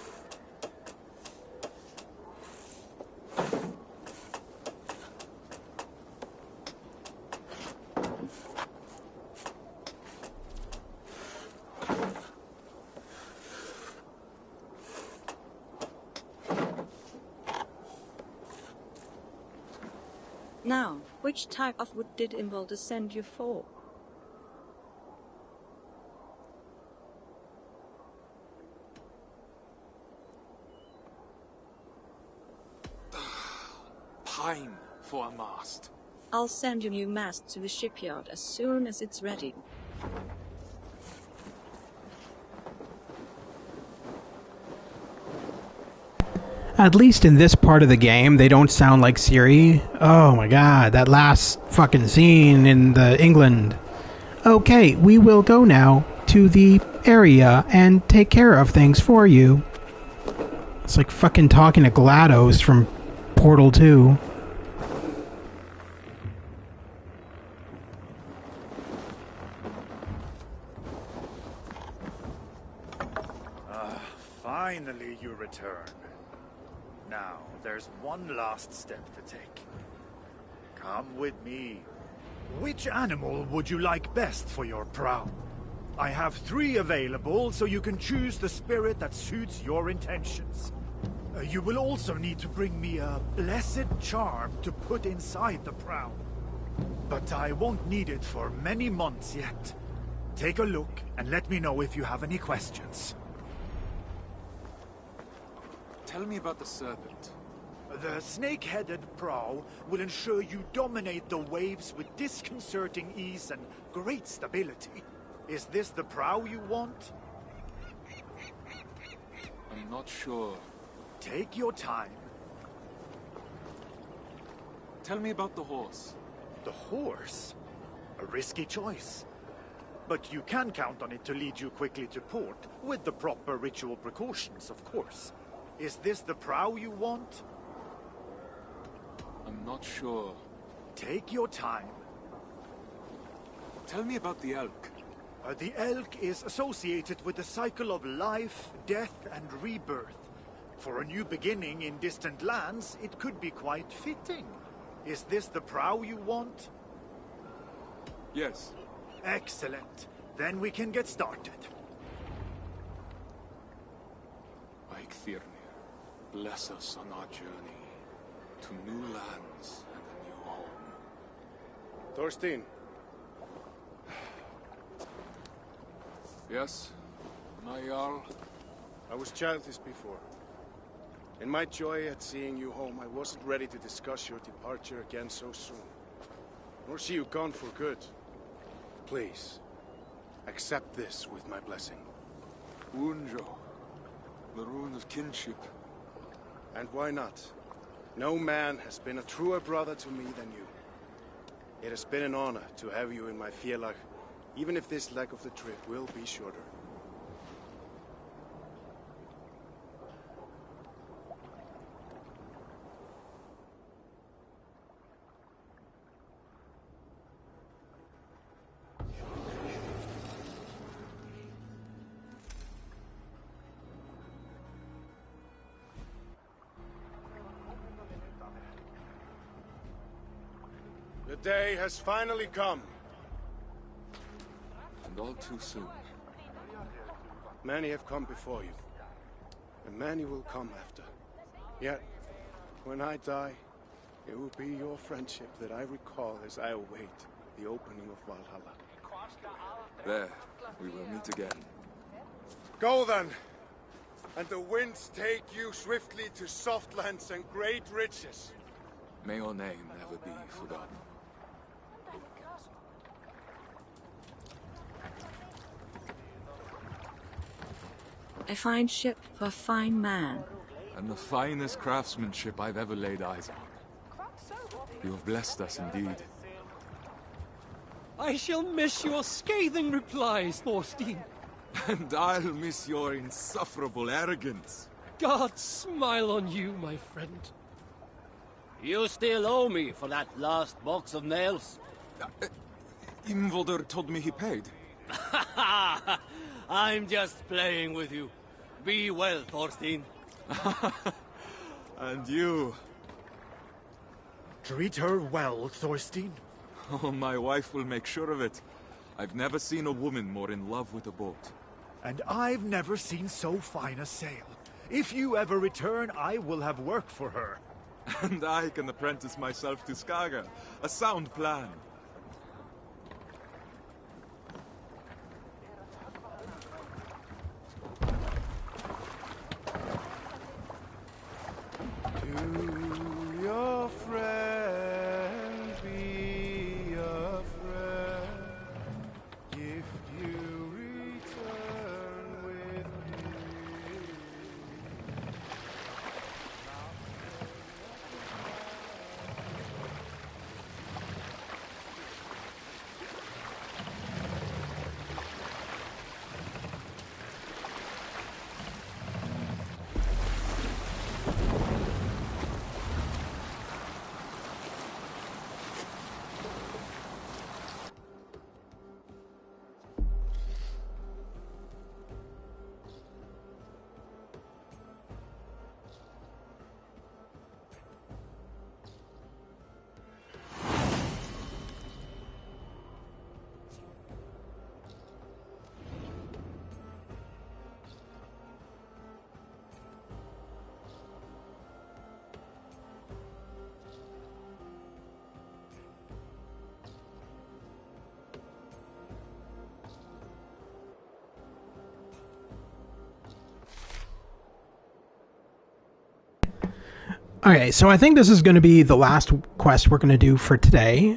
Now, which type of wood did Imvolder send you for? Pine for a mast. I'll send your new mast to the shipyard as soon as it's ready. At least in this part of the game, they don't sound like Siri. Oh my god, that last fucking scene in the England. Okay, we will go now to the area and take care of things for you. It's like fucking talking to GLaDOS from Portal 2. Finally you return. Now, there's one last step to take. Come with me. Which animal would you like best for your prow? I have 3 available, so you can choose the spirit that suits your intentions. You will also need to bring me a blessed charm to put inside the prow. But I won't need it for many months yet. Take a look and let me know if you have any questions. Tell me about the serpent. The snake-headed prow will ensure you dominate the waves with disconcerting ease and great stability. Is this the prow you want? I'm not sure. Take your time. Tell me about the horse. The horse? A risky choice. But you can count on it to lead you quickly to port, with the proper ritual precautions, of course. Is this the prow you want? I'm not sure. Take your time. Tell me about the elk. The elk is associated with the cycle of life, death, and rebirth. For a new beginning in distant lands, it could be quite fitting. Is this the prow you want? Yes. Excellent. Then we can get started. Eikthyr, bless us on our journey to new lands and a new home. Thorstein. Yes, my Jarl. I was childish before. In my joy at seeing you home, I wasn't ready to discuss your departure again so soon. Nor see you gone for good. Please, accept this with my blessing. Unjo, the rune of kinship. And why not? No man has been a truer brother to me than you. It has been an honor to have you in my fielag, even if this leg of the trip will be shorter. The day has finally come. And all too soon. Many have come before you, and many will come after. Yet, when I die, it will be your friendship that I recall as I await the opening of Valhalla. There, we will meet again. Go then, and the winds take you swiftly to soft lands and great riches. May your name never be forgotten. A fine ship for a fine man. And the finest craftsmanship I've ever laid eyes on. You have blessed us indeed. I shall miss your scathing replies, Thorstein. And I'll miss your insufferable arrogance. God smile on you, my friend. You still owe me for that last box of nails. Imvolder told me he paid. I'm just playing with you. Be well, Thorstein. And you. Treat her well, Thorstein. Oh, my wife will make sure of it. I've never seen a woman more in love with a boat. And I've never seen so fine a sail. If you ever return, I will have work for her. And I can apprentice myself to Skaga. A sound plan. To your friend be a friend if you return with me. Okay, so I think this is going to be the last quest we're going to do for today,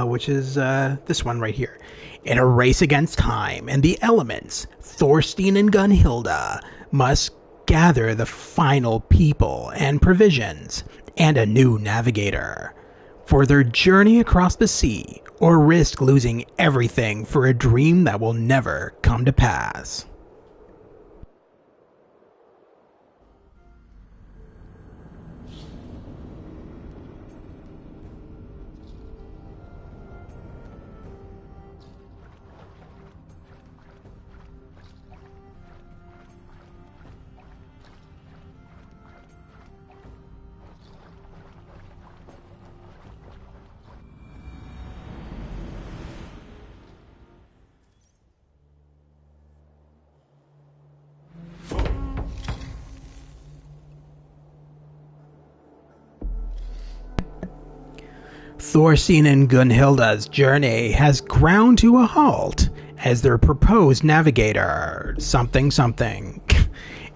which is this one right here. In a race against time and the elements, Thorstein and Gunhilda must gather the final people and provisions and a new navigator for their journey across the sea, or risk losing everything for a dream that will never come to pass. Thorstein and Gunhilda's journey has ground to a halt as their proposed navigator, something.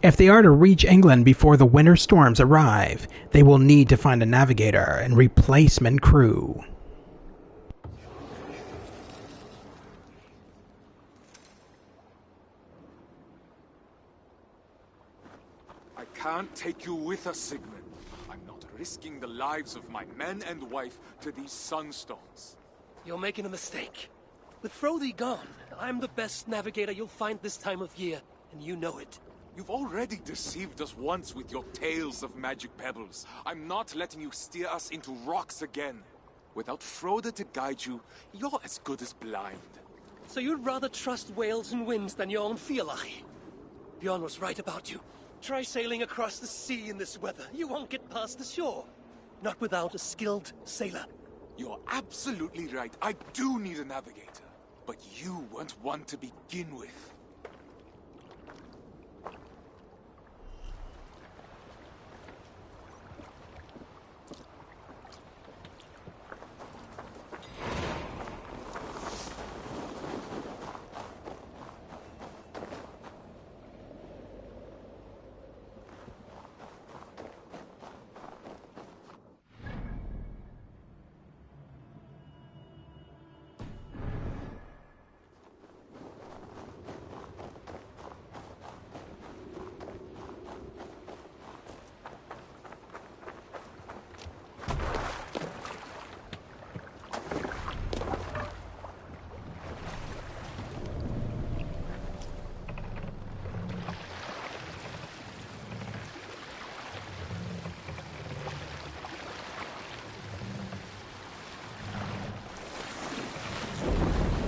If they are to reach England before the winter storms arrive, they will need to find a navigator and replacement crew. can't take you with us, Sigmund. I'm not risking the lives of my men and wife to these sunstones. You're making a mistake. With Frodi gone, I'm the best navigator you'll find this time of year, and you know it. You've already deceived us once with your tales of magic pebbles. I'm not letting you steer us into rocks again. Without Frode to guide you, you're as good as blind. So you'd rather trust whales and winds than your own feel Bjorn was right about you. Try sailing across the sea in this weather. You won't get past the shore. Not without a skilled sailor. You're absolutely right. I do need a navigator. But you weren't one to begin with.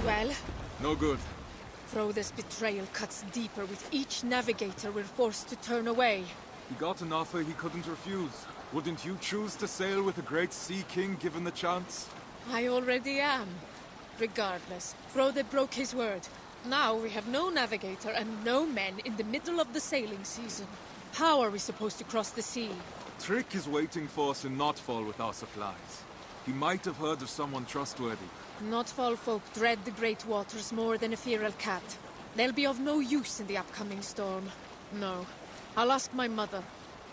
Well? No good. Frode's betrayal cuts deeper with each navigator we're forced to turn away. He got an offer he couldn't refuse. Wouldn't you choose to sail with the great Sea King given the chance? I already am. Regardless, Frode broke his word. Now we have no navigator and no men in the middle of the sailing season. How are we supposed to cross the sea? Trick is waiting for us in Notfall with our supplies. He might have heard of someone trustworthy. Notfall folk dread the great waters more than a feral cat. They'll be of no use in the upcoming storm. No. I'll ask my mother.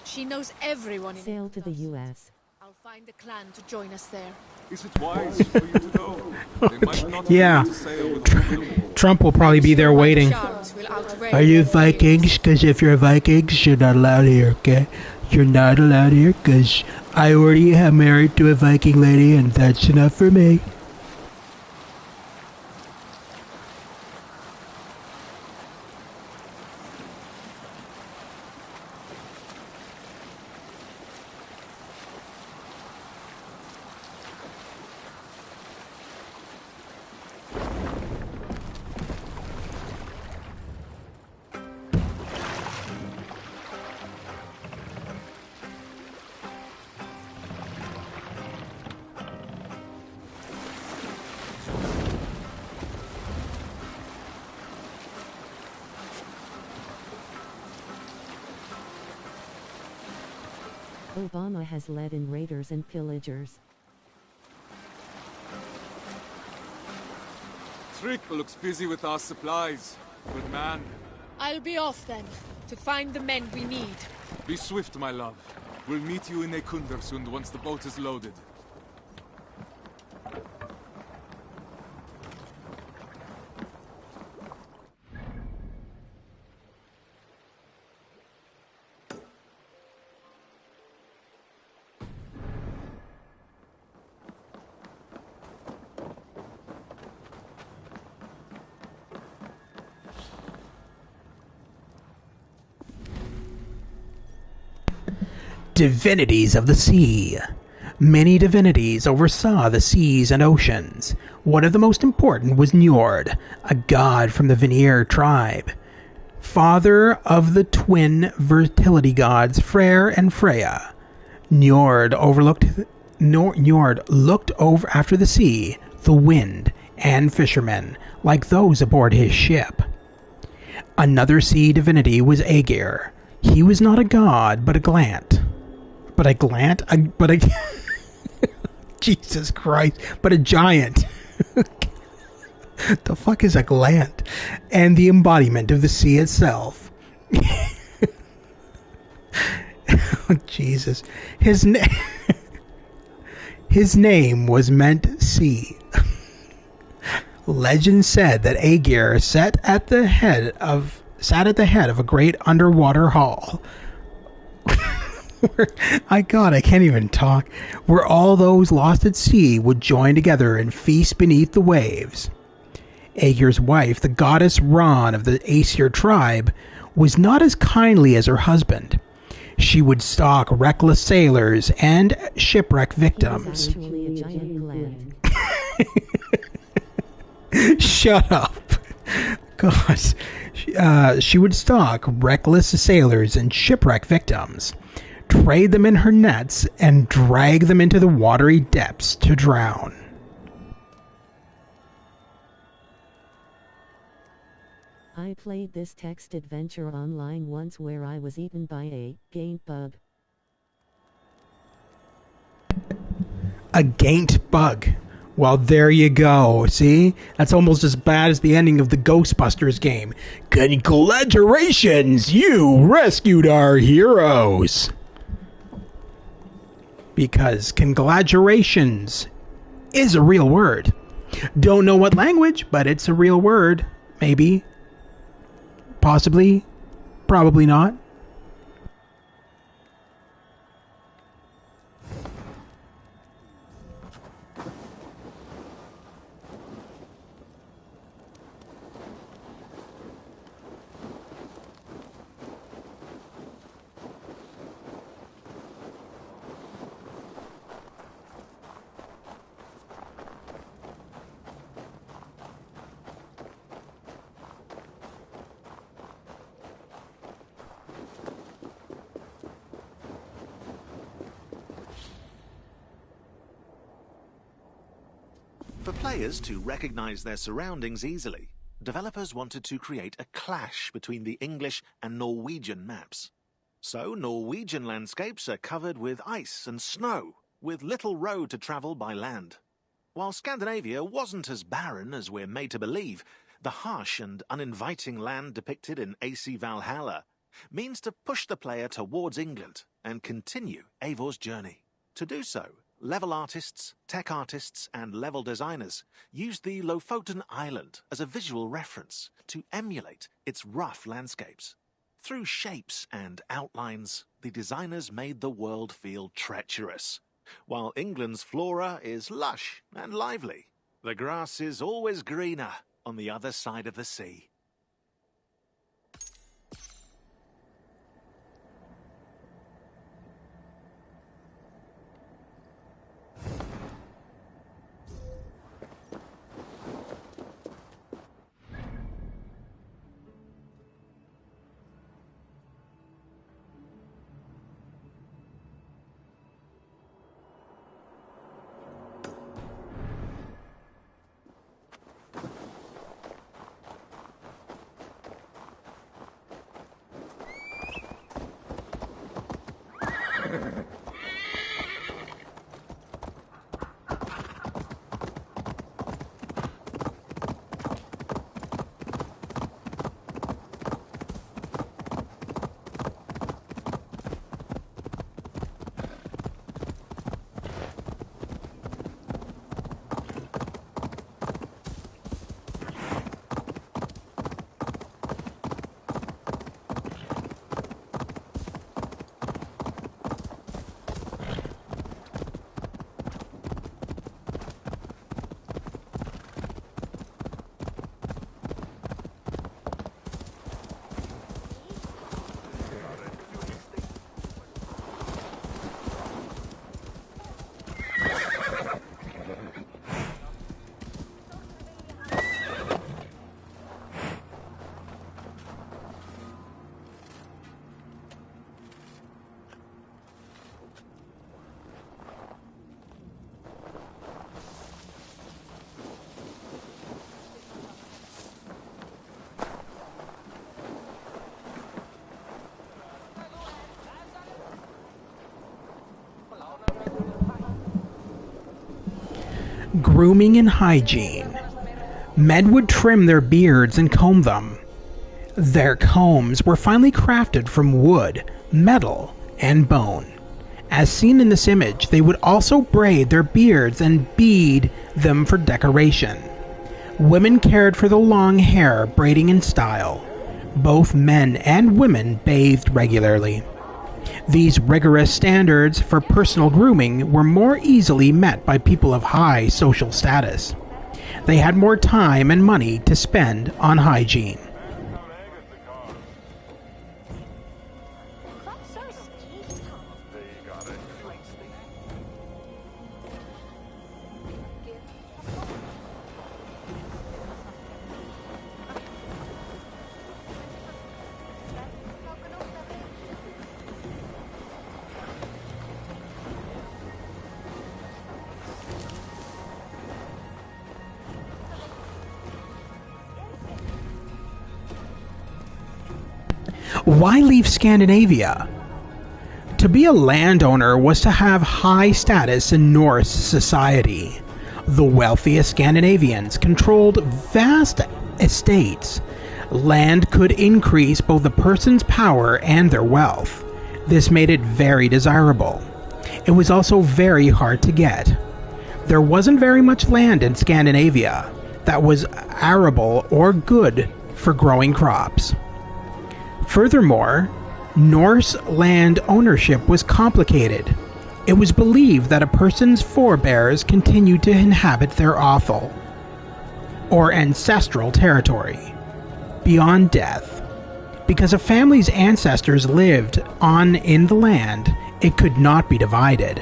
She knows everyone in Sail to the U.S. I'll find a clan to join us there. Is it wise for you to go? They might not Yeah. to sail with Trump will probably be there waiting. Charms will outweigh Are you Vikings? Because if you're Vikings, you're not allowed here, okay? You're not allowed here because I already am married to a Viking lady and that's enough for me. Obama has led in raiders and pillagers. Trick looks busy with our supplies. Good man. I'll be off then, to find the men we need. Be swift, my love. We'll meet you in Ekundersund once the boat is loaded. Divinities of the sea. Many divinities oversaw the seas and oceans. One of the most important was Njord, a god from the Vanir tribe, father of the twin fertility gods Freyr and Freya. Njord looked over after the sea, the wind, and fishermen, like those aboard his ship. Another sea divinity was Aegir. He was not a god, but a glant. Jesus Christ, but a giant. The fuck is a glant? And the embodiment of the sea itself. Oh, Jesus. His name was meant sea. Legend said that Aegir sat at the head of a great underwater hall. I can't even talk. Where all those lost at sea would join together and feast beneath the waves. Aegir's wife, the goddess Ran of the Aesir tribe, was not as kindly as her husband. She would stalk reckless sailors and shipwreck victims. Shut up. God. She would stalk reckless sailors and shipwreck victims, trade them in her nets, and drag them into the watery depths to drown. I played this text adventure online once where I was eaten by a gaint bug. A gaint bug. Well, there you go. See? That's almost as bad as the ending of the Ghostbusters game. Congratulations! You rescued our heroes! Because congratulations is a real word. Don't know what language, but it's a real word. Maybe. Possibly. Probably not. For players to recognize their surroundings easily, developers wanted to create a clash between the English and Norwegian maps. So Norwegian landscapes are covered with ice and snow, with little road to travel by land. While Scandinavia wasn't as barren as we're made to believe, the harsh and uninviting land depicted in AC Valhalla means to push the player towards England and continue Eivor's journey. To do so, level artists, tech artists, and level designers used the Lofoten Island as a visual reference to emulate its rough landscapes. Through shapes and outlines, the designers made the world feel treacherous. While England's flora is lush and lively, the grass is always greener on the other side of the sea. Grooming and hygiene. Men would trim their beards and comb them. Their combs were finely crafted from wood, metal, and bone. As seen in this image, they would also braid their beards and bead them for decoration. Women cared for the long hair, braiding in style. Both men and women bathed regularly. These rigorous standards for personal grooming were more easily met by people of high social status. They had more time and money to spend on hygiene. Why leave Scandinavia? To be a landowner was to have high status in Norse society. The wealthiest Scandinavians controlled vast estates. Land could increase both a person's power and their wealth. This made it very desirable. It was also very hard to get. There wasn't very much land in Scandinavia that was arable or good for growing crops. Furthermore, Norse land ownership was complicated. It was believed that a person's forebears continued to inhabit their awful or ancestral territory beyond death. Because a family's ancestors lived on in the land, it could not be divided.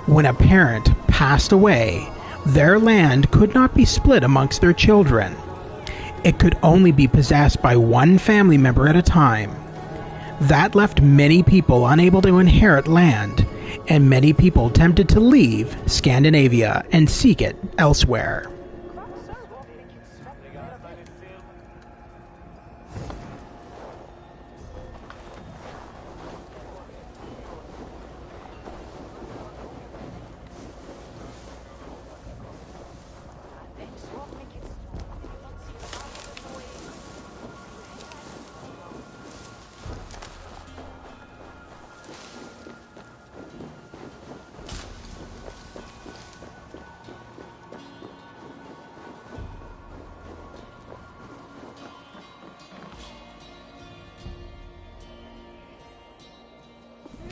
When a parent passed away, their land could not be split amongst their children. It could only be possessed by one family member at a time. That left many people unable to inherit land, and many people tempted to leave Scandinavia and seek it elsewhere.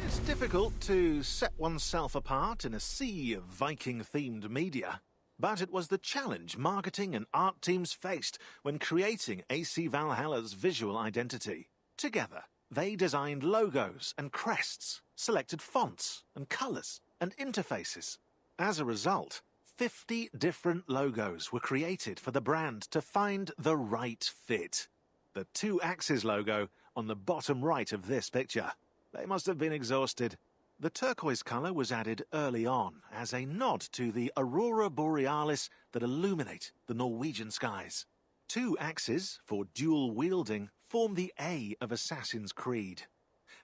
It's difficult to set oneself apart in a sea of Viking-themed media, but it was the challenge marketing and art teams faced when creating AC Valhalla's visual identity. Together, they designed logos and crests, selected fonts and colors and interfaces. As a result, 50 different logos were created for the brand to find the right fit. The 2 axes logo on the bottom right of this picture. They must have been exhausted. The turquoise color was added early on as a nod to the aurora borealis that illuminate the Norwegian skies. 2 axes for dual wielding form the A of Assassin's Creed.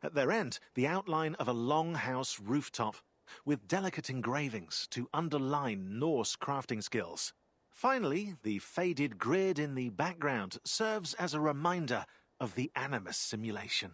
At their end, the outline of a longhouse rooftop, with delicate engravings to underline Norse crafting skills. Finally, the faded grid in the background serves as a reminder of the Animus simulation.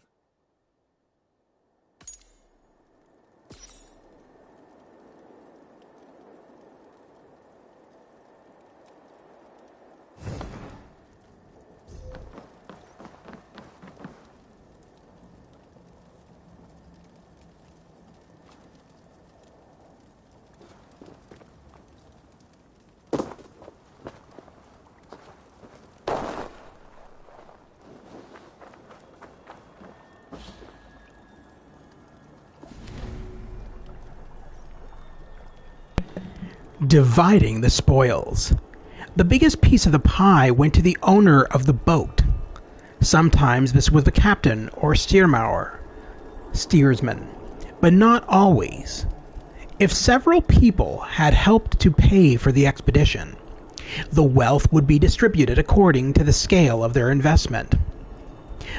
Dividing the spoils. The biggest piece of the pie went to the owner of the boat. Sometimes this was the captain or steersman, but not always. If several people had helped to pay for the expedition, the wealth would be distributed according to the scale of their investment.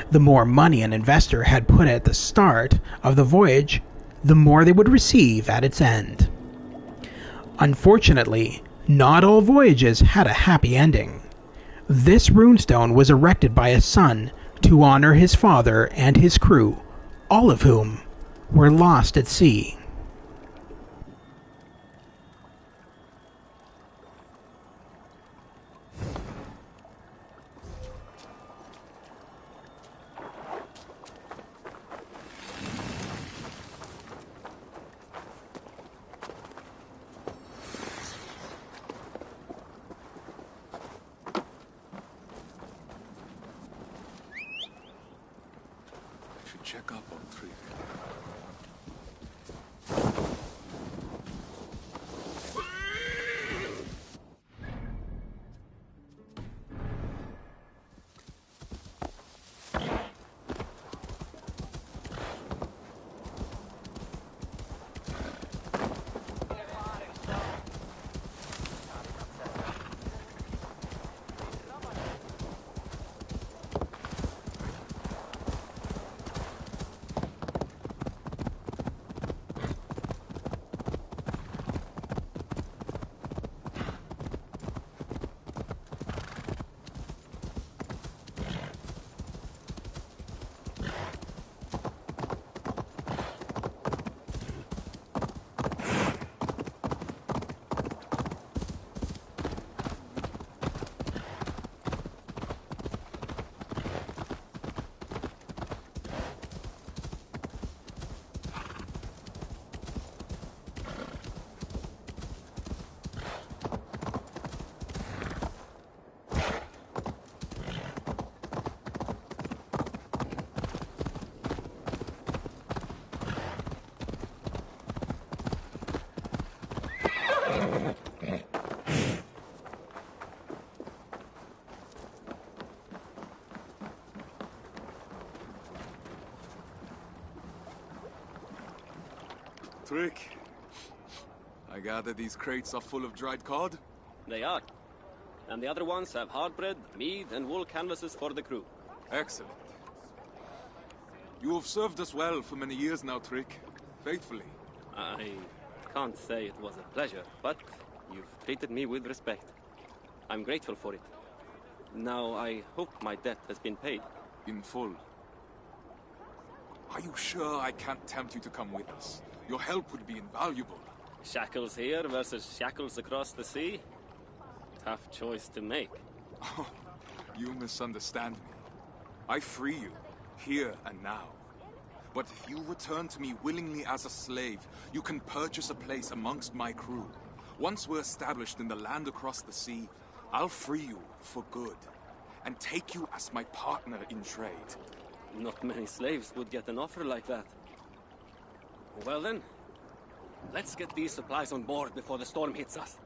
The more money an investor had put at the start of the voyage, the more they would receive at its end. Unfortunately, not all voyages had a happy ending. This runestone was erected by a son to honor his father and his crew, all of whom were lost at sea. should check up on Trig. Trig, I gather these crates are full of dried cod? They are. And the other ones have hard bread, mead, and wool canvases for the crew. Excellent. You have served us well for many years now, Trig. Faithfully. I can't say it was a pleasure, but you've treated me with respect. I'm grateful for it. Now, I hope my debt has been paid. In full. Are you sure I can't tempt you to come with us? Your help would be invaluable. Shackles here versus shackles across the sea? Tough choice to make. Oh, you misunderstand me. I free you, here and now. But if you return to me willingly as a slave, you can purchase a place amongst my crew. Once we're established in the land across the sea, I'll free you for good, and take you as my partner in trade. Not many slaves would get an offer like that. Well then, let's get these supplies on board before the storm hits us.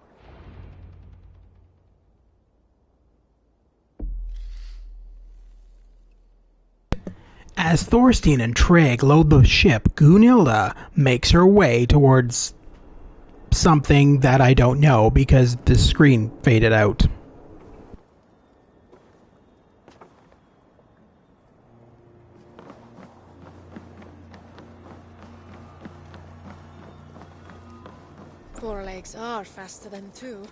As Thorstein and Trig load the ship, Gunilla makes her way towards something that I don't know because the screen faded out. Four legs are faster than two.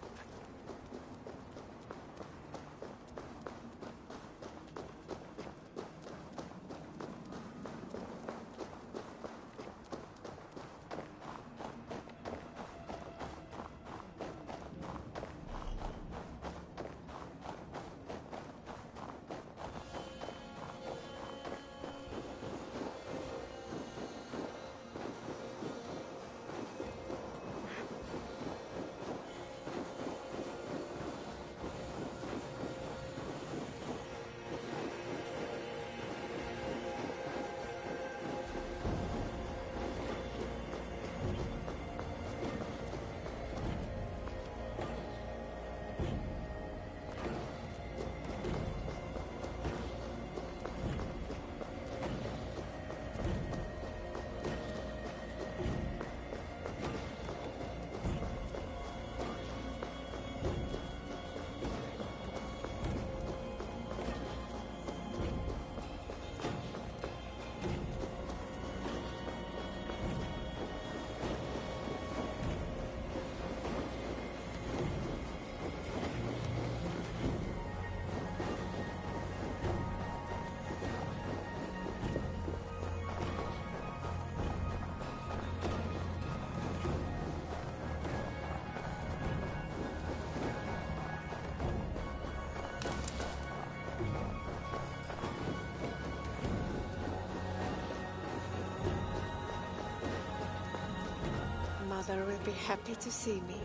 Mother will be happy to see me.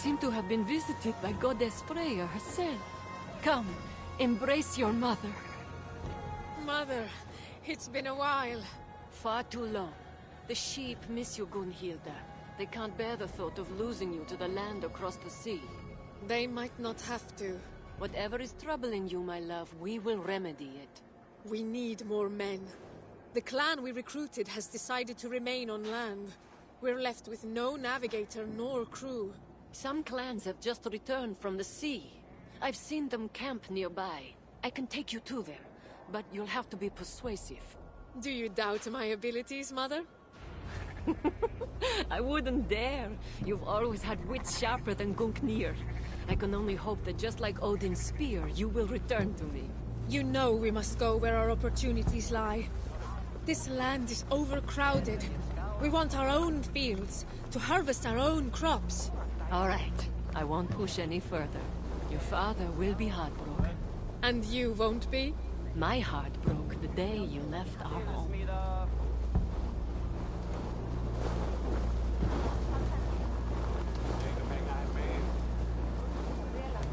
seem to have been visited by Goddess Freya herself. Come, embrace your mother. Mother, it's been a while. Far too long. The sheep miss you, Gunhilda. They can't bear the thought of losing you to the land across the sea. They might not have to. Whatever is troubling you, my love, we will remedy it. We need more men. The clan we recruited has decided to remain on land. We're left with no navigator nor crew. Some clans have just returned from the sea. I've seen them camp nearby. I can take you to them, but you'll have to be persuasive. Do you doubt my abilities, Mother? I wouldn't dare. You've always had wits sharper than Gungnir. I can only hope that just like Odin's spear, you will return to me. You know we must go where our opportunities lie. This land is overcrowded. We want our own fields, to harvest our own crops. All right. I won't push any further. Your father will be heartbroken. And you won't be? My heart broke the day you left our home.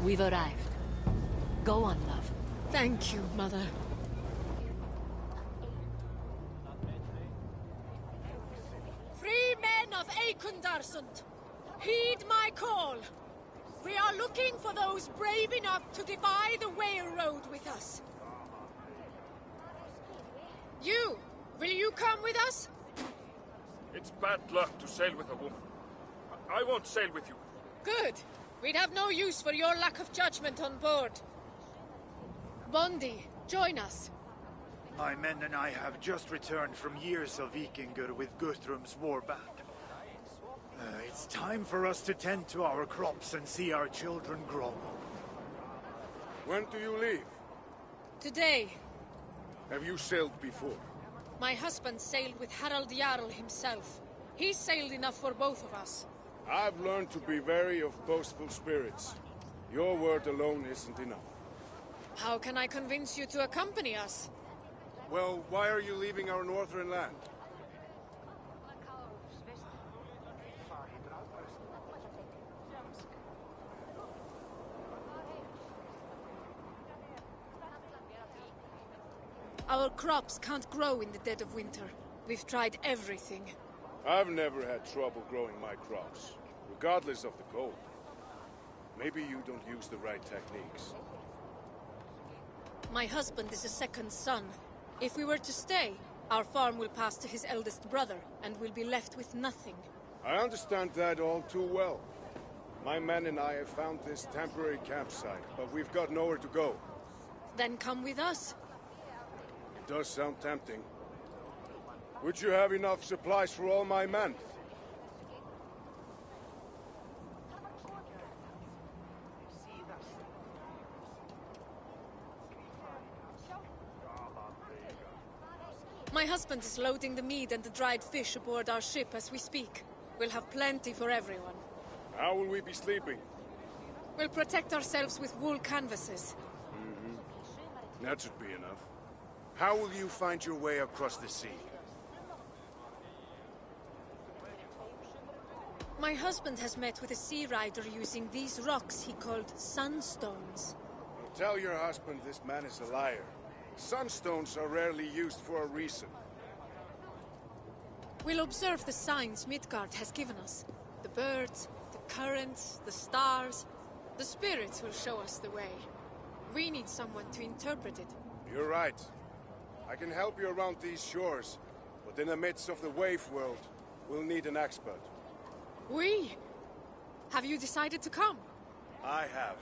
We've arrived. Go on, love. Thank you, Mother. Free men of Eikundarsund, heed my call. We are looking for those brave enough to divide the whale road with us. You! Will you come with us? It's bad luck to sail with a woman. I won't sail with you. Good. We'd have no use for your lack of judgment on board. Bondi, join us. My men and I have just returned from years of Vikingur with Guthrum's warband. It's time for us to tend to our crops and see our children grow. When do you leave? Today. Have you sailed before? My husband sailed with Harald Jarl himself. He sailed enough for both of us. I've learned to be wary of boastful spirits. Your word alone isn't enough. How can I convince you to accompany us? Well, why are you leaving our northern land? Our crops can't grow in the dead of winter. We've tried everything. I've never had trouble growing my crops, regardless of the cold. Maybe you don't use the right techniques. My husband is a second son. If we were to stay, our farm will pass to his eldest brother, and we'll be left with nothing. I understand that all too well. My men and I have found this temporary campsite, but we've got nowhere to go. Then come with us. It does sound tempting. Would you have enough supplies for all my men? My husband is loading the meat and the dried fish aboard our ship as we speak. We'll have plenty for everyone. How will we be sleeping? We'll protect ourselves with wool canvases. That should be enough. How will you find your way across the sea? My husband has met with a sea rider using these rocks he called sunstones. Tell your husband this man is a liar. Sunstones are rarely used for a reason. We'll observe the signs Midgard has given us. The birds, the currents, the stars. The spirits will show us the way. We need someone to interpret it. You're right. I can help you around these shores, but in the midst of the wave world, we'll need an expert. We? Have you decided to come? I have.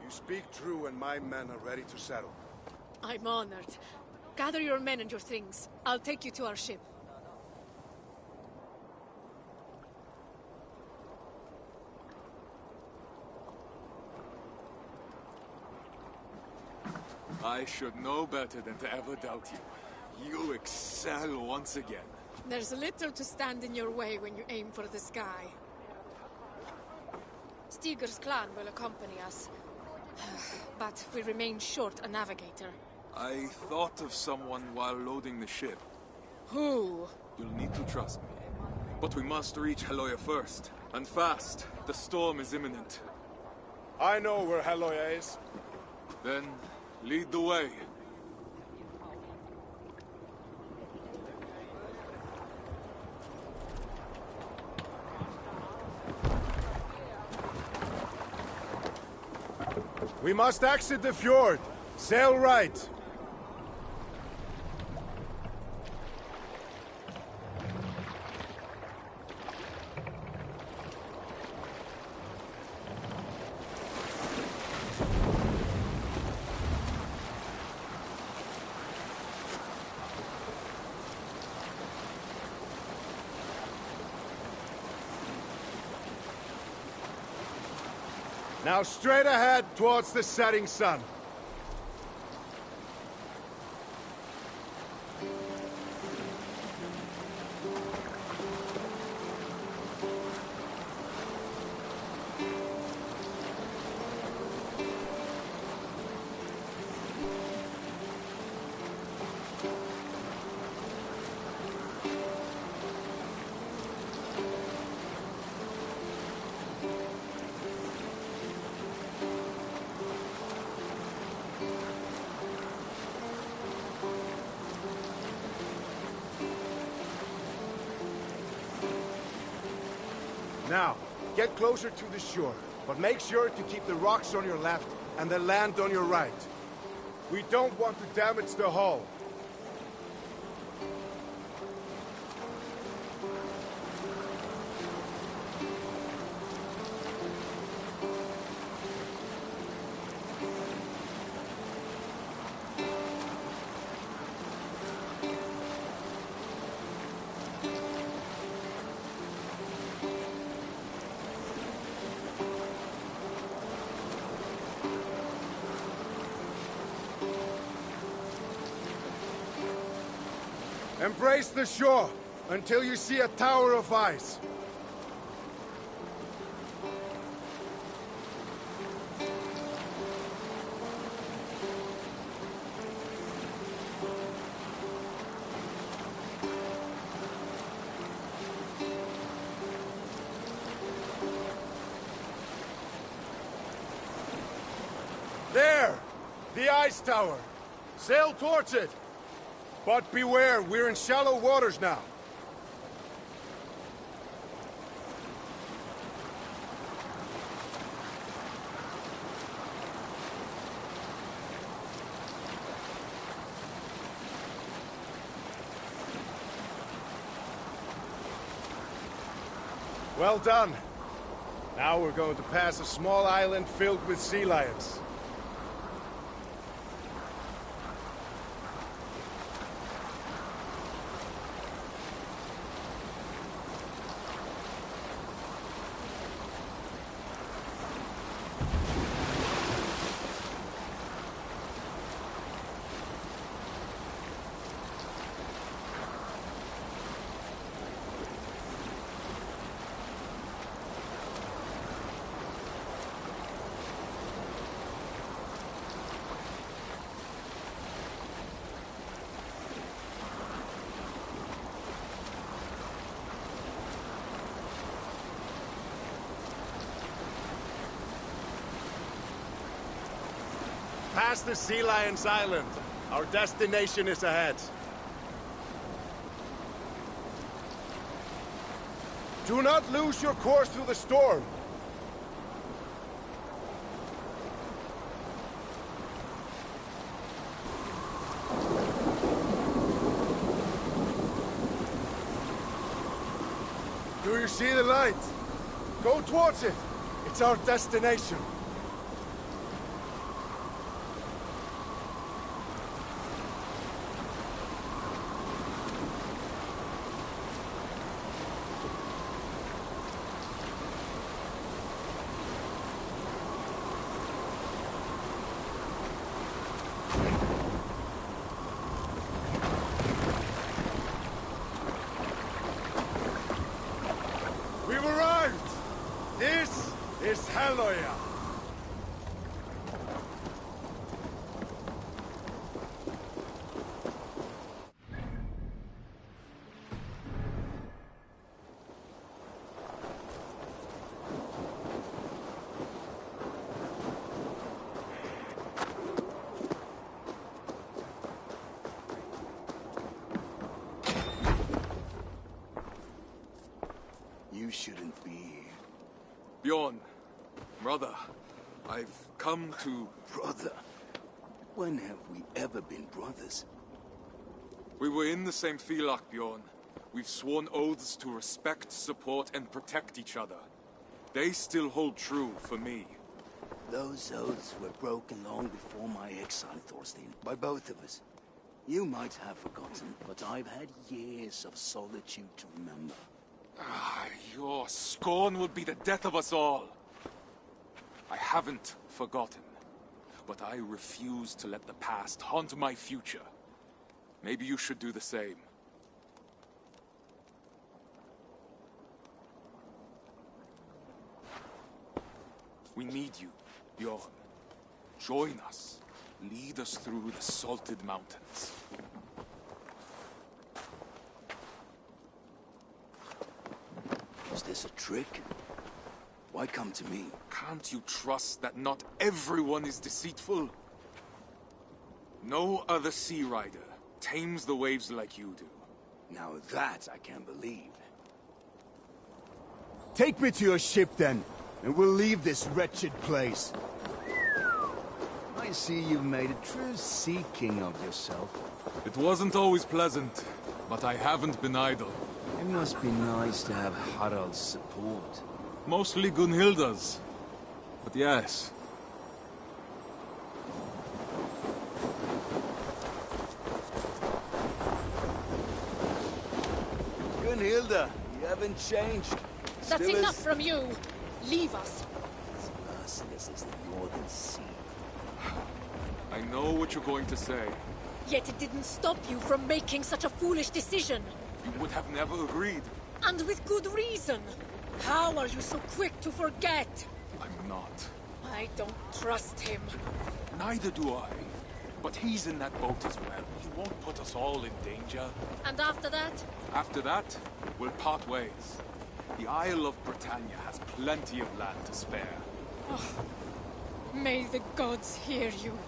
You speak true and my men are ready to settle. I'm honored. Gather your men and your things. I'll take you to our ship. I should know better than to ever doubt you. You excel once again. There's little to stand in your way when you aim for the sky. Stigur's clan will accompany us. But we remain short a navigator. I thought of someone while loading the ship. Who? You'll need to trust me. But we must reach Heloia first. And fast. The storm is imminent. I know where Haloya is. Then, lead the way. We must exit the fjord. Sail right. Now straight ahead towards the setting sun. Now, get closer to the shore, but make sure to keep the rocks on your left and the land on your right. We don't want to damage the hull. Embrace the shore until you see a tower of ice. There! The ice tower! Sail towards it! But beware, we're in shallow waters now. Well done. Now we're going to pass a small island filled with sea lions. Past the Sea Lions Island. Our destination is ahead. Do not lose your course through the storm. Do you see the light? Go towards it. It's our destination. We've arrived! This is Haloya! shouldn't be here. Bjorn, brother, I've come to... Brother? When have we ever been brothers? We were in the same Filak, Bjorn. We've sworn oaths to respect, support, and protect each other. They still hold true for me. Those oaths were broken long before my exile, Thorstein, by both of us. You might have forgotten, but I've had years of solitude to remember. Your scorn will be the death of us all. I haven't forgotten, but I refuse to let the past haunt my future. Maybe you should do the same. We need you, Bjorn. Join us. Lead us through the salted mountains. Is this a trick? Why come to me? Can't you trust that not everyone is deceitful? No other sea rider tames the waves like you do. Now that I can't believe. Take me to your ship then, and we'll leave this wretched place. I see you've made a true sea king of yourself. It wasn't always pleasant, but I haven't been idle. It must be nice to have Harald's support. Mostly Gunhilda's. But yes. Gunhilda, you haven't changed. That's enough from you. Leave us. As merciless as the Northern Sea. I know what you're going to say. Yet it didn't stop you from making such a foolish decision. You would have never agreed. And with good reason. How are you so quick to forget? I'm not. I don't trust him. Neither do I. But he's in that boat as well. He won't put us all in danger. And after that? After that, we'll part ways. The Isle of Britannia has plenty of land to spare. Oh, may the gods hear you.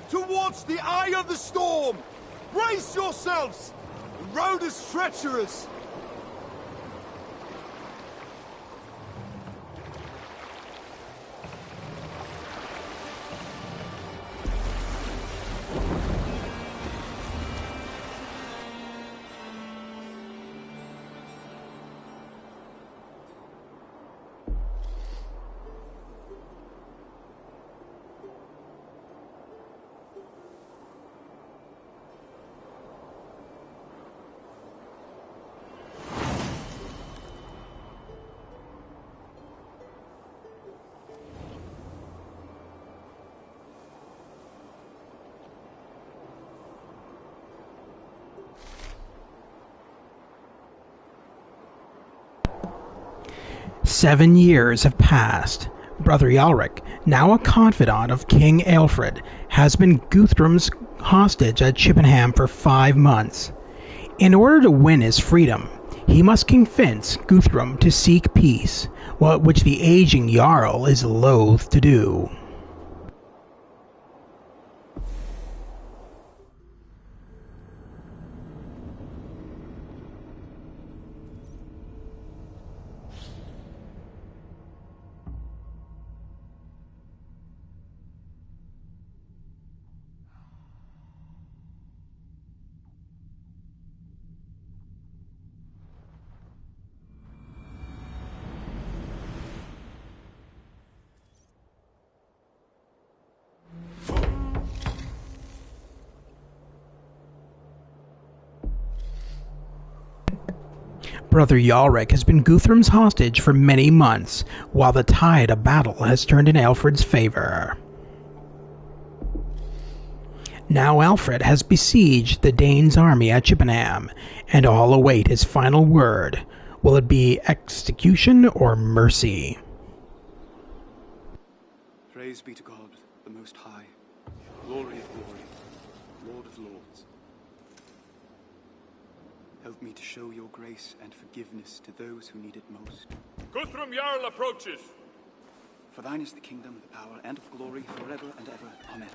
Towards the eye of the storm! Brace yourselves! The road is treacherous! "7 years have passed. Brother Yalric, now a confidant of King Aelfred, has been Guthrum's hostage at Chippenham for 5 months. In order to win his freedom, he must convince Guthrum to seek peace, which the aging Jarl is loath to do. Brother Yalric has been Guthrum's hostage for many months, while the tide of battle has turned in Aelfred's favor. Now Alfred has besieged the Danes' army at Chippenham, and all await his final word. Will it be execution or mercy? Praise be to God, the Most High. Glory of glory. Help me to show your grace and forgiveness to those who need it most. Guthrum Jarl approaches. For thine is the kingdom, the power, and of glory forever and ever. Amen.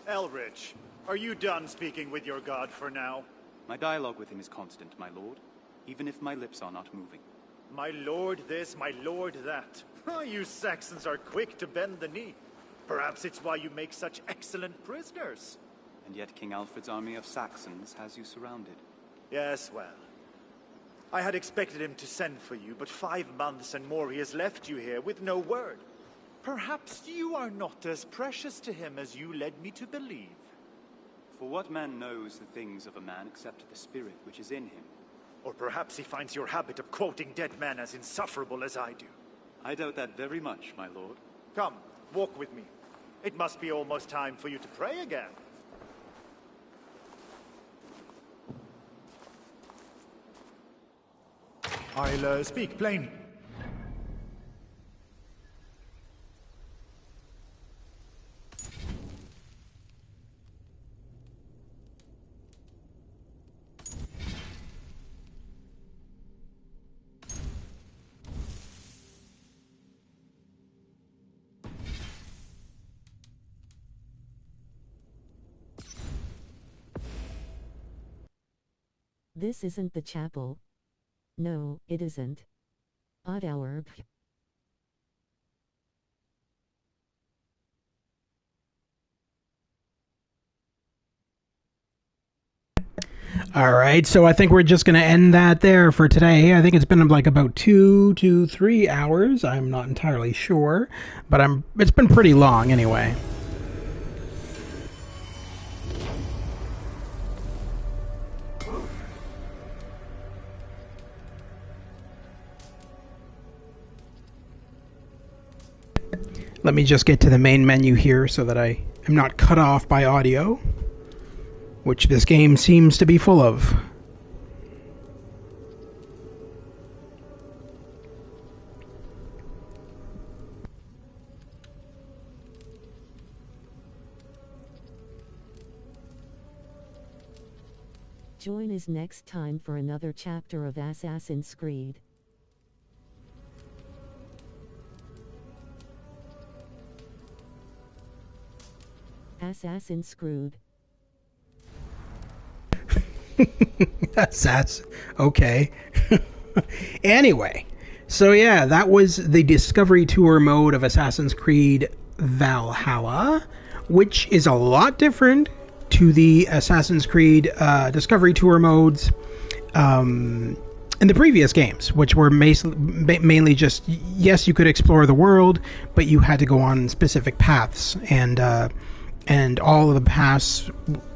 Elrich, are you done speaking with your god for now? My dialogue with him is constant, my lord, even if my lips are not moving. My lord this, my lord that. Oh, you Saxons are quick to bend the knee. Perhaps it's why you make such excellent prisoners. And yet King Alfred's army of Saxons has you surrounded. Yes, well. I had expected him to send for you, but 5 months and more he has left you here with no word. Perhaps you are not as precious to him as you led me to believe. For what man knows the things of a man except the spirit which is in him? Or perhaps he finds your habit of quoting dead men as insufferable as I do. I doubt that very much, my lord. Come, walk with me. It must be almost time for you to pray again. I'll speak plain. This isn't the chapel. No, it isn't. Odd hour. All right, so I think we're just going to end that there for today. I think it's been like about 2 to 3 hours. I'm not entirely sure, but it's been pretty long anyway. Let me just get to the main menu here so that I am not cut off by audio, which this game seems to be full of. Join us next time for another chapter of Assassin's Creed. Assassin's Creed. That's okay. Anyway, so yeah, that was the Discovery Tour mode of Assassin's Creed Valhalla, which is a lot different to the Assassin's Creed Discovery Tour modes in the previous games, which were mainly just, yes, you could explore the world, but you had to go on specific paths, and all of the paths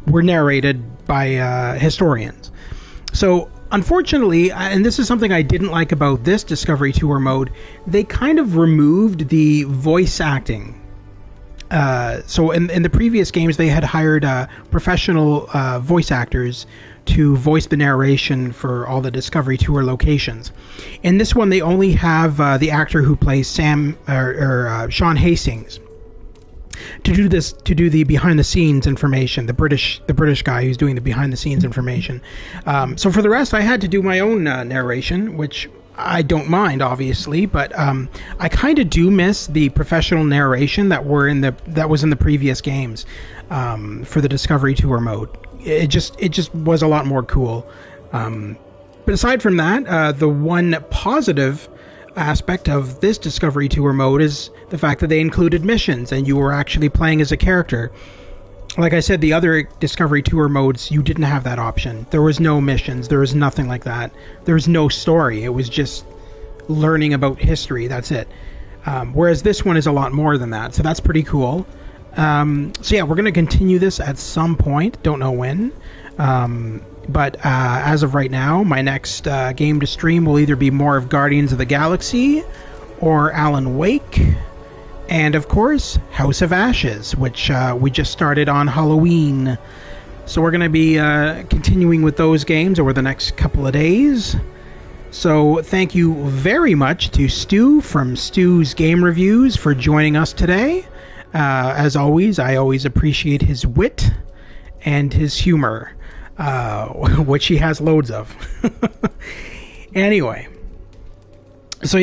were narrated by historians. So, unfortunately, and this is something I didn't like about this Discovery Tour mode, they kind of removed the voice acting. So in the previous games, they had hired professional voice actors to voice the narration for all the Discovery Tour locations. In this one, they only have the actor who plays Sean Hastings to do the behind the scenes information, the British guy who's doing the behind the scenes information. So for the rest, I had to do my own narration, which I don't mind, obviously, but I kind of do miss the professional narration that was in the previous games for the Discovery Tour mode. It just was a lot more cool. But aside from that, the one positive aspect of this Discovery Tour mode is the fact that they included missions and you were actually playing as a character. Like I said, the other Discovery Tour modes, you didn't have that option. There was no missions. There was nothing like that. There was no story. It was just learning about history. That's it. Whereas this one is a lot more than that. So that's pretty cool. So yeah, we're going to continue this at some point. Don't know when. But as of right now, my next game to stream will either be more of Guardians of the Galaxy or Alan Wake. And, of course, House of Ashes, which we just started on Halloween. So we're going to be continuing with those games over the next couple of days. So thank you very much to Stu from Stu's Game Reviews for joining us today. As always, I always appreciate his wit and his humor. which he has loads of. Anyway, so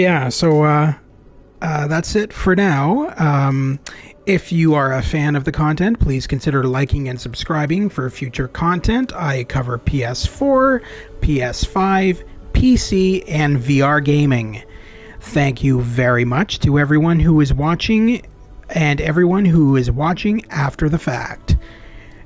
that's it for now. If you are a fan of the content, please consider liking and subscribing for future content. I cover PS4, PS5, PC, and VR gaming. Thank you very much to everyone who is watching and everyone who is watching after the fact.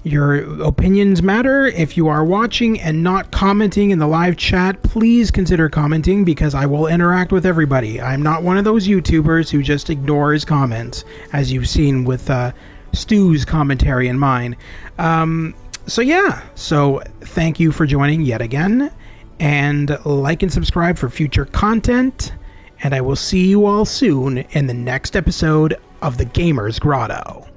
Your opinions matter. If you are watching and not commenting in the live chat, please consider commenting because I will interact with everybody. I'm not one of those YouTubers who just ignores comments, as you've seen with Stu's commentary and mine. So thank you for joining yet again, and like and subscribe for future content, and I will see you all soon in the next episode of The Gamer's Grotto.